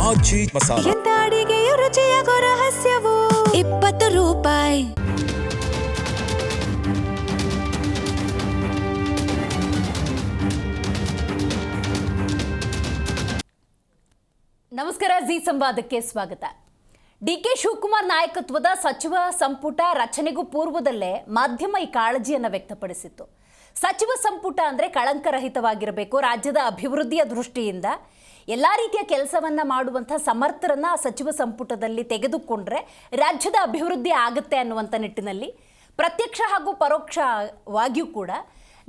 ಆಚಿ ಮಸಾಲ. ಎಂತ ಅಡಿಗೆಯ ರುಚಿಯಾಗೋ ರಹಸ್ಯವು 20 ರೂಪಾಯಿ. ನಮಸ್ಕಾರ, ಜಿ ಸಂವಾದಕ್ಕೆ ಸ್ವಾಗತ. ಡಿಕೆ ಶಿವಕುಮಾರ್ ನಾಯಕತ್ವದ ಸಚಿವ ಸಂಪುಟ ರಚನೆಗೂ ಪೂರ್ವದಲ್ಲೇ ಮಾಧ್ಯಮ ಈ ಕಾಳಜಿಯನ್ನು ವ್ಯಕ್ತಪಡಿಸಿತ್ತು. ಸಚಿವ ಸಂಪುಟ ಅಂದರೆ ಕಳಂಕರಹಿತವಾಗಿರಬೇಕು, ರಾಜ್ಯದ ಅಭಿವೃದ್ಧಿಯ ದೃಷ್ಟಿಯಿಂದ ಎಲ್ಲ ರೀತಿಯ ಕೆಲಸವನ್ನು ಮಾಡುವಂಥ ಸಮರ್ಥರನ್ನು ಆ ಸಚಿವ ಸಂಪುಟದಲ್ಲಿ ತೆಗೆದುಕೊಂಡ್ರೆ ರಾಜ್ಯದ ಅಭಿವೃದ್ಧಿ ಆಗುತ್ತೆ ಅನ್ನುವಂಥ ನಿಟ್ಟಿನಲ್ಲಿ ಪ್ರತ್ಯಕ್ಷ ಹಾಗೂ ಪರೋಕ್ಷವಾಗಿಯೂ ಕೂಡ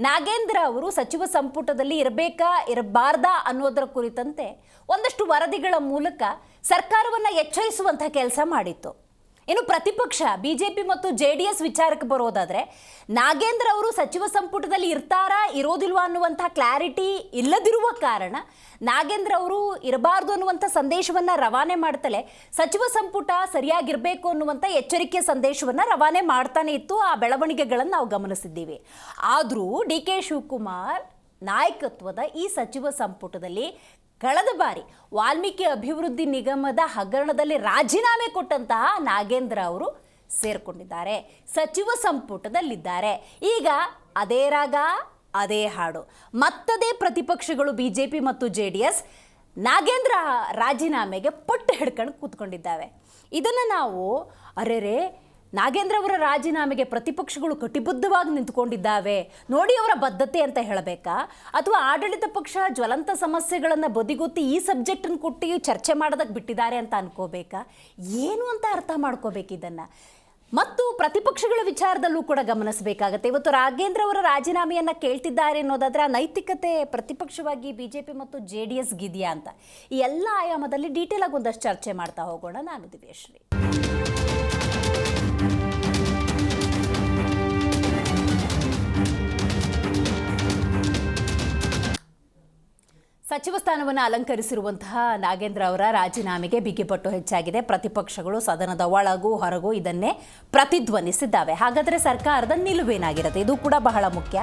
ನಾಗೇಂದ್ರ ಅವರು ಸಚಿವ ಸಂಪುಟದಲ್ಲಿ ಇರಬೇಕಾ ಇರಬಾರ್ದಾ ಅನ್ನೋದರ ಕುರಿತಂತೆ ಒಂದಷ್ಟು ವರದಿಗಳ ಮೂಲಕ ಸರ್ಕಾರವನ್ನು ಎಚ್ಚರಿಸುವಂಥ ಕೆಲಸ ಮಾಡಿತ್ತು. ಇನ್ನು ಪ್ರತಿಪಕ್ಷ ಬಿಜೆಪಿ ಮತ್ತು JDS ವಿಚಾರಕ್ಕೆ ಬರೋದಾದರೆ, ನಾಗೇಂದ್ರ ಅವರು ಸಚಿವ ಸಂಪುಟದಲ್ಲಿ ಇರ್ತಾರಾ ಇರೋದಿಲ್ವಾ ಅನ್ನುವಂಥ ಕ್ಲಾರಿಟಿ ಇಲ್ಲದಿರುವ ಕಾರಣ ನಾಗೇಂದ್ರ ಅವರು ಇರಬಾರ್ದು ಅನ್ನುವಂಥ ಸಂದೇಶವನ್ನು ರವಾನೆ ಮಾಡ್ತಲೇ ಸಚಿವ ಸಂಪುಟ ಸರಿಯಾಗಿರಬೇಕು ಅನ್ನುವಂಥ ಎಚ್ಚರಿಕೆ ಸಂದೇಶವನ್ನು ರವಾನೆ ಮಾಡ್ತಾನೆ ಇತ್ತು. ಆ ಬೆಳವಣಿಗೆಗಳನ್ನು ನಾವು ಗಮನಿಸಿದ್ದೀವಿ. ಆದರೂ DK ಶಿವಕುಮಾರ್ ನಾಯಕತ್ವದ ಈ ಸಚಿವ ಸಂಪುಟದಲ್ಲಿ ಕಳೆದ ಬಾರಿ ವಾಲ್ಮೀಕಿ ಅಭಿವೃದ್ಧಿ ನಿಗಮದ ಹಗರಣದಲ್ಲಿ ರಾಜೀನಾಮೆ ಕೊಟ್ಟಂತಹ ನಾಗೇಂದ್ರ ಅವರು ಸೇರ್ಕೊಂಡಿದ್ದಾರೆ, ಸಚಿವ ಸಂಪುಟದಲ್ಲಿದ್ದಾರೆ. ಈಗ ಅದೇ ರಾಗ ಅದೇ ಹಾಡು, ಮತ್ತದೇ ಪ್ರತಿಪಕ್ಷಗಳು ಬಿಜೆಪಿ ಮತ್ತು JDS ನಾಗೇಂದ್ರ ರಾಜೀನಾಮೆಗೆ ಪಟ್ಟು ಹಿಡ್ಕೊಂಡು ಕೂತ್ಕೊಂಡಿದ್ದಾವೆ. ಇದನ್ನು ನಾವು ಅರೆರೆ ನಾಗೇಂದ್ರ ಅವರ ರಾಜೀನಾಮೆಗೆ ಪ್ರತಿಪಕ್ಷಗಳು ಕಟಿಬದ್ಧವಾಗಿ ನಿಂತುಕೊಂಡಿದ್ದಾವೆ ನೋಡಿ ಅವರ ಬದ್ಧತೆ ಅಂತ ಹೇಳಬೇಕಾ, ಅಥವಾ ಆಡಳಿತ ಪಕ್ಷ ಜ್ವಲಂತ ಸಮಸ್ಯೆಗಳನ್ನು ಬದಿಗೊತ್ತಿ ಈ ಸಬ್ಜೆಕ್ಟನ್ನು ಕೊಟ್ಟು ಚರ್ಚೆ ಮಾಡೋದಕ್ಕೆ ಬಿಟ್ಟಿದ್ದಾರೆ ಅಂತ ಅನ್ಕೋಬೇಕಾ, ಏನು ಅಂತ ಅರ್ಥ ಮಾಡ್ಕೋಬೇಕು ಇದನ್ನು. ಮತ್ತು ಪ್ರತಿಪಕ್ಷಗಳ ವಿಚಾರದಲ್ಲೂ ಕೂಡ ಗಮನಿಸಬೇಕಾಗತ್ತೆ. ಇವತ್ತು ನಾಗೇಂದ್ರ ಅವರ ರಾಜೀನಾಮೆಯನ್ನು ಕೇಳ್ತಿದ್ದಾರೆ ಅನ್ನೋದಾದರೆ ಆ ನೈತಿಕತೆ ಪ್ರತಿಪಕ್ಷವಾಗಿ ಬಿಜೆಪಿ ಮತ್ತು JDS ಗಿದೆಯಾ ಅಂತ ಈ ಎಲ್ಲ ಆಯಾಮದಲ್ಲಿ ಡೀಟೇಲ್ ಆಗಿ ಒಂದಷ್ಟು ಚರ್ಚೆ ಮಾಡ್ತಾ ಹೋಗೋಣ. ನಾನು ದಿವ್ಯಶ್ರೀ. ಸಚಿವ ಸ್ಥಾನವನ್ನು ಅಲಂಕರಿಸಿರುವಂತಹ ನಾಗೇಂದ್ರ ಅವರ ರಾಜೀನಾಮೆಗೆ ಬಿಗಿಪಟ್ಟು ಹೆಚ್ಚಾಗಿದೆ. ಪ್ರತಿಪಕ್ಷಗಳು ಸದನದ ಒಳಗೂ ಹೊರಗೂ ಇದನ್ನೇ ಪ್ರತಿಧ್ವನಿಸಿದ್ದಾವೆ. ಹಾಗಾದರೆ ಸರ್ಕಾರದ ನಿಲುವೇನಾಗಿರುತ್ತೆ, ಇದು ಕೂಡ ಬಹಳ ಮುಖ್ಯ.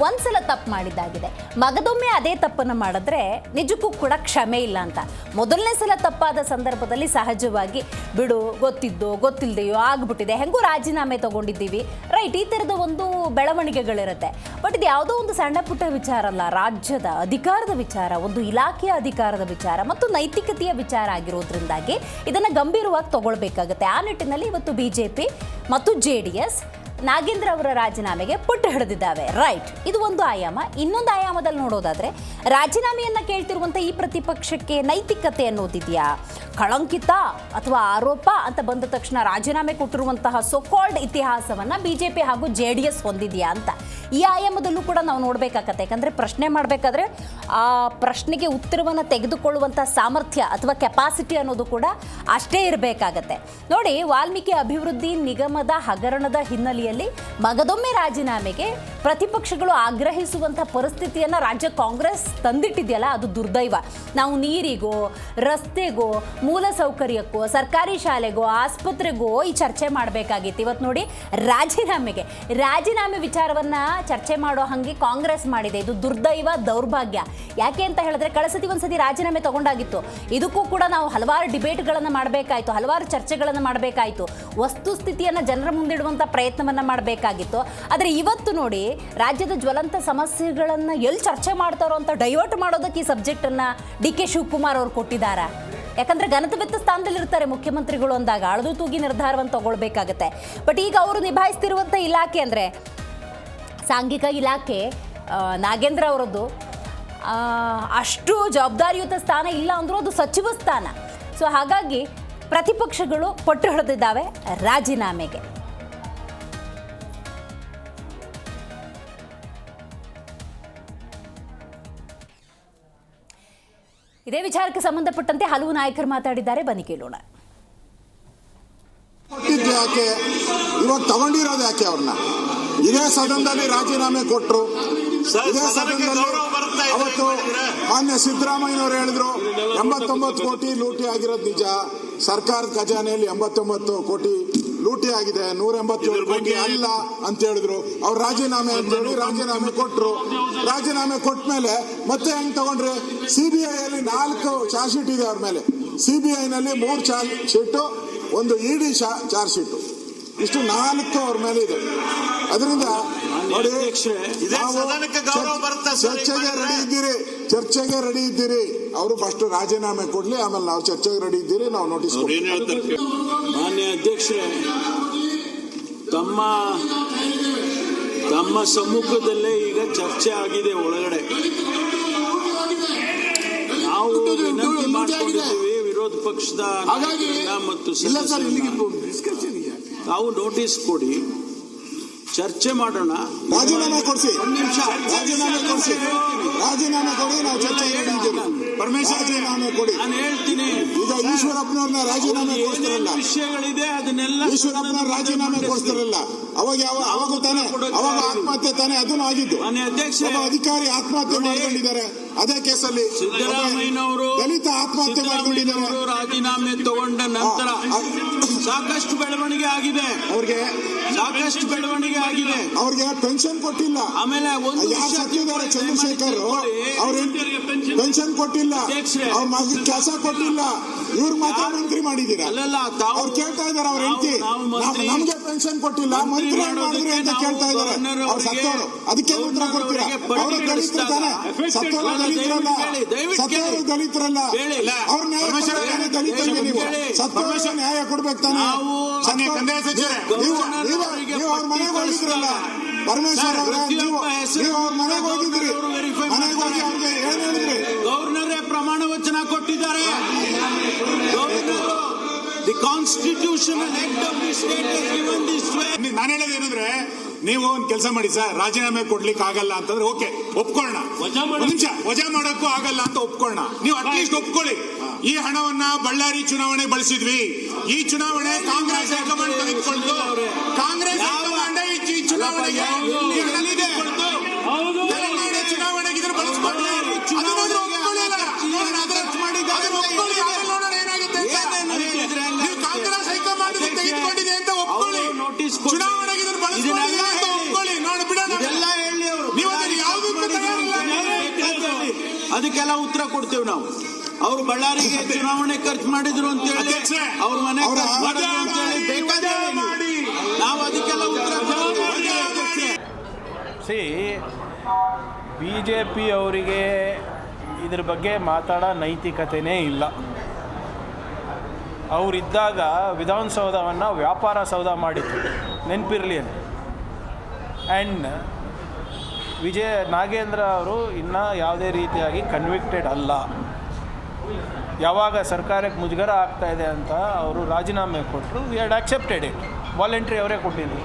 ಒಂದ್ಸಲ ತಪ್ಪು ಮಾಡಿದ್ದಾಗಿದೆ, ಮಗದೊಮ್ಮೆ ಅದೇ ತಪ್ಪನ್ನು ಮಾಡಿದ್ರೆ ನಿಜಕ್ಕೂ ಕೂಡ ಕ್ಷಮೆ ಇಲ್ಲ ಅಂತ. ಮೊದಲನೇ ಸಲ ತಪ್ಪಾದ ಸಂದರ್ಭದಲ್ಲಿ ಸಹಜವಾಗಿ ಬಿಡು, ಗೊತ್ತಿದ್ದೋ ಗೊತ್ತಿಲ್ಲದೆಯೋ ಆಗ್ಬಿಟ್ಟಿದೆ, ಹೆಂಗೂ ರಾಜೀನಾಮೆ ತಗೊಂಡಿದ್ದೀವಿ, ರೈಟ್, ಈ ಥರದ ಒಂದು ಬೆಳವಣಿಗೆಗಳಿರುತ್ತೆ. ಬಟ್ ಇದು ಯಾವುದೋ ಒಂದು ಸಣ್ಣ ಪುಟ್ಟ ವಿಚಾರ ಅಲ್ಲ, ರಾಜ್ಯದ ಅಧಿಕಾರದ ವಿಚಾರ, ಒಂದು ಇಲಾಖೆಯ ಅಧಿಕಾರದ ವಿಚಾರ ಮತ್ತು ನೈತಿಕತೆಯ ವಿಚಾರ ಆಗಿರೋದ್ರಿಂದಾಗಿ ಇದನ್ನು ಗಂಭೀರವಾಗಿ ತಗೊಳ್ಬೇಕಾಗುತ್ತೆ. ಆ ನಿಟ್ಟಿನಲ್ಲಿ ಇವತ್ತು ಬಿಜೆಪಿ ಮತ್ತು JDS ನಾಗೇಂದ್ರ ಅವರ ರಾಜೀನಾಮೆಗೆ ಪಟ್ಟು ಹಿಡಿದಿದ್ದಾವೆ. ರೈಟ್, ಇದು ಒಂದು ಆಯಾಮ. ಇನ್ನೊಂದು ಆಯಾಮದಲ್ಲಿ ನೋಡೋದಾದರೆ, ರಾಜೀನಾಮೆಯನ್ನು ಕೇಳ್ತಿರುವಂಥ ಈ ಪ್ರತಿಪಕ್ಷಕ್ಕೆ ನೈತಿಕತೆ ಅನ್ನೋದಿದೆಯಾ, ಕಳಂಕಿತ ಅಥವಾ ಆರೋಪ ಅಂತ ಬಂದ ತಕ್ಷಣ ರಾಜೀನಾಮೆ ಕೊಟ್ಟಿರುವಂತಹ ಸೋಕಾಲ್ಡ್ ಇತಿಹಾಸವನ್ನು ಬಿಜೆಪಿ ಹಾಗೂ JDS ಹೊಂದಿದೆಯಾ ಅಂತ ಈ ಆಯಾಮದಲ್ಲೂ ಕೂಡ ನಾವು ನೋಡಬೇಕಾಗತ್ತೆ. ಯಾಕಂದರೆ ಪ್ರಶ್ನೆ ಮಾಡಬೇಕಾದ್ರೆ ಆ ಪ್ರಶ್ನೆಗೆ ಉತ್ತರವನ್ನು ತೆಗೆದುಕೊಳ್ಳುವಂಥ ಸಾಮರ್ಥ್ಯ ಅಥವಾ ಕೆಪಾಸಿಟಿ ಅನ್ನೋದು ಕೂಡ ಅಷ್ಟೇ ಇರಬೇಕಾಗತ್ತೆ. ನೋಡಿ, ವಾಲ್ಮೀಕಿ ಅಭಿವೃದ್ಧಿ ನಿಗಮದ ಹಗರಣದ ಹಿನ್ನೆಲೆಯಲ್ಲಿ ಮಗದೊಮ್ಮೆ ರಾಜೀನಾಮೆಗೆ ಪ್ರತಿಪಕ್ಷಗಳು ಆಗ್ರಹಿಸುವಂಥ ಪರಿಸ್ಥಿತಿಯನ್ನು ರಾಜ್ಯ ಕಾಂಗ್ರೆಸ್ ತಂದಿಟ್ಟಿದೆಯಲ್ಲ, ಅದು ದುರ್ದೈವ. ನಾವು ನೀರಿಗೋ, ರಸ್ತೆಗೋ, ಮೂಲಸೌಕರ್ಯಕ್ಕೋ, ಸರ್ಕಾರಿ ಶಾಲೆಗೋ, ಆಸ್ಪತ್ರೆಗೋ ಈ ಚರ್ಚೆ ಮಾಡಬೇಕಾಗಿತ್ತು. ಇವತ್ತು ನೋಡಿ, ರಾಜೀನಾಮೆ ವಿಚಾರವನ್ನು ಚರ್ಚೆ ಮಾಡೋ ಹಾಗೆ ಕಾಂಗ್ರೆಸ್ ಮಾಡಿದೆ. ಇದು ದುರ್ದೈವ, ದೌರ್ಭಾಗ್ಯ. ಯಾಕೆ ಅಂತ ಹೇಳಿದ್ರೆ, ಕಳೆಸತಿ ಒಂದ್ಸತಿ ರಾಜೀನಾಮೆ ತಗೊಂಡಾಗಿತ್ತು, ಇದಕ್ಕೂ ಕೂಡ ನಾವು ಹಲವಾರು ಡಿಬೇಟ್ಗಳನ್ನು ಮಾಡಬೇಕಾಯಿತು, ಹಲವಾರು ಚರ್ಚೆಗಳನ್ನು ಮಾಡಬೇಕಾಯಿತು, ವಸ್ತುಸ್ಥಿತಿಯನ್ನು ಜನರ ಮುಂದಿಡುವಂಥ ಪ್ರಯತ್ನವನ್ನು ಮಾಡಬೇಕಾಗಿತ್ತು. ಆದರೆ ಇವತ್ತು ನೋಡಿ, ರಾಜ್ಯದ ಜ್ವಲಂತ ಸಮಸ್ಯೆಗಳನ್ನು ಎಲ್ಲಿ ಚರ್ಚೆ ಮಾಡ್ತಾರೋ ಅಂತ ಡೈವರ್ಟ್ ಮಾಡೋದಕ್ಕೆ ಈ ಸಬ್ಜೆಕ್ಟನ್ನು DK ಶಿವಕುಮಾರ್ ಅವರು ಕೊಟ್ಟಿದ್ದಾರೆ. ಯಾಕಂದರೆ ಘನತೆವೆತ್ತ ಸ್ಥಾನದಲ್ಲಿರ್ತಾರೆ ಮುಖ್ಯಮಂತ್ರಿಗಳು ಅಂದಾಗ ಅಳದು ತೂಗಿ ನಿರ್ಧಾರವನ್ನು ತಗೊಳ್ಬೇಕಾಗತ್ತೆ. ಬಟ್ ಈಗ ಅವರು ನಿಭಾಯಿಸ್ತಿರುವಂಥ ಇಲಾಖೆ ಅಂದರೆ ಸಾಂಘಿಕ ಇಲಾಖೆ, ನಾಗೇಂದ್ರ ಅವರದ್ದು ಅಷ್ಟು ಜವಾಬ್ದಾರಿಯುತ ಸ್ಥಾನ ಇಲ್ಲ ಅಂದರೂ ಅದು ಸಚಿವ ಸ್ಥಾನ. ಸೊ ಹಾಗಾಗಿ ಪ್ರತಿಪಕ್ಷಗಳು ಪಟ್ಟು ಹಿಡಿದಿದ್ದಾವೆ ರಾಜೀನಾಮೆಗೆ. ಇದೇ ವಿಚಾರಕ್ಕೆ ಸಂಬಂಧಪಟ್ಟಂತೆ ಹಲವು ನಾಯಕರು ಮಾತಾಡಿದ್ದಾರೆ, ಬನ್ನಿ ಕೇಳೋಣ. ಯಾಕೆ ಇವಾಗ ತಗೊಂಡಿರೋದು ಯಾಕೆ ಅವ್ರನ್ನ ಇದೇ ಸದನದಲ್ಲಿ ರಾಜೀನಾಮೆ ಕೊಟ್ಟರು. ಇದೇ ಸದನದಲ್ಲಿ ಅವತ್ತು ಮಾನ್ಯ ಸಿದ್ದರಾಮಯ್ಯನವರು ಹೇಳಿದ್ರು 89 ಕೋಟಿ ಲೂಟಿ ಆಗಿರೋದು ನಿಜ, ಸರ್ಕಾರದ ಖಜಾನೆಯಲ್ಲಿ 89 ಕೋಟಿ ಲೂಟಿ ಆಗಿದೆ, 187 ಕೋಟಿ ಅಲ್ಲ ಅಂತ ಹೇಳಿದ್ರು. ಅವ್ರು ರಾಜೀನಾಮೆ ಕೊಟ್ಟರು. ರಾಜೀನಾಮೆ ಕೊಟ್ಟ ಮೇಲೆ ಮತ್ತೆ ಹೆಂಗ್ ತಗೊಂಡ್ರೆ, CBI ಅಲ್ಲಿ 4 ಚಾರ್ಜ್ ಶೀಟ್ ಇದೆ ಅವ್ರ ಮೇಲೆ. CBI-ನಲ್ಲಿ 3 ಚಾರ್ಜ್ ಶೀಟು, ಒಂದು ED ಚಾರ್ಜ್ ಶೀಟು, ಇಷ್ಟು 4 ಅವ್ರ ಮೇಲೆ ಇದೆ. ಅದರಿಂದ ನೋಡಿ, ಚರ್ಚೆಗೆ ರೆಡಿ ಇದ್ದೀರಿ. ಅವರು ಫಸ್ಟ್ ರಾಜೀನಾಮೆ ಕೊಡ್ಲಿ, ಆಮೇಲೆ ನಾವು ಚರ್ಚೆಗೆ ರೆಡಿ ಇದ್ದೀರಿ, ನಾವು ನೋಟಿಸ್ ಕೊಡ್ತೀವಿ. ಮಾನ್ಯ ಅಧ್ಯಕ್ಷರೇ, ತಮ್ಮ ಸಮ್ಮುಖದಲ್ಲೇ ಈಗ ಚರ್ಚೆ ಆಗಿದೆ ಒಳಗಡೆ. ನಾವು ವಿನಂತಿ ಮಾಡಿಕೊಂಡಿದ್ದೀವಿ ವಿರೋಧ ಪಕ್ಷದ ಮತ್ತು ನಾವು ನೋಟಿಸ್ ಕೊಡಿ, ಚರ್ಚೆ ಮಾಡೋಣ. ರಾಜೀನಾಮೆ ಕೊಡಿಸಿ, ರಾಜೀನಾಮೆ ಕೊಡಿ, ನಾವು ಚರ್ಚೆ ರಾಜೀನಾಮೆ ಕೊಡಿ. ನಾನು ಹೇಳ್ತೀನಿ, ಈಗ ಈಶ್ವರಪ್ಪನವ್ರನ್ನ ರಾಜೀನಾಮೆ ಕೊಡಿಸ್ತಾರಲ್ಲ, ವಿಷಯಗಳಿದೆ, ಅದನ್ನೆಲ್ಲ ಈಶ್ವರಪ್ಪನ ರಾಜೀನಾಮೆ ಕೊಡಿಸ್ತಾರಲ್ಲ, ಅವಾಗ ಆತ್ಮಹತ್ಯೆ ತಾನೆ, ಅದನ್ನು ಆಗಿದ್ದು. ಒಬ್ಬ ಅಧಿಕಾರಿ ಆತ್ಮಹತ್ಯೆ ಮಾಡಿಕೊಂಡಿದ್ದಾರೆ, ಅದೇ ಕೇಸಲ್ಲಿ ಸಿದ್ದರಾಮಯ್ಯನವರು ದಲಿತ ಆತ್ಮಹತ್ಯೆ ಮಾಡಿಕೊಂಡಿದ್ದಾರೆ. ರಾಜೀನಾಮೆ ತಗೊಂಡ ನಂತರ ಸಾಕಷ್ಟು ಬೆಳವಣಿಗೆ ಆಗಿದೆ, ಸಾಕಷ್ಟು ಬೆಳವಣಿಗೆ ಆಗಿದೆ. ಅವ್ರಿಗೆ ಪೆನ್ಷನ್ ಕೊಟ್ಟಿಲ್ಲ. ಆಮೇಲೆ ಯಾರು ಸತ್ತಿದ್ದಾರೆ, ಚಂದ್ರಶೇಖರ್, ಅವ್ರ ಪೆನ್ಷನ್ ಕೊಟ್ಟಿಲ್ಲ, ಅವ್ರ ಮಗ ಕೆಲಸ ಕೊಟ್ಟಿಲ್ಲ, ಇವ್ರ ಮಾತ್ರ ಮಂತ್ರಿ ಮಾಡಿದೀರಾ. ಅವ್ರು ಕೇಳ್ತಾ ಇದಾರೆ, ಅವ್ರ ಹೆಂಡತಿ ನಮ್ಗೆ ಪೆನ್ಷನ್ ಕೊಟ್ಟಿಲ್ಲ, ಮಂತ್ರಿ ಮಾಡಿದ್ರಿ ಅಂತ ಕೇಳ್ತಾ ಇದಾರೆ. ಅವ್ರು ಸತ್ತೋರು, ಅದಕ್ಕೆ ಉತ್ತರ ಕೊಡ್ತೀರಾ? ಅವರು ದಲಿತರು ತಾನೆ, ಸತ್ತೋರು ದಲಿತರಲ್ಲ, ಅವ್ರ ನ್ಯಾಯ ದಲಿತರಿಗೆ, ನೀವು ಸತ್ತೋರು ನ್ಯಾಯ ಕೊಡ್ಬೇಕು ತಾನೆ. ನೀವು ಅವ್ರ ಮನೆಗೆ ಹೋಗಿದ್ರಲ್ಲ, ಪರಮೇಶ್ವರ್ ಅವರ, ನೀವು ಅವ್ರ ಮನೆಗೆ ಹೋಗಿದ್ರಿ, ಮನೆಗೆ ಹೋಗಿ ಅವ್ರಿಗೆ ಏನ್ ಹೇಳಿದ್ರಿ? ಗವರ್ನರೇ ಪ್ರಮಾಣ ವಚನ ಕೊಟ್ಟಿದ್ದಾರೆ. The constitutional act of the state ಹಸ್ ಗಿವನ್ ದಿಸ್ ವೇ. ನಾನು ಹೇಳೋದೇನಂದ್ರೆ, ನೀವು ಒಂದು ಕೆಲಸ ಮಾಡಿ ಸರ್, ರಾಜೀನಾಮೆ ಕೊಡ್ಲಿಕ್ಕೆ ಆಗಲ್ಲ ಅಂತಂದ್ರೆ ಓಕೆ, ಒಪ್ಕೊಳ್ಳೋಣ. ನಿಮಿಷ ವಜಾ ಮಾಡೋಕ್ಕೂ ಆಗಲ್ಲ ಅಂತ ಒಪ್ಕೊಳ್ಳೋಣ. ನೀವು ಅಟ್ಲೀಸ್ಟ್ ಒಪ್ಕೊಳ್ಳಿ, ಈ ಹಣವನ್ನ ಬಳ್ಳಾರಿ ಚುನಾವಣೆ ಬಳಸಿದ್ವಿ, ಈ ಚುನಾವಣೆ ಕಾಂಗ್ರೆಸ್ ಹೈಕಮಾಂಡ್ ತೆಗೆದುಕೊಂಡು, ಕಾಂಗ್ರೆಸ್ ಹೈಕಮಾಂಡ್ ಈ ಚುನಾವಣೆಗೆ ತೆಲಂಗಾಣ ಚುನಾವಣೆಗೆ ಇದನ್ನು ಬಳಸ್ಕೊಂಡು ಚುನಾವಣೆ ಕಾಂಗ್ರೆಸ್ ಹೈಕಮಾಂಡ್ ತೆಗೆದುಕೊಂಡಿದೆ ಅಂತ ಒಪ್ಕೊಳ್ಳಿ, ಚುನಾವಣೆಗೆ ಇದನ್ನು ಬಳಸ್ಕೊಂಡಿದೆ ಅಂತ ಒಪ್ಕೊಳ್ಳಿ, ನೋಡಿ ಬಿಡೋಣ. ನೀವು ಯಾವುದಕ್ಕೂ ತಯಾರಿಲ್ಲ, ಅದಕ್ಕೆಲ್ಲ ಉತ್ತರ ಕೊಡ್ತೇವೆ ನಾವು. ಅವರು ಬಳ್ಳಾರಿಗೆ ಚುನಾವಣೆ ಖರ್ಚು ಮಾಡಿದ್ರು ಅಂತ ಹೇಳಿ, ಅವ್ರ ಮನೆ ಮಾಡಿ, ನಾವು ಅದಕ್ಕೆಲ್ಲ ಉತ್ತರ BJP ಅವರಿಗೆ ಇದ್ರ ಬಗ್ಗೆ ಮಾತಾಡೋ ನೈತಿಕತೆಯೇ ಇಲ್ಲ. ಅವರಿದ್ದಾಗ ವಿಧಾನಸೌಧವನ್ನು ವ್ಯಾಪಾರ ಸೌಧ ಮಾಡಿದ್ರು, ನೆನಪಿರಲಿ ಅಂತ. ಆ್ಯಂಡ್ ನಾಗೇಂದ್ರ ಅವರು ಇನ್ನೂ ಯಾವುದೇ ರೀತಿಯಾಗಿ ಕನ್ವಿಕ್ಟೆಡ್ ಅಲ್ಲ. ಯಾವಾಗ ಸರ್ಕಾರಕ್ಕೆ ಮುಜುಗರ ಆಗ್ತಾಯಿದೆ ಅಂತ ಅವರು ರಾಜೀನಾಮೆ ಕೊಟ್ಟರು, we had accepted it, voluntary ಅವರೇ ಕೊಟ್ಟಿದ್ರು.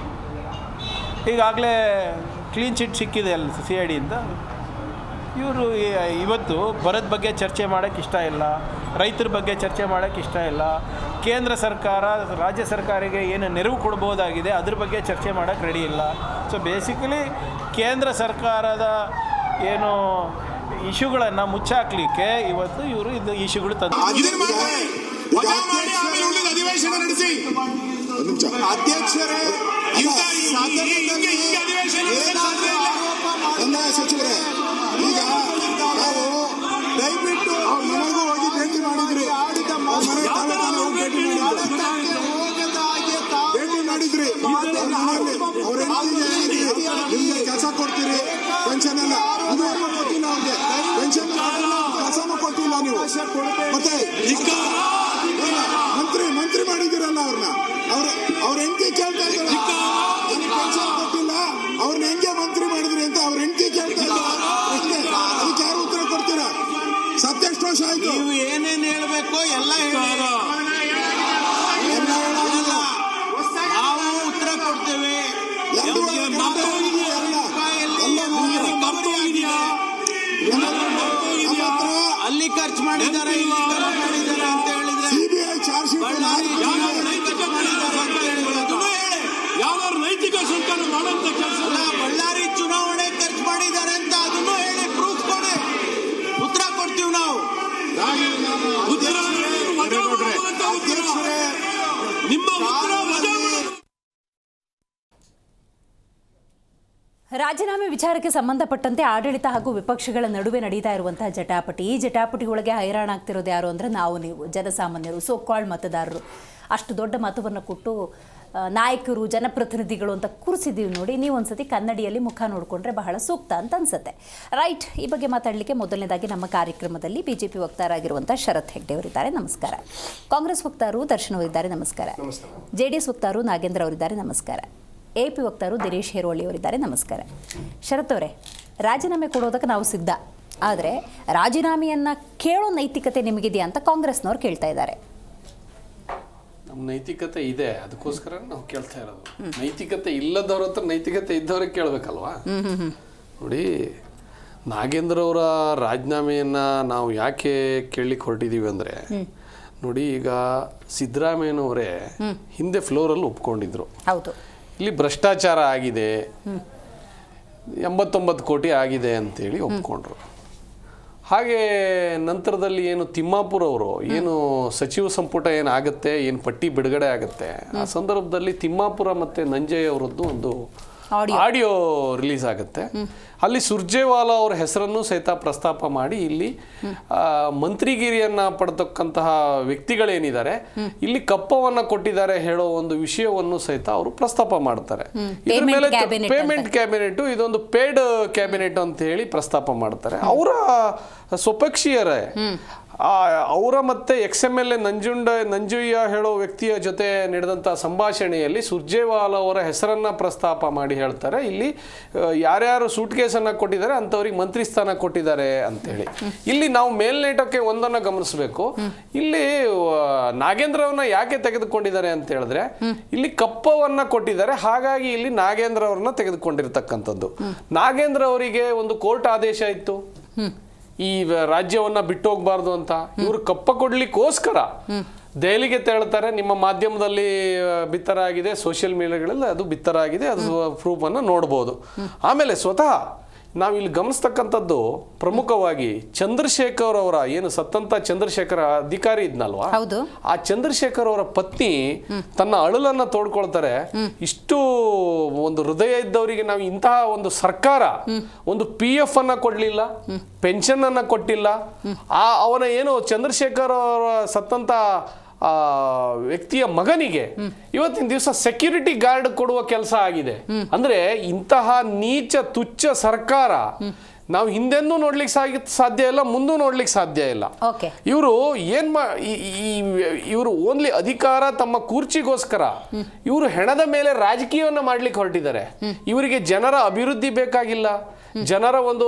ಈಗಾಗಲೇ ಕ್ಲೀನ್ ಚಿಟ್ ಸಿಕ್ಕಿದೆ ಅಲ್ಲ CIDಯಿಂದ. ಇವರು ಇವತ್ತು ಬರದ ಬಗ್ಗೆ ಚರ್ಚೆ ಮಾಡೋಕ್ಕೆ ಇಷ್ಟ ಇಲ್ಲ, ರೈತರ ಬಗ್ಗೆ ಚರ್ಚೆ ಮಾಡೋಕ್ಕೆ ಇಷ್ಟ ಇಲ್ಲ, ಕೇಂದ್ರ ಸರ್ಕಾರ ರಾಜ್ಯ ಸರ್ಕಾರಕ್ಕೆ ಏನು ನೆರವು ಕೊಡ್ಬೋದಾಗಿದೆ ಅದ್ರ ಬಗ್ಗೆ ಚರ್ಚೆ ಮಾಡೋಕ್ಕೆ ರೆಡಿ ಇಲ್ಲ. ಸೊ ಬೇಸಿಕಲಿ ಕೇಂದ್ರ ಸರ್ಕಾರದ ಏನು ಇಶ್ಯೂಗಳನ್ನು ಮುಚ್ಚಾಕ್ಲಿಕ್ಕೆ ಇವತ್ತು ಇವರು ಇದು ಇಶ್ಯೂಗಳು ತಂದು ಅಧಿವೇಶನ ನಡೆಸಿ. ಅಧ್ಯಕ್ಷರೇ, ಕಂದಾಯ ಸಚಿವರೇ, ಈಗ ನಾವು ದಯವಿಟ್ಟು ಅವ್ರ ಮನೆಗೂ ಹೋಗಿ ಭೇಟಿ ಮಾಡಿದ್ರಿ, ಭೇಟಿ ಮಾಡಿದ್ರಿ, ಅವ್ರ ನಿಮ್ಗೆ ಕೆಲಸ ಕೊಡ್ತೀರಿ, ಪೆನ್ಷನ್ ಎಲ್ಲ ಇದುವರೆಗೂ ಕೊಟ್ಟಿಲ್ಲ, ಅವ್ರಿಗೆ ಪೆನ್ಷನ್ ಕೆಲಸನೂ ಕೊಟ್ಟಿಲ್ಲ ನೀವು. ಮತ್ತೆ ಮಂತ್ರಿ ಮಾಡಿದಿರಲ್ಲ ಅವ್ರನ್ನ, ಅವ್ರ ಹೆಂಡತಿ ಕೇಳ್ತಾ ಇದ್ದಾರೆ, ಪೆನ್ಷನ್ ಕೊಟ್ಟಿಲ್ಲ, ಅವ್ರನ್ನ ಹೆಂಗೆ ಮಂತ್ರಿ ಮಾಡಿದ್ರಿ ಅಂತ ಅವ್ರ ಹೆಂಡತಿ ಕೇಳ್ತಾ ಇದ್ದಾರೆ. ಅದಕ್ಕೆ ಯಾರು ಉತ್ತರ ಕೊಡ್ತೀರಾ? ಸತ್ತೆಷ್ಟು ವರ್ಷ ಆಯ್ತು, ನೀವು ಏನೇನು ಹೇಳಬೇಕು ಎಲ್ಲ ಹೇಳಿ, ನಾವು ಉತ್ತರ ಕೊಡ್ತೇವೆ. ಅಲ್ಲಿ ಖರ್ಚು ಮಾಡಿದ್ದಾರೆ, ಇಲ್ಲಿ ಖರ್ಚು ಮಾಡಿದ್ದಾರೆ ಅಂತ ಹೇಳಿದ್ರೆ CBI ಚಾರ್ಜ್ ಶೀಟ್ ಯಾವ ನೈತಿಕ ಸರ್ಕಾರ ಮಾಡುವಂತ ಕೆಲಸ ಅಲ್ಲ. ಬಳ್ಳಾರಿ ಚುನಾವಣೆ ಖರ್ಚು ಮಾಡಿದ್ದಾರೆ ಅಂತ ಅದನ್ನು ಹೇಳಿ ಪ್ರೂಫ್ ಕೊಡಿ, ಉತ್ತರ ಕೊಡ್ತೀವಿ ನಾವು. ನಿಮ್ಮ ರಾಜೀನಾಮೆ ವಿಚಾರಕ್ಕೆ ಸಂಬಂಧಪಟ್ಟಂತೆ ಆಡಳಿತ ಹಾಗೂ ವಿಪಕ್ಷಗಳ ನಡುವೆ ನಡೀತಾ ಇರುವಂತಹ ಜಟಾಪಟಿ, ಈ ಜಟಾಪಟಿ ಒಳಗೆ ಹೈರಾಣಾಗ್ತಿರೋದು ಯಾರು ಅಂದರೆ ನಾವು ನೀವು ಜನಸಾಮಾನ್ಯರು, ಸೋಕಾಳ್ ಮತದಾರರು. ಅಷ್ಟು ದೊಡ್ಡ ಮತವನ್ನು ಕೊಟ್ಟು ನಾಯಕರು ಜನಪ್ರತಿನಿಧಿಗಳು ಅಂತ ಕೂರಿಸಿದ್ದೀವಿ ನೋಡಿ. ನೀವು ಒಂದ್ಸತಿ ಕನ್ನಡಿಯಲ್ಲಿ ಮುಖ ನೋಡಿಕೊಂಡ್ರೆ ಬಹಳ ಸೂಕ್ತ ಅಂತ ಅನ್ಸುತ್ತೆ. ರೈಟ್, ಈ ಬಗ್ಗೆ ಮಾತಾಡಲಿಕ್ಕೆ ಮೊದಲನೇದಾಗಿ ನಮ್ಮ ಕಾರ್ಯಕ್ರಮದಲ್ಲಿ ಬಿಜೆಪಿ ವಕ್ತಾರರಾಗಿರುವಂಥ ಶರತ್ ಹೆಗ್ಡೆ ಅವರಿದ್ದಾರೆ, ನಮಸ್ಕಾರ. ಕಾಂಗ್ರೆಸ್ ವಕ್ತಾರರು ದರ್ಶನ್ ಅವರಿದ್ದಾರೆ, ನಮಸ್ಕಾರ. JDS ವಕ್ತಾರರು ನಾಗೇಂದ್ರ ಅವರಿದ್ದಾರೆ, ನಮಸ್ಕಾರ. AP ವಕ್ತಾರರು ದಿನೇಶ್ ಹೇರೋಳಿ ಅವರಿದ್ದಾರೆ, ನಮಸ್ಕಾರ. ಶರತ್ ಅವರೇ, ರಾಜೀನಾಮೆ ಕೊಡೋದಕ್ಕೆ ನಾವು ಸಿದ್ಧ, ಆದರೆ ರಾಜೀನಾಮೆಯನ್ನು ಕೇಳೋ ನೈತಿಕತೆ ನಿಮಗಿದೆಯಾ ಅಂತ ಕಾಂಗ್ರೆಸ್ನವ್ರು ಕೇಳ್ತಾ ಇದ್ದಾರೆ. ನಮ್ಮ ನೈತಿಕತೆ ಇದೆ, ಅದಕ್ಕೋಸ್ಕರ ನಾವು ಕೇಳ್ತಾ ಇರೋದು. ನೈತಿಕತೆ ಇಲ್ಲದವ್ರ ಹತ್ರ ನೈತಿಕತೆ ಇದ್ದವ್ರಿಗೆ ಕೇಳಬೇಕಲ್ವಾ? ನೋಡಿ, ನಾಗೇಂದ್ರ ಅವರ ರಾಜೀನಾಮೆಯನ್ನು ನಾವು ಯಾಕೆ ಕೇಳಲಿಕ್ಕೆ ಹೊರಟಿದ್ದೀವಿ ಅಂದರೆ, ನೋಡಿ ಈಗ ಸಿದ್ದರಾಮಯ್ಯನವರೇ ಹಿಂದೆ ಫ್ಲೋರಲ್ಲಿ ಒಪ್ಕೊಂಡಿದ್ರು, ಹೌದು, ಇಲ್ಲಿ ಭ್ರಷ್ಟಾಚಾರ ಆಗಿದೆ, 89 ಕೋಟಿ ಆಗಿದೆ ಅಂತೇಳಿ ಒಪ್ಕೊಂಡ್ರು. ಹಾಗೆ ನಂತರದಲ್ಲಿ ಏನು ತಿಮ್ಮಾಪುರ ಅವರು ಏನು ಸಚಿವ ಸಂಪುಟ ಏನಾಗುತ್ತೆ, ಏನು ಪಟ್ಟಿ ಬಿಡುಗಡೆ ಆಗುತ್ತೆ, ಆ ಸಂದರ್ಭದಲ್ಲಿ ತಿಮ್ಮಾಪುರ ಮತ್ತು ನಂಜಯ್ಯ ಅವರದ್ದು ಒಂದು ಆಡಿಯೋ ರಿಲೀಸ್ ಆಗುತ್ತೆ. ಅಲ್ಲಿ ಸುರ್ಜೇವಾಲಾ ಅವರ ಹೆಸರನ್ನು ಸಹಿತ ಪ್ರಸ್ತಾಪ ಮಾಡಿ ಇಲ್ಲಿ ಮಂತ್ರಿಗಿರಿಯನ್ನ ಪಡೆದಕ್ಕಂತಹ ವ್ಯಕ್ತಿಗಳೇನಿದ್ದಾರೆ ಇಲ್ಲಿ ಕಪ್ಪವನ್ನ ಕೊಟ್ಟಿದ್ದಾರೆ ಹೇಳೋ ಒಂದು ವಿಷಯವನ್ನು ಸಹಿತ ಅವರು ಪ್ರಸ್ತಾಪ ಮಾಡ್ತಾರೆ. ಇದ್ರ ಮೇಲೆ ಪೇಮೆಂಟ್ ಕ್ಯಾಬಿನೆಟ್, ಇದೊಂದು ಪೇಡ್ ಕ್ಯಾಬಿನೆಟ್ ಅಂತ ಹೇಳಿ ಪ್ರಸ್ತಾಪ ಮಾಡ್ತಾರೆ. ಅವರ ಸ್ವಪಕ್ಷೀಯರೇ ಅವರ ಮತ್ತೆ XMLA ನಂಜುಯ್ಯ ಹೇಳೋ ವ್ಯಕ್ತಿಯ ಜೊತೆ ನಡೆದಂಥ ಸಂಭಾಷಣೆಯಲ್ಲಿ ಸುರ್ಜೇವಾಲಾ ಅವರ ಹೆಸರನ್ನ ಪ್ರಸ್ತಾಪ ಮಾಡಿ ಹೇಳ್ತಾರೆ, ಇಲ್ಲಿ ಯಾರ್ಯಾರು ಸೂಟ್ ಕೇಸನ್ನು ಕೊಟ್ಟಿದ್ದಾರೆ ಅಂಥವ್ರಿಗೆ ಮಂತ್ರಿ ಸ್ಥಾನ ಕೊಟ್ಟಿದ್ದಾರೆ ಅಂತೇಳಿ. ಇಲ್ಲಿ ನಾವು ಮೇಲ್ನೋಟಕ್ಕೆ ಒಂದನ್ನು ಗಮನಿಸಬೇಕು, ಇಲ್ಲಿ ನಾಗೇಂದ್ರವನ್ನ ಯಾಕೆ ತೆಗೆದುಕೊಂಡಿದ್ದಾರೆ ಅಂತ ಹೇಳಿದ್ರೆ ಇಲ್ಲಿ ಕಪ್ಪವನ್ನ ಕೊಟ್ಟಿದ್ದಾರೆ, ಹಾಗಾಗಿ ಇಲ್ಲಿ ನಾಗೇಂದ್ರ ಅವ್ರನ್ನ ತೆಗೆದುಕೊಂಡಿರ್ತಕ್ಕಂಥದ್ದು. ನಾಗೇಂದ್ರ ಅವರಿಗೆ ಒಂದು ಕೋರ್ಟ್ ಆದೇಶ ಇತ್ತು ಈ ರಾಜ್ಯವನ್ನ ಬಿಟ್ಟು ಹೋಗ್ಬಾರ್ದು ಅಂತ. ಇವರು ಕಪ್ಪ ಕೊಡ್ಲಿಕ್ಕೋಸ್ಕರ ದೆಹಲಿಗೆ ತೆರಳುತ್ತಾರೆ. ನಿಮ್ಮ ಮಾಧ್ಯಮದಲ್ಲಿ ಬಿತ್ತರ ಆಗಿದೆ, ಸೋಷಿಯಲ್ ಮೀಡಿಯಾಗಳಲ್ಲಿ ಅದು ಬಿತ್ತರ ಆಗಿದೆ, ಅದು ಪ್ರೂಫ್ ಅನ್ನ ನೋಡ್ಬೋದು. ಆಮೇಲೆ ಸ್ವತಃ ನಾವಿಲ್ಲಿ ಗಮನಿಸ್ತಕ್ಕಂಥದ್ದು ಪ್ರಮುಖವಾಗಿ ಚಂದ್ರಶೇಖರ್ ಅವರ ಏನು ಸತ್ತಂತ ಚಂದ್ರಶೇಖರ ಅಧಿಕಾರಿ ಇದ್ನಲ್ವಾ, ಆ ಚಂದ್ರಶೇಖರ್ ಅವರ ಪತ್ನಿ ತನ್ನ ಅಳಲನ್ನ ತೋಡ್ಕೊಳ್ತಾರೆ. ಇಷ್ಟು ಒಂದು ಹೃದಯ ಇದ್ದವರಿಗೆ ನಾವು ಇಂತಹ ಒಂದು ಸರ್ಕಾರ ಒಂದು PF ಅನ್ನ ಕೊಡ್ಲಿಲ್ಲ, ಪೆನ್ಷನ್ ಅನ್ನ ಕೊಟ್ಟಿಲ್ಲ. ಅವನ ಏನು ಚಂದ್ರಶೇಖರ್ ಅವರ ಸತ್ತಂತ ವ್ಯಕ್ತಿಯ ಮಗನಿಗೆ ಇವತ್ತಿನ ದಿವಸ ಸೆಕ್ಯೂರಿಟಿ ಗಾರ್ಡ್ ಕೊಡುವ ಕೆಲಸ ಆಗಿದೆ. ಅಂದ್ರೆ ಇಂತಹ ನೀಚ ತುಚ್ಛ ಸರ್ಕಾರ ನಾವು ಹಿಂದೆಂದೂ ನೋಡ್ಲಿಕ್ಕೆ ಸಾಧ್ಯ ಇಲ್ಲ, ಮುಂದೂ ನೋಡ್ಲಿಕ್ಕೆ ಸಾಧ್ಯ ಇಲ್ಲ. ಇವರು ಇವರು ಓನ್ಲಿ ಅಧಿಕಾರ ತಮ್ಮ ಕುರ್ಚಿಗೋಸ್ಕರ ಇವರು ಹೆಣದ ಮೇಲೆ ರಾಜಕೀಯವನ್ನ ಮಾಡ್ಲಿಕ್ಕೆ ಹೊರಟಿದ್ದಾರೆ. ಇವರಿಗೆ ಜನರ ಅಭಿವೃದ್ಧಿ ಬೇಕಾಗಿಲ್ಲ, ಜನರ ಒಂದು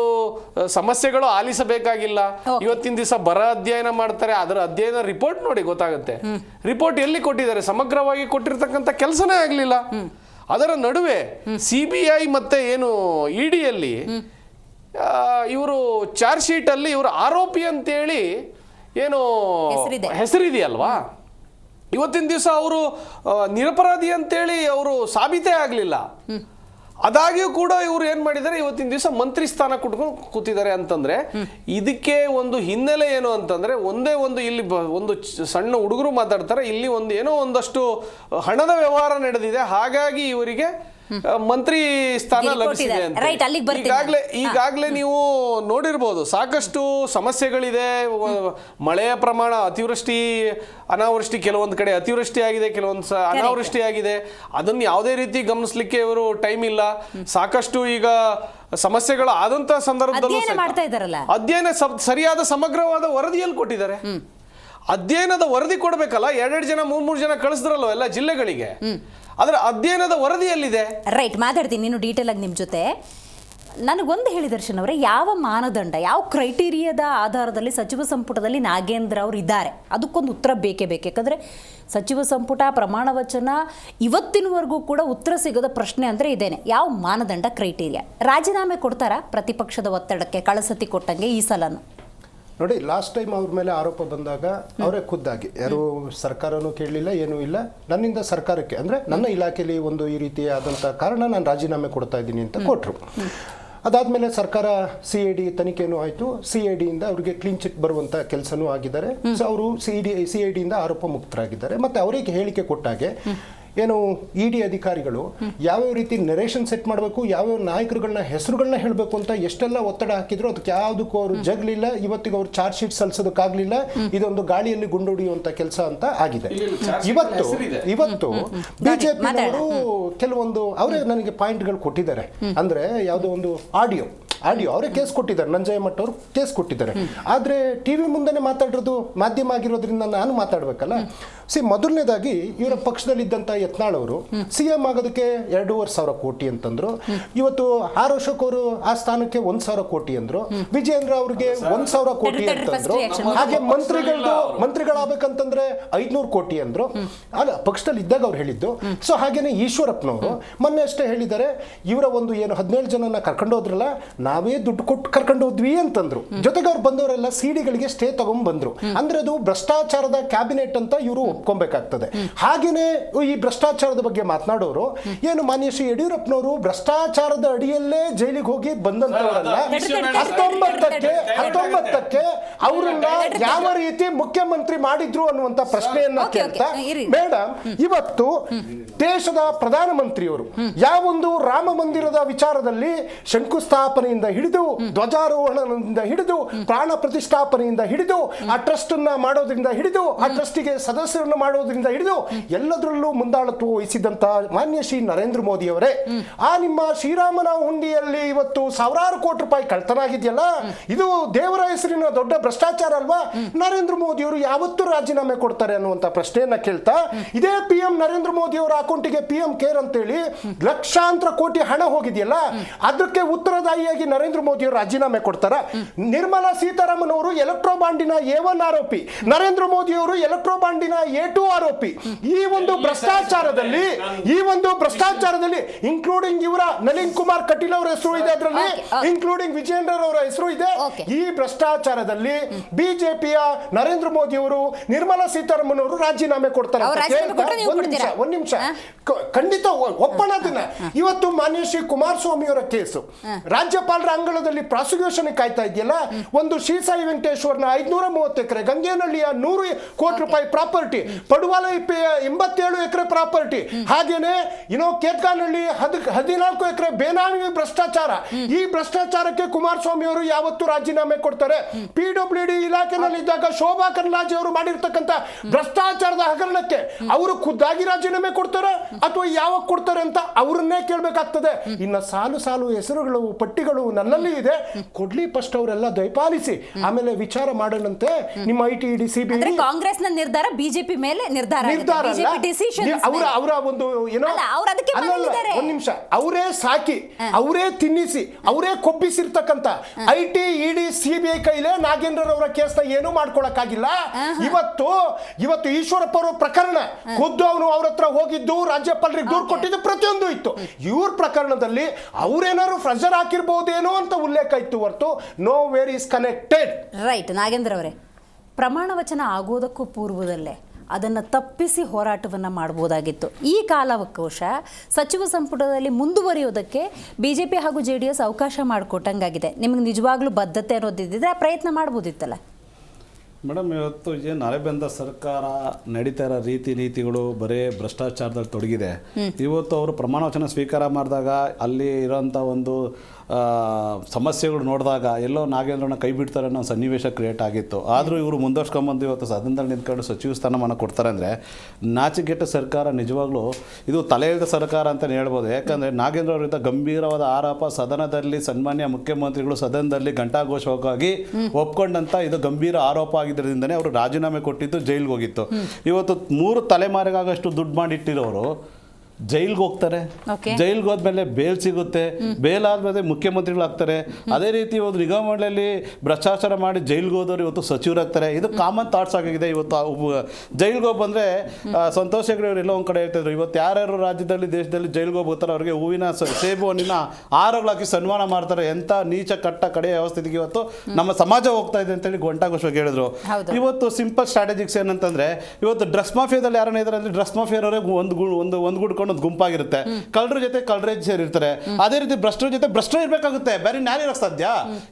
ಸಮಸ್ಯೆಗಳು ಆಲಿಸಬೇಕಾಗಿಲ್ಲ. ಇವತ್ತಿನ ದಿವಸ ಬರ ಅಧ್ಯಯನ ಮಾಡ್ತಾರೆ, ಅದರ ಅಧ್ಯಯನ ರಿಪೋರ್ಟ್ ನೋಡಿ ಗೊತ್ತಾಗುತ್ತೆ. ರಿಪೋರ್ಟ್ ಎಲ್ಲಿ ಕೊಟ್ಟಿದ್ದಾರೆ, ಸಮಗ್ರವಾಗಿ ಕೊಟ್ಟಿರ್ತಕ್ಕಂಥ ಕೆಲಸನೇ ಆಗ್ಲಿಲ್ಲ. ಅದರ ನಡುವೆ CBI ಮತ್ತೆ ಏನು EDಯಲ್ಲಿ ಇವರು ಚಾರ್ಜ್ ಶೀಟ್ ಅಲ್ಲಿ ಇವರು ಆರೋಪಿ ಅಂತೇಳಿ ಏನು ಹೆಸರಿದೆಯಲ್ವಾ, ಇವತ್ತಿನ ದಿವಸ ಅವರು ನಿರಪರಾಧಿ ಅಂತೇಳಿ ಅವರು ಸಾಬೀತೇ ಆಗ್ಲಿಲ್ಲ. ಅದಾಗಿಯೂ ಕೂಡ ಇವರು ಏನ್ ಮಾಡಿದ್ದಾರೆ, ಇವತ್ತಿನ ದಿವಸ ಮಂತ್ರಿ ಸ್ಥಾನ ಕೊಟ್ಕೊಂಡು ಕೂತಿದ್ದಾರೆ ಅಂತಂದ್ರೆ ಇದಕ್ಕೆ ಒಂದು ಹಿನ್ನೆಲೆ ಏನು ಅಂತಂದ್ರೆ ಒಂದೇ ಒಂದು ಇಲ್ಲಿ ಒಂದು ಸಣ್ಣ ಹುಡುಗರು ಮಾತಾಡ್ತಾರೆ, ಇಲ್ಲಿ ಒಂದು ಏನೋ ಒಂದಷ್ಟು ಹಣದ ವ್ಯವಹಾರ ನಡೆದಿದೆ, ಹಾಗಾಗಿ ಇವರಿಗೆ ಮಂತ್ರಿ ಸ್ಥಾನ ಲಭಿಸಿದೆ ಅಂತ. ಈಗಾಗಲೇ ನೀವು ನೋಡಿರ್ಬೋದು, ಸಾಕಷ್ಟು ಸಮಸ್ಯೆಗಳಿದೆ. ಮಳೆಯ ಪ್ರಮಾಣ, ಅತಿವೃಷ್ಟಿ ಅನಾವೃಷ್ಟಿ, ಕೆಲವೊಂದು ಕಡೆ ಅತಿವೃಷ್ಟಿ ಆಗಿದೆ, ಕೆಲವೊಂದು ಅನಾವೃಷ್ಟಿ ಆಗಿದೆ. ಅದನ್ನು ಯಾವುದೇ ರೀತಿ ಗಮನಿಸಲಿಕ್ಕೆ ಇವರು ಟೈಮ್ ಇಲ್ಲ. ಸಾಕಷ್ಟು ಈಗ ಸಮಸ್ಯೆಗಳು ಆದಂತ ಸಂದರ್ಭದಲ್ಲೂ ಅಧ್ಯಯನ ಸರಿಯಾದ ಸಮಗ್ರವಾದ ವರದಿಯಲ್ಲಿ ಕೊಟ್ಟಿದ್ದಾರೆ. ಅಧ್ಯಯನದ ವರದಿ ಕೊಡ್ಬೇಕಲ್ಲ, 2 ಜನ 3 ಜನ ಕಳಿಸಿದ್ರಲ್ವ ಎಲ್ಲ ಜಿಲ್ಲೆಗಳಿಗೆ, ಅದರ ಅಧ್ಯಯನದ ವರದಿಯಲ್ಲಿದೆ. ರೈಟ್, ಮಾತಾಡ್ತೀನಿ ನೀನು ಡೀಟೇಲ್ ಆಗಿ ನಿಮ್ಮ ಜೊತೆ. ನನಗೊಂದು ಹೇಳಿ ದರ್ಶನ್ ಅವರೇ, ಯಾವ ಮಾನದಂಡ, ಯಾವ ಕ್ರೈಟೀರಿಯಾದ ಆಧಾರದಲ್ಲಿ ಸಚಿವ ಸಂಪುಟದಲ್ಲಿ ನಾಗೇಂದ್ರ ಅವರು ಇದ್ದಾರೆ, ಅದಕ್ಕೊಂದು ಉತ್ತರ ಬೇಕೇ ಬೇಕು. ಯಾಕಂದರೆ ಸಚಿವ ಸಂಪುಟ ಪ್ರಮಾಣ ವಚನ ಇವತ್ತಿನವರೆಗೂ ಕೂಡ ಉತ್ತರ ಸಿಗದ ಪ್ರಶ್ನೆ ಅಂದರೆ ಇದೇನೆ, ಯಾವ ಮಾನದಂಡ, ಕ್ರೈಟೀರಿಯಾ. ರಾಜೀನಾಮೆ ಕೊಡ್ತಾರಾ ಪ್ರತಿಪಕ್ಷದ ಒತ್ತಡಕ್ಕೆ ಕಳಸತಿ ಕೊಟ್ಟಂಗೆ ಈ ಸಲನು? ನೋಡಿ, ಲಾಸ್ಟ್ ಟೈಮ್ ಅವ್ರ ಮೇಲೆ ಆರೋಪ ಬಂದಾಗ ಅವರೇ ಖುದ್ದಾಗಿ ಯಾರು ಸರ್ಕಾರನೂ ಕೇಳಲಿಲ್ಲ, ಏನೂ ಇಲ್ಲ, ನನ್ನಿಂದ ಸರ್ಕಾರಕ್ಕೆ ಅಂದರೆ ನನ್ನ ಇಲಾಖೆಯಲ್ಲಿ ಒಂದು ಈ ರೀತಿಯಾದಂಥ ಕಾರಣ ನಾನು ರಾಜೀನಾಮೆ ಕೊಡ್ತಾ ಇದ್ದೀನಿ ಅಂತ ಕೊಟ್ಟರು. ಅದಾದಮೇಲೆ ಸರ್ಕಾರ CID ತನಿಖೆನೂ ಆಯಿತು, CIDಯಿಂದ ಅವರಿಗೆ ಕ್ಲೀನ್ ಚಿಟ್ ಬರುವಂಥ ಕೆಲಸನೂ ಆಗಿದ್ದಾರೆ. ಸೊ ಅವರು CIDಯಿಂದ ಆರೋಪ ಮುಕ್ತರಾಗಿದ್ದಾರೆ. ಮತ್ತು ಅವರಿಗೆ ಹೇಳಿಕೆ ಕೊಟ್ಟಾಗೆ ಏನು ಇಡಿ ಅಧಿಕಾರಿಗಳು ಯಾವ್ಯಾವ ರೀತಿ ನೆರೇಷನ್ ಸೆಟ್ ಮಾಡಬೇಕು, ಯಾವ್ಯಾವ ನಾಯಕರುಗಳನ್ನ ಹೆಸರುಗಳನ್ನ ಹೇಳಬೇಕು ಅಂತ ಎಷ್ಟೆಲ್ಲ ಒತ್ತಡ ಹಾಕಿದ್ರು ಅದಕ್ಕೆ ಯಾವುದಕ್ಕೂ ಅವರು ಜಗ್ಲಿಲ್ಲ. ಇವತ್ತಿಗೆ ಅವ್ರು ಚಾರ್ಜ್ ಶೀಟ್ ಸಲ್ಲಿಸೋದಕ್ಕಾಗಲಿಲ್ಲ. ಇದೊಂದು ಗಾಳಿಯಲ್ಲಿ ಗುಂಡು ಹೊಡೆಯುವಂತ ಕೆಲಸ ಅಂತ ಆಗಿದೆ. ಇವತ್ತು ಬಿಜೆಪಿಯವರು ಕೆಲವೊಂದು ಅವರೇ ನನಗೆ ಪಾಯಿಂಟ್ಗಳು ಕೊಟ್ಟಿದ್ದಾರೆ. ಅಂದ್ರೆ ಯಾವುದೋ ಒಂದು ಆಡಿಯೋ ಅವರೇ ಕೇಸ್ ಕೊಟ್ಟಿದ್ದಾರೆ, ನಂಜಯ್ಯ ಮಠ ಅವರು ಕೇಸ್ ಕೊಟ್ಟಿದ್ದಾರೆ. ಆದ್ರೆ ಟಿವಿ ಮುಂದೆನೆ ಮಾತಾಡಿರೋದು ಮಾಧ್ಯಮ ಆಗಿರೋದ್ರಿಂದ ನಾನು ಮಾತಾಡ್ಬೇಕಲ್ಲ. ಮೊದಲನೇದಾಗಿ ಇವರ ಪಕ್ಷದಲ್ಲಿದ್ದಂತ ಯತ್ನಾಳ್ ಅವರು ಸಿಎಂ ಆಗೋದಕ್ಕೆ 2,500 ಕೋಟಿ ಅಂತಂದ್ರು. ಇವತ್ತು ಆರ್ ಅಶೋಕ್ ಅವರು ಆ ಸ್ಥಾನಕ್ಕೆ 1,000 ಕೋಟಿ ಅಂದ್ರು. ವಿಜೇಂದ್ರ ಅವ್ರಿಗೆ 1,000 ಕೋಟಿ ಅಂತಂದ್ರು. ಹಾಗೆ ಮಂತ್ರಿಗಳಾಗಬೇಕಂತಂದ್ರೆ 500 ಕೋಟಿ ಅಂದ್ರು. ಅಲ್ಲ, ಪಕ್ಷದಲ್ಲಿ ಇದ್ದಾಗ ಅವ್ರು ಹೇಳಿದ್ದು. ಸೊ ಹಾಗೇನೆ ಈಶ್ವರಪ್ಪನವರು ಮೊನ್ನೆ ಅಷ್ಟೇ ಹೇಳಿದ್ದಾರೆ, ಇವರ ಒಂದು ಏನು 17 ಜನನ ಕರ್ಕೊಂಡು ಹೋದ್ರಲ್ಲ, ನಾವೇ ದುಡ್ಡು ಕೊಟ್ಟು ಕರ್ಕೊಂಡು ಹೋದ್ವಿ ಅಂತಂದ್ರು. ಜೊತೆಗೆ ಅವ್ರು ಬಂದವರೆಲ್ಲ ಸಿಡಿಗಳಿಗೆ ಸ್ಟೇ ತಗೊಂಡ್ ಬಂದ್ರು. ಅಂದ್ರೆ ಅದು ಭ್ರಷ್ಟಾಚಾರದ ಕ್ಯಾಬಿನೆಟ್ ಅಂತ ಇವರು ಒಪ್ಕೊಬೇಕಾಗ್ತದೆ. ಹಾಗೇನೆ ಈ ಭ್ರಷ್ಟಾಚಾರದ ಬಗ್ಗೆ ಮಾತನಾಡೋರು ಏನು ಮಾನ್ಯ ಶ್ರೀ ಯಡಿಯೂರಪ್ಪನವರು ಭ್ರಷ್ಟಾಚಾರದ ಅಡಿಯಲ್ಲೇ ಜೈಲಿಗೆ ಹೋಗಿ ಬಂದಂತವರಲ್ಲ. 19ಕ್ಕೆ ಅವರನ್ನ ಯಾವ ರೀತಿ ಮುಖ್ಯಮಂತ್ರಿ ಮಾಡಿದ್ರು ಅನ್ನುವಂತ ಪ್ರಶ್ನೆಯನ್ನ ಕೇಳ್ತಾ, ಮೇಡಮ್ ಇವತ್ತು ದೇಶದ ಪ್ರಧಾನಮಂತ್ರಿಯವರು ಯಾವೊಂದು ರಾಮ ಮಂದಿರದ ವಿಚಾರದಲ್ಲಿ ಶಂಕುಸ್ಥಾಪನೆಯಿಂದ ಹಿಡಿದು ಧ್ವಜಾರೋಹಣದಿಂದ ಹಿಡಿದು ಪ್ರಾಣ ಪ್ರತಿಷ್ಠಾಪನೆಯಿಂದ ಹಿಡಿದು ಆ ಟ್ರಸ್ಟ್ ಅನ್ನ ಮಾಡೋದ್ರಿಂದ ಹಿಡಿದು ಆ ಟ್ರಸ್ಟಿಗೆ ಸದಸ್ಯರನ್ನು ಮಾಡೋದ್ರಿಂದ ಹಿಡಿದು ಎಲ್ಲದರಲ್ಲೂ ಮುಂದಾಳತ್ವ ವಹಿಸಿದಂತ ಮಾನ್ಯ ಶ್ರೀ ನರೇಂದ್ರ ಮೋದಿ ಅವರೇ, ಆ ನಿಮ್ಮ ಶ್ರೀರಾಮನ ಹುಂಡಿಯಲ್ಲಿ ಇವತ್ತು ಸಾವಿರಾರು ಕೋಟಿ ರೂಪಾಯಿ ಕಳ್ತನ ಆಗಿದೆಯಲ್ಲ, ಇದು ದೇವರ ಹೆಸರಿನ ದೊಡ್ಡ ಭ್ರಷ್ಟಾಚಾರ ಅಲ್ವಾ? ನರೇಂದ್ರ ಮೋದಿ ಅವರು ಯಾವತ್ತೂ ರಾಜೀನಾಮೆ ಕೊಡ್ತಾರೆ ಅನ್ನುವಂತ ಪ್ರಶ್ನೆಯನ್ನ ಕೇಳ್ತಾ, ಇದೇ PM ನರೇಂದ್ರ ಮೋದಿ ಅವರ ಅಕೌಂಟಿಗೆ PM ಕೇರ್ ಅಂತೇಳಿ ಲಕ್ಷಾಂತರ ಕೋಟಿ ಹಣ ಹೋಗಿದೆಯಲ್ಲ, ಅದಕ್ಕೆ ಉತ್ತರದಾಯಿಯಾಗಿ ನರೇಂದ್ರ ಮೋದಿ ಅವರು ರಾಜೀನಾಮೆ ಕೊಡ್ತಾರ? ನಿರ್ಮಲಾ ಸೀತಾರಾಮನ್ ಅವರು ಎಲೆಕ್ಟ್ರೋ ಬಾಂಡಿನ A1 ಆರೋಪಿ, ನರೇಂದ್ರ ಮೋದಿ ಅವರು ಎಲೆಕ್ಟ್ರೋ ಬಾಂಡಿನ A2 ಆರೋಪಿ. ಈ ಒಂದು ಭ್ರಷ್ಟಾಚಾರದಲ್ಲಿ ಇನ್ಕ್ಲೂಡಿಂಗ್ ಇವರ ನಳಿನ್ ಕುಮಾರ್ ಕಟೀಲ್ ಅವರ ಹೆಸರು ಇದೆ, ಅದರಲ್ಲಿ ಇನ್ಕ್ಲೂಡಿಂಗ್ ವಿಜೇಂದ್ರ ಅವರ ಹೆಸರು ಇದೆ. ಈ ಭ್ರಷ್ಟಾಚಾರದಲ್ಲಿ ಬಿಜೆಪಿಯ ನರೇಂದ್ರ ಮೋದಿ ಅವರು ನಿರ್ಮಲಾ ಸೀತಾರಾಮನ್ ಅವರು ರಾಜೀನಾಮೆ ಕೊಡ್ತಾರೆ. ಒಂದ್ ನಿಮಿಷ ಖಂಡಿತ ಒಪ್ಪಣ ಅದನ್ನ. ಇವತ್ತು ಮಾನ್ಯ ಶ್ರೀ ಕುಮಾರಸ್ವಾಮಿ ಅವರ ಕೇಸು ರಾಜ್ಯಪಾಲರ ಅಂಗಳದಲ್ಲಿ ಪ್ರಾಸಿಕ್ಯೂಷನ್ ಕಾಯ್ತಾ ಇದೆಯಲ್ಲ, ಒಂದು ಶ್ರೀ ಸಾಯಿ ವೆಂಕಟೇಶ್ವರನ 530 ಎಕರೆ, ಗಂಗೇನಹಳ್ಳಿಯ 100 ಕೋಟಿ ರೂಪಾಯಿ ಪ್ರಾಪರ್ಟಿ, ಪಡುವಾಲ 87 ಎಕರೆ ಪ್ರಾಪರ್ಟಿ, ಹಾಗೇನೆ ಕೇತ್ಕಾನಹಳ್ಳಿ 14 ಎಕರೆ ಬೇನಾಮಿ ಭ್ರಷ್ಟಾಚಾರ. ಈ ಭ್ರಷ್ಟಾಚಾರಕ್ಕೆ ಕುಮಾರಸ್ವಾಮಿ ಅವರು ಯಾವತ್ತು ರಾಜೀನಾಮೆ ಕೊಡ್ತಾರೆ? PWD ಇಲಾಖೆನಲ್ಲಿದ್ದಾಗ ಶೋಭಾ ಕರಂದ್ಲಾಜೆ ಅವರು ಮಾಡಿರ್ತಕ್ಕಂಥ ಭ್ರಷ್ಟಾಚಾರದ ಹಗರಣಕ್ಕೆ ಅವರು ಖುದ್ದಾಗಿ ರಾಜೀನಾಮೆ ಕೊಡ್ತಾರೆ ಅಥವಾ ಯಾವಾಗ ಕೊಡ್ತಾರೆ ಅಂತ ಅವ್ರನ್ನೇ ಕೇಳಬೇಕಾಗ್ತದೆ. ಇನ್ನು ಸಾಲು ಹೆಸರುಗಳು ಪಟ್ಟಿಗಳು ನನ್ನಲ್ಲಿ ಇದೆ, ಕೊಡ್ಲಿ ಫಸ್ಟ್ ಅವರೆಲ್ಲ ದಯಪಾಲಿಸಿ, ಆಮೇಲೆ ವಿಚಾರ ಮಾಡೋಣಂತೆ. ನಿಮ್ಮ ITED CBI ಕಾಂಗ್ರೆಸ್ನ ನಿರ್ಧಾರ ಬಿಜೆಪಿ ಮೇಲೆ ನಿರ್ಧಾರ ಅವರ ಒಂದು ಏನೋ ಒಂದ್ ನಿಮಿಷ ಅವರೇ ಸಾಕಿ, ಅವರೇ ತಿನ್ನಿಸಿ, ಅವರೇ ಕೊಬ್ಬಿಸಿರ್ತಕ್ಕಂಥ ITED CBI ಕೈಲೇ ನಾಗೇಂದ್ರ ಅವರ ಕೇಸ್ನ ಏನು ಮಾಡ್ಕೊಳಕ್ಕಾಗಿಲ್ಲ. ಇವತ್ತು ಈಶ್ವರಪ್ಪ ಅವರ ಪ್ರಕರಣ ಖುದ್ದು ಅವನು ಅವ್ರ ಹತ್ರ ಹೋಗಿದ್ದು, ರಾಜ್ಯಪಾಲರಿಗೆ ದೂರು ಕೊಟ್ಟಿದ್ದು ಪ್ರತಿಯೊಂದು ಇತ್ತು. ಇವ್ರ ಪ್ರಕರಣದಲ್ಲಿ ಅವ್ರೇನಾದ್ರು ಪ್ರೆಷರ್ ಹಾಕಿರ್ಬಹುದೇನೋ ಅಂತ ಉಲ್ಲೇಖ ಇತ್ತು ಹೊರತು no where is connected. Right. Nagendra ಅವರೇ, ಪ್ರಮಾಣ ವಚನ ಆಗೋದಕ್ಕೂ ಪೂರ್ವದಲ್ಲೇ ಅದನ್ನು ತಪ್ಪಿಸಿ ಹೋರಾಟವನ್ನು ಮಾಡ್ಬೋದಾಗಿತ್ತು. ಈ ಕಾಲಾವಕಾಶ ಸಚಿವ ಸಂಪುಟದಲ್ಲಿ ಮುಂದುವರಿಯೋದಕ್ಕೆ BJP ಹಾಗೂ JDS ಅವಕಾಶ ಮಾಡಿಕೊಟ್ಟಂಗಾಗಿದೆ. ನಿಮಗೆ ನಿಜವಾಗ್ಲೂ ಬದ್ಧತೆ ಅನ್ನೋದಿದ್ದರೆ ಆ ಪ್ರಯತ್ನ ಮಾಡ್ಬೋದಿತ್ತಲ್ಲ ಮೇಡಮ್. ಇವತ್ತು ಏನು ಅರೆಬೆಂದ ಸರ್ಕಾರ ನಡೀತಾ ಇರೋ ನೀತಿಗಳು ಬರೀ ಭ್ರಷ್ಟಾಚಾರದಲ್ಲಿ ತೊಡಗಿದೆ. ಇವತ್ತು ಅವರು ಪ್ರಮಾಣ ವಚನ ಸ್ವೀಕಾರ ಮಾಡಿದಾಗ ಅಲ್ಲಿ ಇರೋಂಥ ಒಂದು ಸಮಸ್ಯೆಗಳು ನೋಡಿದಾಗ ಎಲ್ಲೋ ನಾಗೇಂದ್ರನ ಕೈ ಬಿಡ್ತಾರೆ ಅನ್ನೋ ಸನ್ನಿವೇಶ ಕ್ರಿಯೇಟ್ ಆಗಿತ್ತು. ಆದರೂ ಇವರು ಮುಂದರ್ಸ್ಕೊಂಬಂದು ಇವತ್ತು ಸದನದಲ್ಲಿ ನಿಂತ್ಕೊಂಡು ಸಚಿವ ಸ್ಥಾನಮಾನ ಕೊಡ್ತಾರೆ ಅಂದರೆ ನಾಚಿಗೆಟ್ಟ ಸರ್ಕಾರ. ನಿಜವಾಗ್ಲೂ ಇದು ತಲೆ ಇಲ್ಲದ ಸರ್ಕಾರ ಅಂತಲೇ ಹೇಳ್ಬೋದು. ಯಾಕಂದರೆ ನಾಗೇಂದ್ರ ಅವರಿಂದ ಗಂಭೀರವಾದ ಆರೋಪ ಸದನದಲ್ಲಿ ಸನ್ಮಾನ್ಯ ಮುಖ್ಯಮಂತ್ರಿಗಳು ಸದನದಲ್ಲಿ ಘಂಟಾಘೋಷವಾಗಿ ಒಪ್ಕೊಂಡಂತ ಇದು ಗಂಭೀರ ಆರೋಪ ಆಗಿದ್ದರಿಂದನೇ ಅವರು ರಾಜೀನಾಮೆ ಕೊಟ್ಟಿದ್ದು, ಜೈಲಿಗೆ ಹೋಗಿತ್ತು. ಇವತ್ತು 3 ತಲೆಮಾರಿಗಾಗಷ್ಟು ದುಡ್ಡು ಮಾಡಿಟ್ಟಿರೋರು ಜೈಲ್ಗೆ ಹೋಗ್ತಾರೆ. ಜೈಲ್ಗೆ ಹೋದ್ಮೇಲೆ ಬೇಲ್ ಸಿಗುತ್ತೆ, ಬೇಲ್ ಆದ್ಮೇಲೆ ಮುಖ್ಯಮಂತ್ರಿಗಳು ಆಗ್ತಾರೆ. ಅದೇ ರೀತಿ ಇವತ್ತು ನಿಗಮ ಮಂಡಳಿಯಲ್ಲಿ ಭ್ರಷ್ಟಾಚಾರ ಮಾಡಿ ಜೈಲ್ಗೆ ಹೋದವರು ಇವತ್ತು ಸಚಿವರಾಗ್ತಾರೆ. ಇದು ಕಾಮನ್ ಥಾಟ್ಸ್ ಆಗಿದೆ. ಇವತ್ತು ಜೈಲ್ಗೆ ಹೋಗಿ ಬಂದರೆ ಸಂತೋಷ್ ಹೆಗ್ಡೆ ಅವರು ಎಲ್ಲೋ ಒಂದು ಕಡೆ ಹೇಳ್ತಿದ್ರು, ಇವತ್ತು ಯಾರ್ಯಾರು ರಾಜ್ಯದಲ್ಲಿ ದೇಶದಲ್ಲಿ ಜೈಲ್ಗೆ ಹೋಗ್ತಾರೆ ಅವ್ರಿಗೆ ಹೂವಿನ ಸೇಬು ಹಣ್ಣಿನ ಹಾರಗಳಾಕಿ ಸನ್ಮಾನ ಮಾಡ್ತಾರೆ. ಎಂಥ ನೀಚ ಕಟ್ಟ ಕಡೆಯ ವ್ಯವಸ್ಥೆಗೆ ಇವತ್ತು ನಮ್ಮ ಸಮಾಜ ಹೋಗ್ತಾ ಇದೆ ಅಂತೇಳಿ ಘಂಟಾಘೋಷವಾಗಿ ಹೇಳಿದ್ರು. ಇವತ್ತು ಸಿಂಪಲ್ ಸ್ಟ್ರಾಟಜಿಕ್ಸ್ ಏನಂತಂದ್ರೆ, ಇವತ್ತು ಡ್ರಗ್ಸ್ ಮಾಫಿಯಾದಲ್ಲಿ ಯಾರನ್ನ ಇದ್ದಾರೆ ಅಂದರೆ ಡ್ರಗ್ಸ್ ಮಾಫಿಯಾರವರೇ ಒಂದು ಗುಡ್ ಅನ್ಕೊಂಡು ಒಂದು ಗುಂಪಾಗಿರುತ್ತೆ, ಕಳ್ಳರ ಜೊತೆ ಕಳ್ಳರೇ ಸೇರಿರ್ತಾರೆ. ಅದೇ ರೀತಿ ಭ್ರಷ್ಟರ ಜೊತೆ ಭ್ರಷ್ಟರು ಇರ್ಬೇಕಾಗುತ್ತೆ, ಬೇರೆ ನ್ಯಾಯ ಇರೋಕ್ಕೆ ಸಾಧ್ಯ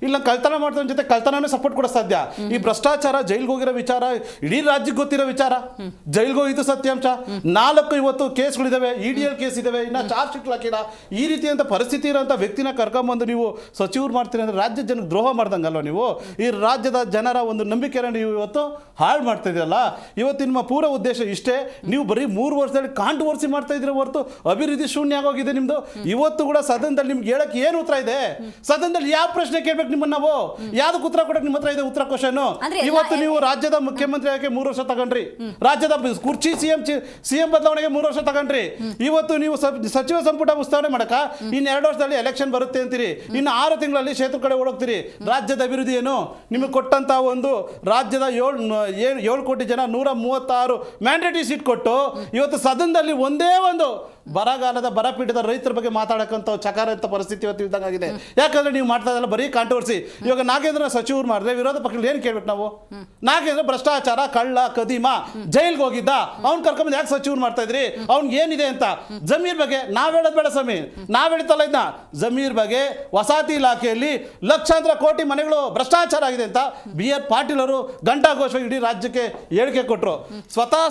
ಇಲ್ಲ. ಕಳ್ತನ ಮಾಡ್ತಾರ ಜೊತೆ ಕಳ್ತನನೇ ಸಪೋರ್ಟ್ ಕೊಡೋ ಸಾಧ್ಯ. ಈ ಭ್ರಷ್ಟಾಚಾರ ಜೈಲ್ಗೆ ಹೋಗಿರೋ ವಿಚಾರ ಇಡೀ ರಾಜ್ಯಕ್ಕೆ ಗೊತ್ತಿರೋ ವಿಚಾರ. ಜೈಲ್ಗೆ ಹೋಗಿದ್ದು ಸತ್ಯಾಂಶ. 4 ಇವತ್ತು ಕೇಸ್ಗಳಿದಾವೆ, EDL ಕೇಸ್ ಇದಾವೆ, ಇನ್ನ ಚಾರ್ಜ್ ಶೀಟ್ ಹಾಕಿಲ್ಲ. ಈ ರೀತಿಯಂತ ಪರಿಸ್ಥಿತಿ ಇರೋಂಥ ವ್ಯಕ್ತಿನ ಕರ್ಕೊಂಬಂದು ನೀವು ಸಚಿವರು ಮಾಡ್ತೀರಿ ಅಂದ್ರೆ ರಾಜ್ಯದ ಜನಕ್ಕೆ ದ್ರೋಹ ಮಾಡ್ದಂಗಲ್ವ ನೀವು? ಈ ರಾಜ್ಯದ ಜನರ ಒಂದು ನಂಬಿಕೆನ ನೀವು ಇವತ್ತು ಹಾಳು ಮಾಡ್ತಾ ಇದ್ದೀರಲ್ಲ. ಇವತ್ತು ನಿಮ್ಮ ಪೂರ ಉದ್ದೇಶ ಇಷ್ಟೇ, ನೀವು ಬರೀ 3 ವರ್ಷದಲ್ಲಿ ಕಾಂಟ್ರವರ್ಸಿ ಮಾಡ್ತಾ ಇದ್ರೆ ಹೊರತು ಅಭಿವೃದ್ಧಿ ಶೂನ್ಯ ಆಗೋಗಿದೆ ನಿಮ್ದು. ಇವತ್ತು ಕೂಡ ಸದನದಲ್ಲಿ ನಿಮ್ಗೆ ಹೇಳಕ್ಕೆ ಏನು ಉತ್ತರ ಇದೆ? ಸದನದಲ್ಲಿ ಯಾವ ಪ್ರಶ್ನೆ ಕೇಳ್ಬೇಕು ನಿಮ್ಮನ್ನ? ನಾವು ಯಾವ್ದಕ್ಕೆ ಉತ್ತರ ಕೊಡಕ್ಕೆ ನಿಮ್ಮ ಹತ್ರ ಇದೆ ಉತ್ತರ ಕ್ವಶನ್? ಇವತ್ತು ನೀವು ರಾಜ್ಯದ ಮುಖ್ಯಮಂತ್ರಿ ಆಗಿ 3 ವರ್ಷ ತಗೊಂಡ್ರಿ, ರಾಜ್ಯದ ಕುರ್ಚಿ ಸಿಎಂ ಬದಲಾವಣೆಗೆ 3 ವರ್ಷ ತಗೊಂಡ್ರಿ. ಇವತ್ತು ನೀವು ಸಚಿವ ಸಂಪುಟ ವಿಸ್ತರಣೆ ಮಾಡಕ ಇನ್ನು 2 ವರ್ಷದಲ್ಲಿ ಎಲೆಕ್ಷನ್ ಬರುತ್ತೆ ಅಂತೀರಿ, ಇನ್ನು 6 ತಿಂಗಳಲ್ಲಿ ಕ್ಷೇತ್ರ ಕಡೆ ಓಡೋಗ್ತೀರಿ. ರಾಜ್ಯದ ಅಭಿವೃದ್ಧಿ ಏನು? ನಿಮಗೆ ಕೊಟ್ಟಂತ ಒಂದು ರಾಜ್ಯದ 7 ಕೋಟಿ ಜನ 136 ಮ್ಯಾಂಡೇಟರಿ ಸೀಟ್ ಕೊಟ್ಟು ಇವತ್ತು ಸದನದಲ್ಲಿ ಒಂದೇ ಒಂದು ಬರಗಾಲದ ಬರಪೀಡಿತ ರೈತರ ಬಗ್ಗೆ ಮಾತಾಡಕ್ಕಂತ ಚಕಾರಂತ ಪರಿಸ್ಥಿತಿ ಇವತ್ತು ಇದ್ದಂಗಾಗಿದೆ. ಯಾಕಂದ್ರೆ ನೀವು ಮಾಡ್ತಾ ಇದ್ದಲ್ಲ ಬರೀ ಕಾಂಟ್ರವರ್ಸಿ. ಇವಾಗ ನಾಗೇಂದ್ರ ಸಚಿವರು ಮಾಡಿದ್ರೆ ವಿರೋಧ ಪಕ್ಷದಲ್ಲಿ ಏನು ಕೇಳ್ಬೇಕು ನಾವು? ನಾಗೇಂದ್ರ ಭ್ರಷ್ಟಾಚಾರ, ಕಳ್ಳ, ಕದೀಮ, ಜೈಲ್ಗೆ ಹೋಗಿದ್ದ, ಅವ್ನು ಕರ್ಕೊಂಬಂದು ಯಾಕೆ ಸಚಿವರು ಮಾಡ್ತಾ ಇದ್ರಿ? ಅವ್ನಿಗೆ ಏನಿದೆ ಅಂತ? ಜಮೀರ್ ಬಗ್ಗೆ ನಾವ್ ಹೇಳೋದು ಬೇಡ ಸ್ವಾಮಿ, ನಾವ್ ಹೇಳ್ತಲ್ಲ ಇದನ್ನ. ಜಮೀರ್ ಬಗ್ಗೆ ವಸತಿ ಇಲಾಖೆಯಲ್ಲಿ ಲಕ್ಷಾಂತರ ಕೋಟಿ ಮನೆಗಳು ಭ್ರಷ್ಟಾಚಾರ ಆಗಿದೆ ಅಂತ BR ಪಾಟೀಲ್ ಅವರು ಗಂಟಾಘೋಷವಾಗಿ ಇಡೀ ರಾಜ್ಯಕ್ಕೆ ಹೇಳಿಕೆ ಕೊಟ್ಟರು. ಸ್ವತಃ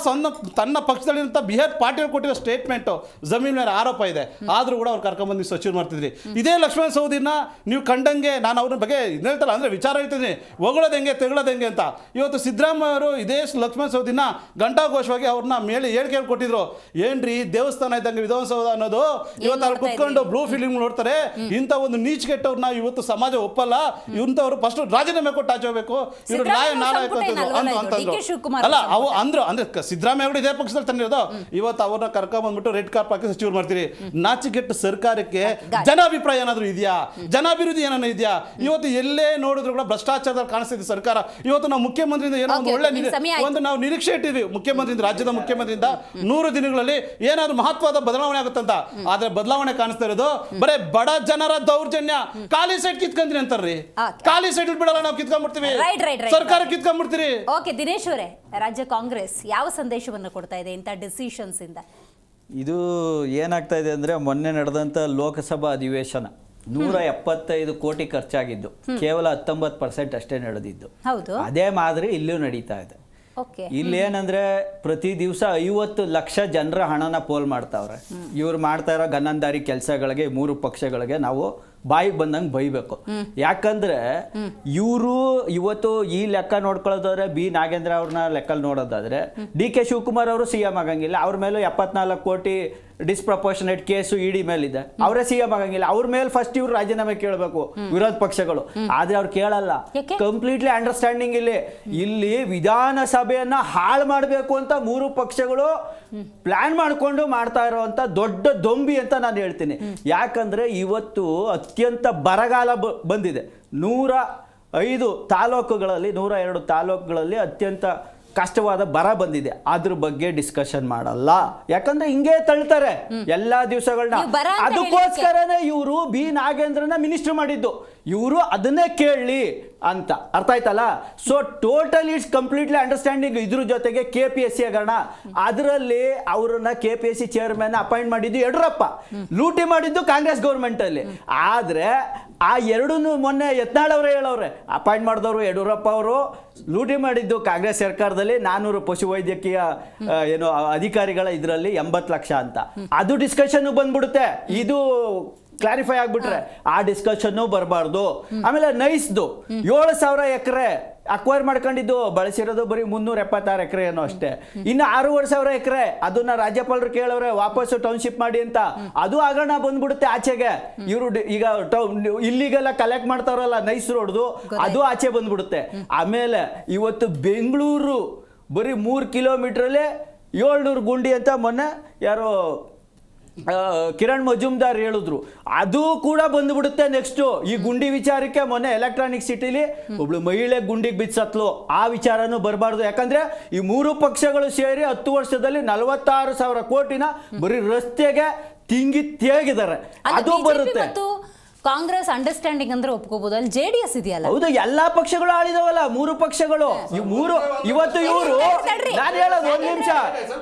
ತನ್ನ ಪಕ್ಷದಲ್ಲಿರುವಂಥ BR ಪಾಟೀಲ್ ಕೊಟ್ಟಿರೋ ಸ್ಟೇಟ್ಮೆಂಟು ಜಮೀನ್ ಮೇಲೆ ಆರೋಪ ಇದೆ, ಆದ್ರೂ ಕೂಡ ಅವ್ರು ಕರ್ಕೊಂಡ್ಬಂದು ಸಚಿವರು ಮಾಡ್ತಿದ್ರಿ. ಇದೇ ಲಕ್ಷ್ಮಣ ಸವದಿನ ನೀವು ಕಂಡಂಗೆ ನಾನು ಅವ್ರ ಬಗ್ಗೆ ಹೇಳ್ತಲ್ಲ ಅಂದ್ರೆ ವಿಚಾರ ಹೇಳ್ತಿದ್ದೀನಿ, ಹೊಗಳೋದು ಹೆಂಗೆ ತೆಗಳೋದು ಹೆಂಗೆ ಅಂತ. ಇವತ್ತು ಸಿದ್ದರಾಮಯ್ಯ ಅವರು ಇದೇ ಲಕ್ಷ್ಮಣ ಸವದಿನ ಗಂಟಾಘೋಷವಾಗಿ ಅವ್ರನ್ನ ಮೇಲೆ ಹೇಳಿಕೆ ಕೊಟ್ಟಿದ್ರು. ಏನ್ರಿ ದೇವಸ್ಥಾನ ಇದ್ದಂಗೆ ವಿಧಾನಸೌಧ ಅನ್ನೋದು? ಇವತ್ತು ಅವ್ರು ಕುತ್ಕೊಂಡು ಬ್ಲೂ ಫಿಲ್ಮ್ ನೋಡ್ತಾರೆ. ಇಂಥ ಒಂದು ನೀಚ್ ಕೆಟ್ಟವ್ರನ್ನ ಇವತ್ತು ಸಮಾಜ ಒಪ್ಪಲ್ಲ. ಇಂಥವ್ರು ಫಸ್ಟ್ ರಾಜೀನಾಮೆ ಕೊಟ್ಟು ಆಚೆ ಹೋಗ್ಬೇಕು, ಇವರು ಅಲ್ಲ ಅವು ಅಂದ್ರು. ಅಂದ್ರೆ ಸಿದ್ದರಾಮಯ್ಯ ಅವರು ಇದೇ ಪಕ್ಷದಲ್ಲಿ ತಂದಿರೋದು. ಇವತ್ತು ಅವ್ರನ್ನ ಕರ್ಕೊಂಡ್ಬಂದ್ಬಿಟ್ಟು ರೆಡ್ ಕಾರ್ಪ್ ಹಾಕಿ ಸಚಿವರು ಮಾಡ್ತೀರಿ. ನಾಚಿಕೆಟ್ಟ ಸರ್ಕಾರಕ್ಕೆ ಜನಾಭಿಪ್ರಾಯ ಏನಾದ್ರು ಇದೆಯಾ? ಜನಾಭಿವೃದ್ಧಿ ಏನಾದ್ರು ಇದೆಯಾ? ಇವತ್ತು ಎಲ್ಲೇ ನೋಡಿದ್ರು ಕೂಡ ಭ್ರಷ್ಟಾಚಾರದಲ್ಲಿ ಕಾಣಿಸ್ತಿದೆ ಸರ್ಕಾರ. ಇವತ್ತು ನಾವು ಮುಖ್ಯಮಂತ್ರಿಯಿಂದ ಏನೋ ಒಂದು ಒಳ್ಳೆ ಒಂದು ನಾವು ನಿರೀಕ್ಷೆ ಇಟ್ಟಿದ್ವಿ ಮುಖ್ಯಮಂತ್ರಿಯಿಂದ, ರಾಜ್ಯದ ಮುಖ್ಯಮಂತ್ರಿಯಿಂದ 100 ದಿನಗಳಲ್ಲಿ ಏನಾದ್ರು ಮಹತ್ವದ ಬದಲಾವಣೆ ಆಗುತ್ತಂತ. ಆದ್ರೆ ಬದಲಾವಣೆ ಕಾಣಿಸ್ತಾ ಇರೋದು ಬರೇ ಬಡ ಜನರ ದೌರ್ಜನ್ಯ. ಖಾಲಿ ಸೈಟ್ ಕಿತ್ಕೊಂಡ್ರಿ ಅಂತಾರ್ರಿ, ಖಾಲಿ ಸೈಟ್ ಬಿಡಲ್ಲ ನಾವು ಕಿತ್ಕೊಂಡ್ಬಿಡ್ತೀವಿ, ಸರ್ಕಾರ ಕಿತ್ಕೊಂಡ್ಬಿಡ್ತೀರಿ. ಓಕೆ ದಿನೇಶ್ ಅವರೇ, ರಾಜ್ಯ ಕಾಂಗ್ರೆಸ್ ಯಾವ ಸಂದೇಶವನ್ನು ಕೊಡ್ತಾ ಇದೆ ಇಂಥ ಡಿಸಿಷನ್ಸ್ ಇಂದ? ಇದು ಏನಾಗ್ತಾ ಇದೆ ಅಂದರೆ, ಮೊನ್ನೆ ನಡೆದಂಥ ಲೋಕಸಭಾ ಅಧಿವೇಶನ 175 ಕೋಟಿ ಖರ್ಚಾಗಿದ್ದು, ಕೇವಲ 19% ಅಷ್ಟೇ ನಡೆದಿದ್ದು. ಅದೇ ಮಾದರಿ ಇಲ್ಲೂ ನಡೀತಾ ಇದೆ. ಇಲ್ಲೇನಂದ್ರೆ ಪ್ರತಿ ದಿವಸ 50 ಲಕ್ಷ ಜನರ ಹಣನ ಪೋಲ್ ಮಾಡ್ತಾವ್ರೆ. ಇವ್ರು ಮಾಡ್ತಾ ಇರೋ ಗನ್ನಂದಾರಿ ಕೆಲಸಗಳಿಗೆ 3 ಪಕ್ಷಗಳಿಗೆ ನಾವು ಬಾಯಿಗೆ ಬಂದಂಗೆ ಬೈಬೇಕು. ಯಾಕಂದ್ರೆ ಇವರು ಇವತ್ತು ಈ ಲೆಕ್ಕ ನೋಡ್ಕೊಳ್ಳೋದಾದ್ರೆ ನಾಗೇಂದ್ರ ಅವ್ರನ್ನ ಲೆಕ್ಕ ನೋಡೋದಾದ್ರೆ DK ಶಿವಕುಮಾರ್ ಅವರು CM ಆಗಂಗಿಲ್ಲ. ಅವ್ರ ಮೇಲೂ 74 ಕೋಟಿ ಡಿಸ್ಪ್ರಪೋರ್ಷನೇಟ್ ಕೇಸು ED ಮೇಲಿದೆ, ಅವರೇ CM ಆಗಂಗಿಲ್ಲ. ಅವ್ರ ಮೇಲೆ ಫಸ್ಟ್ ಇವ್ರು ರಾಜೀನಾಮೆ ಕೇಳಬೇಕು ವಿರೋಧ ಪಕ್ಷಗಳು. ಆದ್ರೆ ಅವ್ರು ಕೇಳಲ್ಲ. ಕಂಪ್ಲೀಟ್ಲಿ ಅಂಡರ್ಸ್ಟ್ಯಾಂಡಿಂಗ್ ಇಲ್ಲಿ ವಿಧಾನಸಭೆಯನ್ನ ಹಾಳು ಮಾಡಬೇಕು ಅಂತ 3 ಪಕ್ಷಗಳು ಪ್ಲಾನ್ ಮಾಡ್ಕೊಂಡು ಮಾಡ್ತಾ ಇರೋವಂಥ ದೊಡ್ಡ ದೊಂಬಿ ಅಂತ ನಾನು ಹೇಳ್ತೀನಿ. ಯಾಕಂದ್ರೆ ಇವತ್ತು ಅತ್ಯಂತ ಬರಗಾಲ ಬಂದಿದೆ. 105 ತಾಲೂಕುಗಳಲ್ಲಿ 102 ತಾಲೂಕುಗಳಲ್ಲಿ ಅತ್ಯಂತ ಕಷ್ಟವಾದ ಬರ ಬಂದಿದೆ. ಅದ್ರ ಬಗ್ಗೆ ಡಿಸ್ಕಷನ್ ಮಾಡಲ್ಲ. ಯಾಕಂದ್ರೆ ಹಿಂಗೆ ತಳ್ತಾರೆ ಎಲ್ಲಾ ದಿವಸಗಳನ್ನ. ಅದಕ್ಕೋಸ್ಕರನೇ ಇವರು ನಾಗೇಂದ್ರನ ಮಿನಿಸ್ಟರ್ ಮಾಡಿದ್ದು. ಇವರು ಅದನ್ನೇ ಕೇಳಲಿ ಅಂತ ಅರ್ಥ ಆಯ್ತಲ್ಲ. So total it's completely understanding. ಇದ್ರ ಜೊತೆಗೆ KPSC ಹಗರಣ, ಅದರಲ್ಲಿ ಅವರನ್ನ KPSC ಚೇರ್ಮನ್ ಅಪಾಯಿಂಟ್ ಮಾಡಿದ್ದು ಯಡಿಯೂರಪ್ಪ, ಲೂಟಿ ಮಾಡಿದ್ದು ಕಾಂಗ್ರೆಸ್ ಗೌರ್ಮೆಂಟ್ ಅಲ್ಲಿ. ಆದ್ರೆ ಆ ಎರಡನ್ನೂ ಮೊನ್ನೆ ಯತ್ನಾಳ್ ಅವರೇ ಹೇಳವ್ರೆ, ಅಪಾಯಿಂಟ್ ಮಾಡಿದವರು ಯಡಿಯೂರಪ್ಪ ಅವರು, ಲೂಟಿ ಮಾಡಿದ್ದು ಕಾಂಗ್ರೆಸ್ ಸರ್ಕಾರದಲ್ಲಿ 400 ಪಶುವೈದ್ಯಕೀಯ ಏನು ಅಧಿಕಾರಿಗಳ ಇದರಲ್ಲಿ 80 ಲಕ್ಷ ಅಂತ. ಅದು ಡಿಸ್ಕಷನ್ ಬಂದ್ಬಿಡುತ್ತೆ. ಇದು ಕ್ಲಾರಿಫೈ ಆಗ್ಬಿಟ್ರೆ ಆ ಡಿಸ್ಕಷನ್ ಬರಬಾರ್ದು. ಆಮೇಲೆ ನೈಸ್ದು 7,000 ಎಕರೆ ಅಕ್ವೈರ್ ಮಾಡ್ಕೊಂಡಿದ್ದು, ಬಳಸಿರೋದು ಬರೀ 376 ಎಕರೆ ಏನೋ ಅಷ್ಟೇ. ಇನ್ನು 6,500 ಎಕರೆ ಅದನ್ನ ರಾಜ್ಯಪಾಲರು ಕೇಳವ್ರೆ ವಾಪಸ್ಸು ಟೌನ್ಶಿಪ್ ಮಾಡಿ ಅಂತ. ಅದು ಹಗರಣ ಬಂದ್ಬಿಡುತ್ತೆ ಆಚೆಗೆ. ಇವರು ಈಗ ಇಲ್ಲಿಗೆಲ್ಲ ಕಲೆಕ್ಟ್ ಮಾಡ್ತಾರಲ್ಲ ನೈಸ್ ರೋಡ್ದು, ಅದು ಆಚೆ ಬಂದ್ಬಿಡುತ್ತೆ. ಆಮೇಲೆ ಇವತ್ತು ಬೆಂಗಳೂರು ಬರೀ 3 ಕಿಲೋಮೀಟ್ರಲ್ಲೇ 700 ಗುಂಡಿ ಅಂತ ಮೊನ್ನೆ ಯಾರೋ ಕಿರಣ್ ಮಜುಮ್ದಾರ್ ಹೇಳಿದ್ರು. ಅದು ಕೂಡ ಬಂದ್ಬಿಡುತ್ತೆ ನೆಕ್ಸ್ಟ್. ಈ ಗುಂಡಿ ವಿಚಾರಕ್ಕೆ ಮೊನ್ನೆ ಎಲೆಕ್ಟ್ರಾನಿಕ್ ಸಿಟಿಲಿ ಒಬ್ಳು ಮಹಿಳೆ ಗುಂಡಿಗೆ ಬಿಚ್ಚತ್ಲು, ಆ ವಿಚಾರನೂ ಬರಬಾರ್ದು. ಯಾಕಂದ್ರೆ ಈ 3 ಪಕ್ಷಗಳು ಸೇರಿ 10 ವರ್ಷದಲ್ಲಿ 46,000 ಕೋಟಿನ ಬರೀ ರಸ್ತೆಗೆ ತಿಂಗಿದ್ದಾರೆ. ಅದು ಬರುತ್ತೆ. ಕಾಂಗ್ರೆಸ್ ಅಂಡರ್ಸ್ಟ್ಯಾಂಡಿಂಗ್ ಅಂದ್ರೆ ಒಪ್ಕೋಬಹುದು, ಅಲ್ಲಿ JDS ಇದೆಯಲ್ಲ. ಹೌದು, ಎಲ್ಲಾ ಪಕ್ಷಗಳು ಆಳಿದವಲ್ಲ, 3 ಪಕ್ಷಗಳು. ಈ 3 ಇವತ್ತು ಇವರು ನಾನು ಹೇಳೋದು 1 ನಿಮಿಷ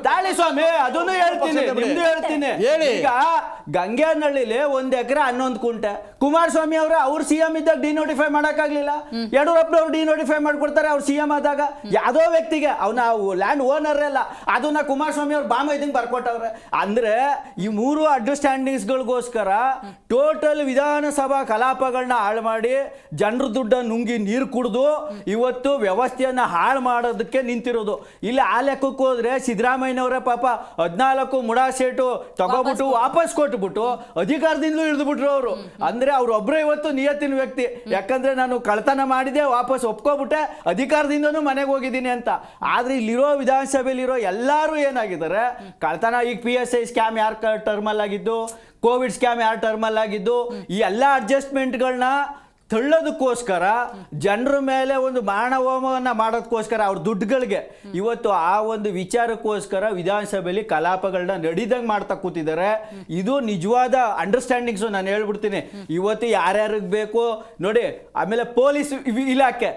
ತಾಳಿ ಸ್ವಾಮಿ, ಅದನ್ನು ಹೇಳ್ತೀನಿ, ನಿಮ್ದು ಹೇಳ್ತೀನಿ. ಈಗ ಗಂಗೇನಹಳ್ಳಿಲಿ 1 ಎಕರೆ 11 ಕುಂಟೆ. ಕುಮಾರಸ್ವಾಮಿ ಅವ್ರು CM ಇದ್ದಾಗ ಡಿನೋಟಿಫೈ ಮಾಡಕ್ಕಾಗ್ಲಿಲ್ಲ. ಯಡಿಯೂರಪ್ಪನವ್ರು ಡಿನೋಟಿಫೈ ಮಾಡ್ಕೊಡ್ತಾರೆ ಅವ್ರು CM ಆದಾಗ. ಯಾವ್ದೋ ವ್ಯಕ್ತಿಗೆ ಅವನ ಲ್ಯಾಂಡ್ ಓನರ್ ಅಲ್ಲ, ಅದನ್ನ ಕುಮಾರಸ್ವಾಮಿ ಅವ್ರು ಬಾಮ ಇದಂಗೆ ಬರ್ಕೊಟ್ಟವ್ರೆ. ಅಂದ್ರೆ ಈ 3 ಅಂಡರ್ಸ್ಟ್ಯಾಂಡಿಂಗ್ಸ್ಗಳಿಗೋಸ್ಕರ ಟೋಟಲ್ ವಿಧಾನಸಭಾ ಕಲಾಪಗಳನ್ನ ಹಾಳು ಮಾಡಿ ಜನರ ದುಡ್ಡನ್ನು ನುಂಗಿ ನೀರು ಕುಡಿದು ಇವತ್ತು ವ್ಯವಸ್ಥೆಯನ್ನ ಹಾಳು ಮಾಡೋದಕ್ಕೆ ನಿಂತಿರೋದು. ಇಲ್ಲಿ ಆ ಲೆಕ್ಕಕ್ಕೆ ಹೋದ್ರೆ ಸಿದ್ದರಾಮಯ್ಯನವರೇ ಪಾಪ 14 ಮುಡಾ ಸೇಟು ತಗೋಬಿಟ್ಟು ವಾಪಸ್ ಕೊಟ್ಬಿಟ್ಟು ಅಧಿಕಾರದಿಂದಲೂ ಇಳಿದ್ಬಿಟ್ರು ಅವರು. ಅಂದ್ರೆ ಅವ್ರೊಬ್ಬರೇ ಇವತ್ತು ನಿಯತ್ತಿನ ವ್ಯಕ್ತಿ. ಯಾಕಂದ್ರೆ ನಾನು ಕಳ್ತನ ಮಾಡಿದೆ, ವಾಪಸ್ ಒಪ್ಕೊಬಿಟ್ಟೆ, ಅಧಿಕಾರದಿಂದನೂ ಮನೆಗೆ ಹೋಗಿದ್ದೀನಿ ಅಂತ. ಆದ್ರೆ ಇಲ್ಲಿರೋ ವಿಧಾನಸಭೆಯಲ್ಲಿರೋ ಎಲ್ಲರೂ ಏನಾಗಿದ್ದಾರೆ, ಕಳ್ತನ, ಈಗ PSI ಸ್ಕ್ಯಾಮ್ ಯಾರು ಟರ್ಮಲ್ ಆಗಿದ್ದು, ಕೋವಿಡ್ ಸ್ಕ್ಯಾಮ್ ಯಾರು ಟರ್ಮಲ್ ಆಗಿದ್ದು, ಈ ಎಲ್ಲ ಅಡ್ಜಸ್ಟ್ಮೆಂಟ್ಗಳನ್ನ ತಳ್ಳೋದಕ್ಕೋಸ್ಕರ ಜನರ ಮೇಲೆ ಒಂದು ಮಾನವೋಮವನ್ನು ಮಾಡೋದಕ್ಕೋಸ್ಕರ ಅವ್ರ ದುಡ್ಡುಗಳಿಗೆ ಇವತ್ತು ಆ ಒಂದು ವಿಚಾರಕ್ಕೋಸ್ಕರ ವಿಧಾನಸಭೆಯಲ್ಲಿ ಕಲಾಪಗಳನ್ನ ನಡೀದಂಗೆ ಮಾಡ್ತಾ ಕೂತಿದ್ದಾರೆ. ಇದು ನಿಜವಾದ ಅಂಡರ್ಸ್ಟ್ಯಾಂಡಿಂಗ್ಸು. ನಾನು ಹೇಳ್ಬಿಡ್ತೀನಿ, ಇವತ್ತು ಯಾರ್ಯಾರಿಗೆ ಬೇಕು ನೋಡಿ. ಆಮೇಲೆ ಪೊಲೀಸ್ ಇಲಾಖೆ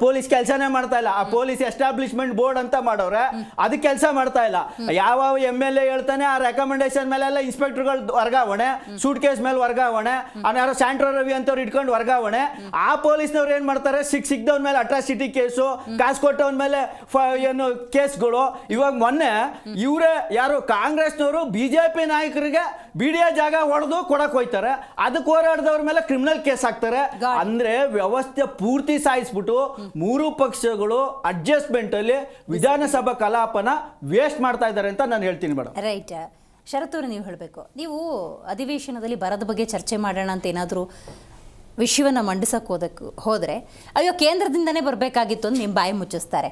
ಪೊಲೀಸ್ ಕೆಲಸನೇ ಮಾಡ್ತಾ ಇಲ್ಲ. ಆ ಪೊಲೀಸ್ ಎಸ್ಟಾಬ್ಲಿಷ್ಮೆಂಟ್ ಬೋರ್ಡ್ ಅಂತ ಮಾಡೋರೆ, ಅದು ಕೆಲಸ ಮಾಡ್ತಾ ಇಲ್ಲ. ಯಾವ MLA ಹೇಳ್ತಾನೆ ಆ ರೆಕಮೆಂಡೇಶನ್ ಮೇಲೆ ಎಲ್ಲ ಇನ್ಸ್ಪೆಕ್ಟರ್ಗಳು ವರ್ಗಾವಣೆ, ಸೂಟ್ ಕೇಸ್ ಮೇಲೆ ವರ್ಗಾವಣೆ, ಯಾರೋ ಸ್ಯಾಂಟ್ರೋ ರವಿ ಅಂತವ್ರು ಇಟ್ಕೊಂಡು ವರ್ಗಾವಣೆ. ಆ ಪೊಲೀಸ್ನವ್ರು ಏನ್ ಮಾಡ್ತಾರೆ, ಸಿಕ್ದವನ ಮೇಲೆ ಅಟ್ರಾಸಿಟಿ ಕೇಸು, ಕಾಸು ಕೊಟ್ಟವನ ಮೇಲೆ ಏನು ಕೇಸ್ಗಳು. ಇವಾಗ ಮೊನ್ನೆ ಇವರೇ ಯಾರು ಕಾಂಗ್ರೆಸ್ನವರು BJP ನಾಯಕರಿಗೆ BDA ಜಾಗ ಹೊಡೆದು ಕೊಡಕ್ ಹೋಯ್ತಾರೆ, ಅದಕ್ಕೆ ಹೋರಾಡಿದವ್ರ ಮೇಲೆ ಕ್ರಿಮಿನಲ್ ಕೇಸ್ ಹಾಕ್ತಾರೆ. ಅಂದ್ರೆ ವ್ಯವಸ್ಥೆ ಪೂರ್ತಿ ಸಾಯಿಸ್ಬಿಟ್ಟು 3 ಪಕ್ಷಗಳು ಅಡ್ಜಸ್ಟ್ಮೆಂಟ್ ಅಲ್ಲಿ ವಿಧಾನಸಭಾ ಕಲಾಪನ ವೇಸ್ಟ್ ಮಾಡ್ತಾ ಇದ್ದಾರೆ ಅಂತ ನಾನು ಹೇಳ್ತೀನಿ ಮೇಡಮ್. ರೈಟ್. ಶರತ್ ಅವರು, ನೀವು ಹೇಳಬೇಕು, ನೀವು ಅಧಿವೇಶನದಲ್ಲಿ ಬರದ ಬಗ್ಗೆ ಚರ್ಚೆ ಮಾಡೋಣ ಅಂತ ಏನಾದರೂ ವಿಷಯವನ್ನು ಮಂಡಿಸೋಕೆ ಹೋದರೆ ಅಯ್ಯೋ ಕೇಂದ್ರದಿಂದನೇ ಬರಬೇಕಾಗಿತ್ತು ಅಂತ ನಿಮ್ಮ ಬಾಯಿ ಮುಚ್ಚಿಸ್ತಾರೆ.